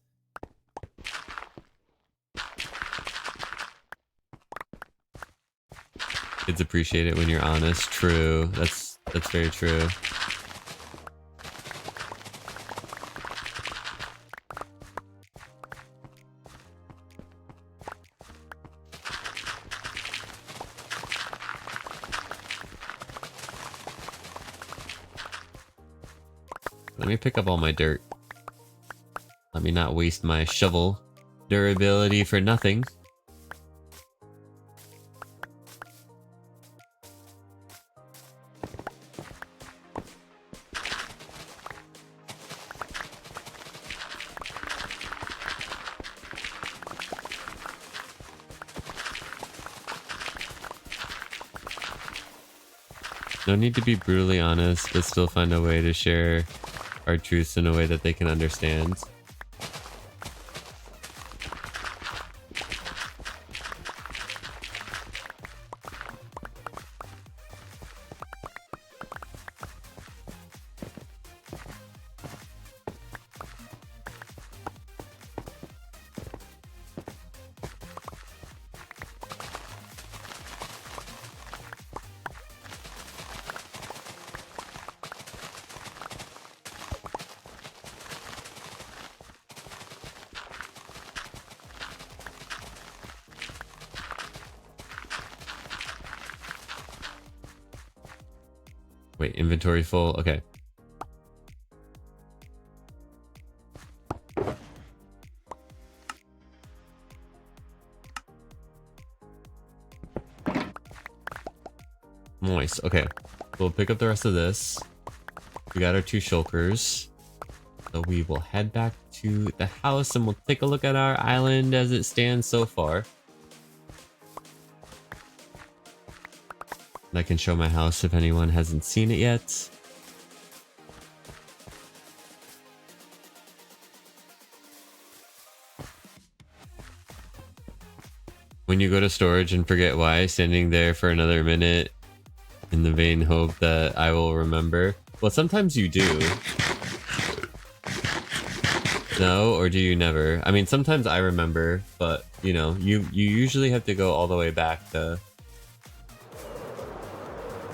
Kids appreciate it when you're honest. True. That's very true. Let me pick up all my dirt. Let me not waste my shovel durability for nothing. No need to be brutally honest, but still find a way to share our truths in a way that they can understand. Wait, inventory full? Okay. Nice, okay. We'll pick up the rest of this. We got our 2 shulkers. So we will head back to the house and we'll take a look at our island as it stands so far. And I can show my house if anyone hasn't seen it yet. When you go to storage and forget why, standing there for another minute in the vain hope that I will remember. Well, sometimes you do. No, or do you never? I mean, sometimes I remember, but you know, you usually have to go all the way back to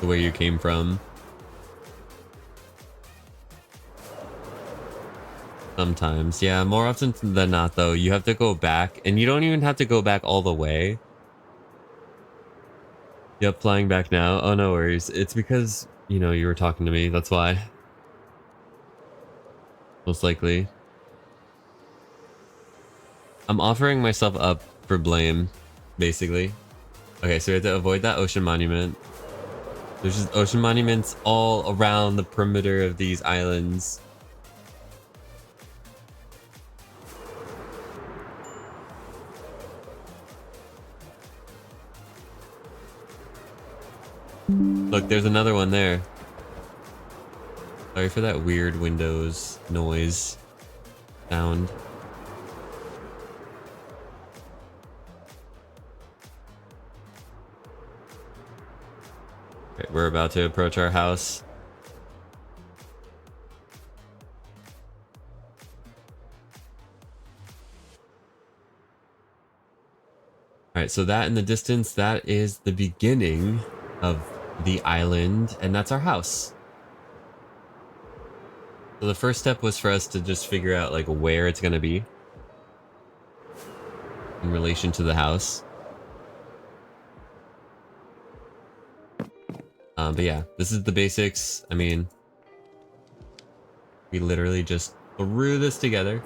where you came from. Sometimes, yeah, more often than not though, you have to go back, and you don't even have to go back all the way. Yep, flying back now. Oh, no worries. It's because, you know, you were talking to me, that's why. Most likely. I'm offering myself up for blame, basically. Okay, so we have to avoid that ocean monument. There's just ocean monuments all around the perimeter of these islands. Look, there's another one there. Sorry for that weird Windows noise sound. Okay, we're about to approach our house. Alright, so that in the distance, that is the beginning of the island, and that's our house. So the first step was for us to just figure out like where it's gonna be in relation to the house. But yeah, this is the basics. I mean, we literally just threw this together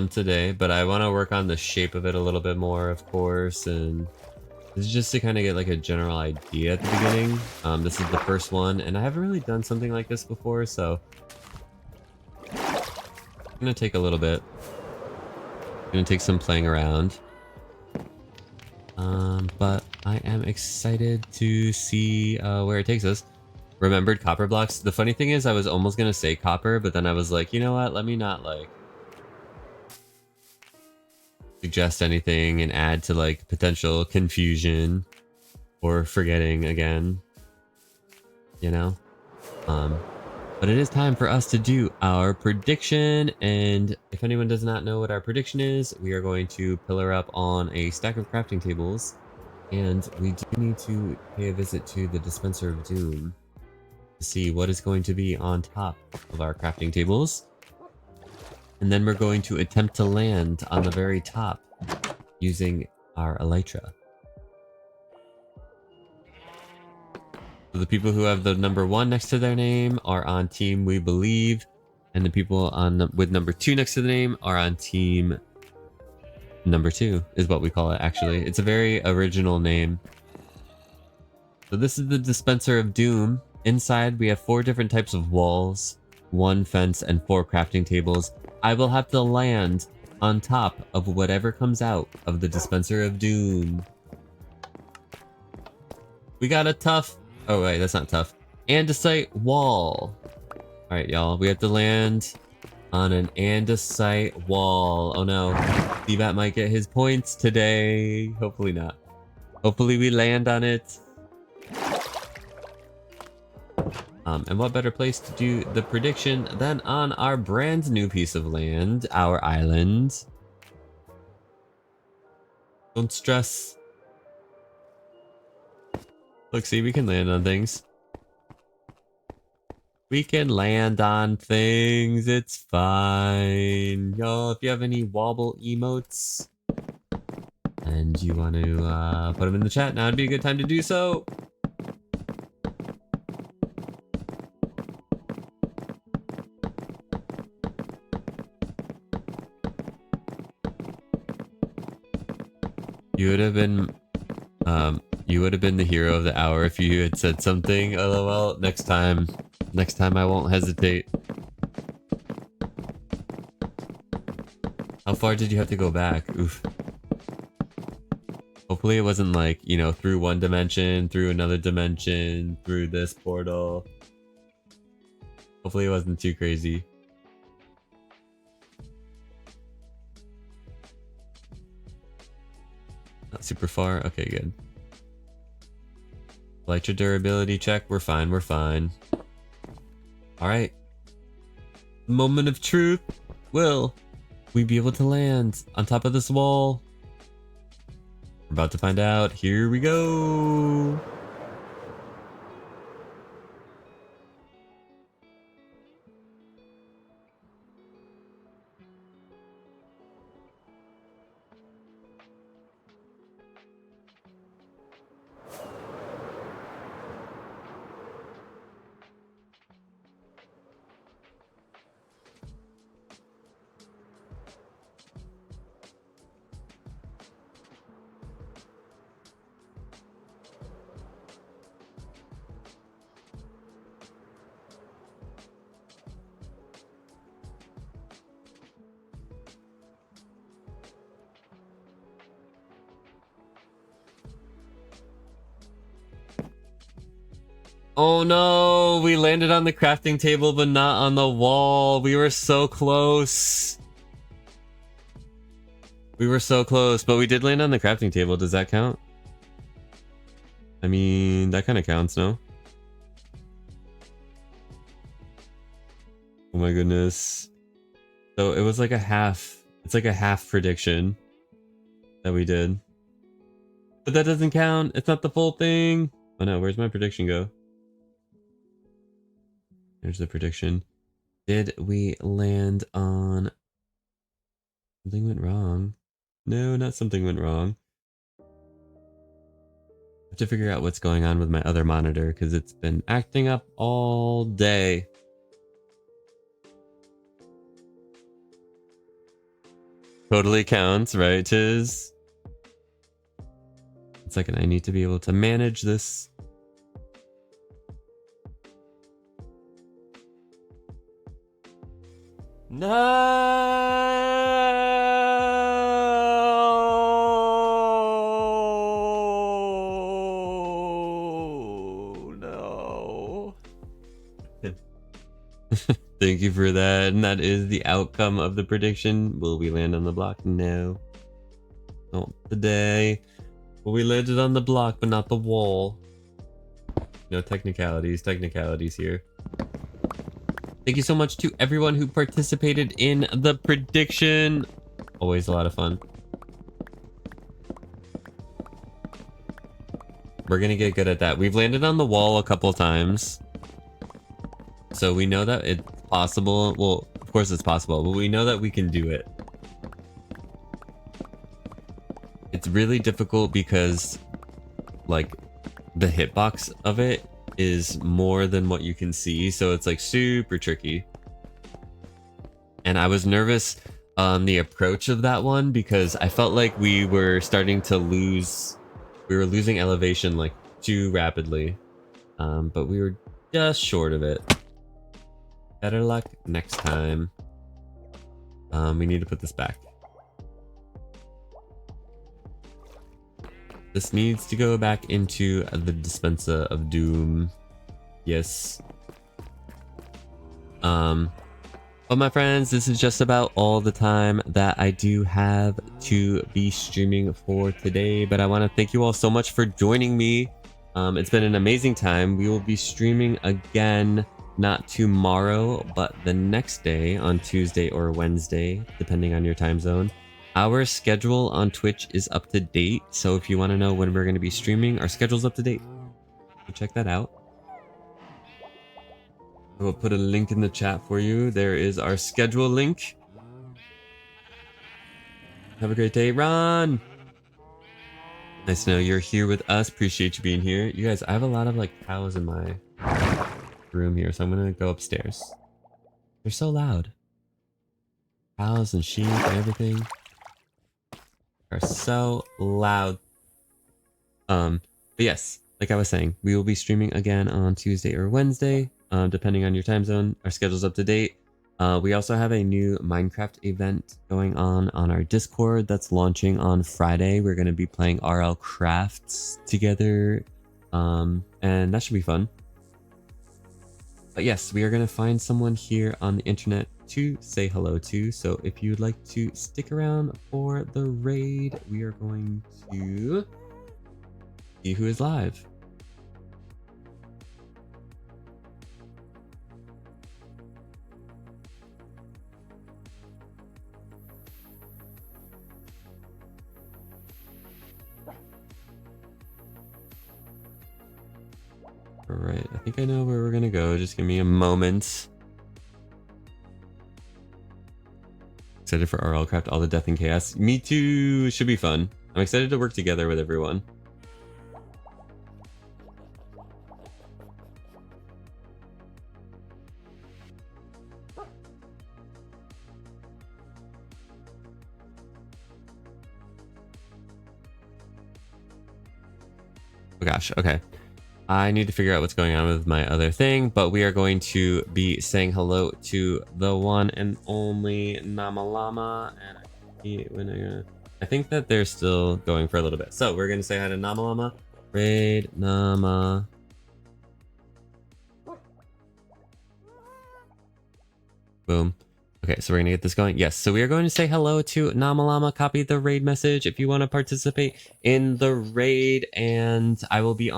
today, but I want to work on the shape of it a little bit more, of course, and this is just to kind of get like a general idea at the beginning. This is the first one, and I haven't really done something like this before, so it's gonna take a little bit. It's gonna take some playing around. But I am excited to see where it takes us. Remembered copper blocks. The funny thing is I was almost gonna say copper, but then I was like, you know what? Let me not like suggest anything and add to like potential confusion or forgetting again. You know? But it is time for us to do our prediction, and if anyone does not know what our prediction is, we are going to pillar up on a stack of crafting tables, and we do need to pay a visit to the Dispenser of Doom to see what is going to be on top of our crafting tables. And then we're going to attempt to land on the very top using our elytra. So the people who have the number 1 next to their name are on team We Believe, and the people on with number 2 next to the name are on team number 2, is what we call it actually. It's a very original name. So this is the Dispenser of Doom. Inside we have 4 different types of walls, 1 fence, and 4 crafting tables. I will have to land on top of whatever comes out of the Dispenser of Doom. We got a tough... Oh wait, that's not tough. Andesite wall. Alright, y'all. We have to land on an andesite wall. Oh no. Seabat might get his points today. Hopefully not. Hopefully we land on it. And what better place to do the prediction than on our brand new piece of land, our island. Don't stress. Look, see, we can land on things. We can land on things, it's fine. Y'all, if you have any wobble emotes and you want to put them in the chat, now would be a good time to do so. You would have been the hero of the hour if you had said something. LOL. Next time I won't hesitate. How far did you have to go back? Oof. Hopefully it wasn't like, you know, through one dimension, through another dimension, through this portal. Hopefully it wasn't too crazy. Not super far. Okay, good. Elytra durability check. We're fine. We're fine. Alright. Moment of truth. Will we be able to land on top of this wall? We're about to find out. Here we go. Oh no, we landed on the crafting table but not on the wall. We were so close. We were so close, but we did land on the crafting table. Does that count? I mean, that kind of counts, no? Oh my goodness. So it was like a half. It's like a half prediction that we did. But that doesn't count. It's not the full thing. Oh no, where's my prediction go? There's the prediction. Did we land on... Something went wrong. No, not something went wrong. I have to figure out what's going on with my other monitor because it's been acting up all day. Totally counts, right, Tiz? One second, I need to be able to manage this. No! No. Thank you for that. And that is the outcome of the prediction. Will we land on the block? No. Not today. Well, we landed on the block, but not the wall. No technicalities here. Thank you so much to everyone who participated in the prediction. Always a lot of fun. We're gonna get good at that. We've landed on the wall a couple times. So we know that it's possible. Well, of course it's possible, but we know that we can do it. It's really difficult because, like, the hitbox of it is more than what you can see, so it's like super tricky. And I was nervous on the approach of that one because I felt like we were starting to lose. We were losing elevation like too rapidly, but we were just short of it. Better luck next time. We need to put this back. This needs to go back into the Dispenser of Doom. Yes. But my friends, this is just about all the time that I do have to be streaming for today. But I want to thank you all so much for joining me. It's been an amazing time. We will be streaming again, not tomorrow, but the next day on Tuesday or Wednesday, depending on your time zone. Our schedule on Twitch is up to date, so if you want to know when we're going to be streaming, our schedule's up to date. So check that out. I will put a link in the chat for you. There is our schedule link. Have a great day, Ron! Nice to know you're here with us. Appreciate you being here. You guys, I have a lot of like cows in my room here, so I'm going to go upstairs. They're so loud. Cows and sheep and everything are so loud. But yes, like I was saying, we will be streaming again on Tuesday or Wednesday, depending on your time zone. Our schedule's up to date. We also have a new Minecraft event going on our Discord that's launching on Friday. We're going to be playing RL Crafts together, and that should be fun. But yes, we are going to find someone here on the internet to say hello to. So if you'd like to stick around for the raid, we are going to see who is live. All right, I think I know where we're gonna go. Just give me a moment. Excited for RL Craft, all the death and chaos. Me too. Should be fun. I'm excited to work together with everyone. Oh gosh, okay. I need to figure out what's going on with my other thing, but we are going to be saying hello to the one and only Namalama, and I think that they're still going for a little bit. So we're going to say hi to Namalama. Raid Nama. Boom. Okay, so we're going to get this going. Yes, so we are going to say hello to Namalama. Copy the raid message if you want to participate in the raid, and I will be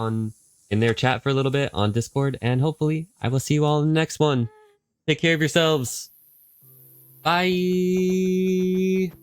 in their chat for a little bit on Discord, and hopefully I will see you all in the next one. Take care of yourselves. Bye.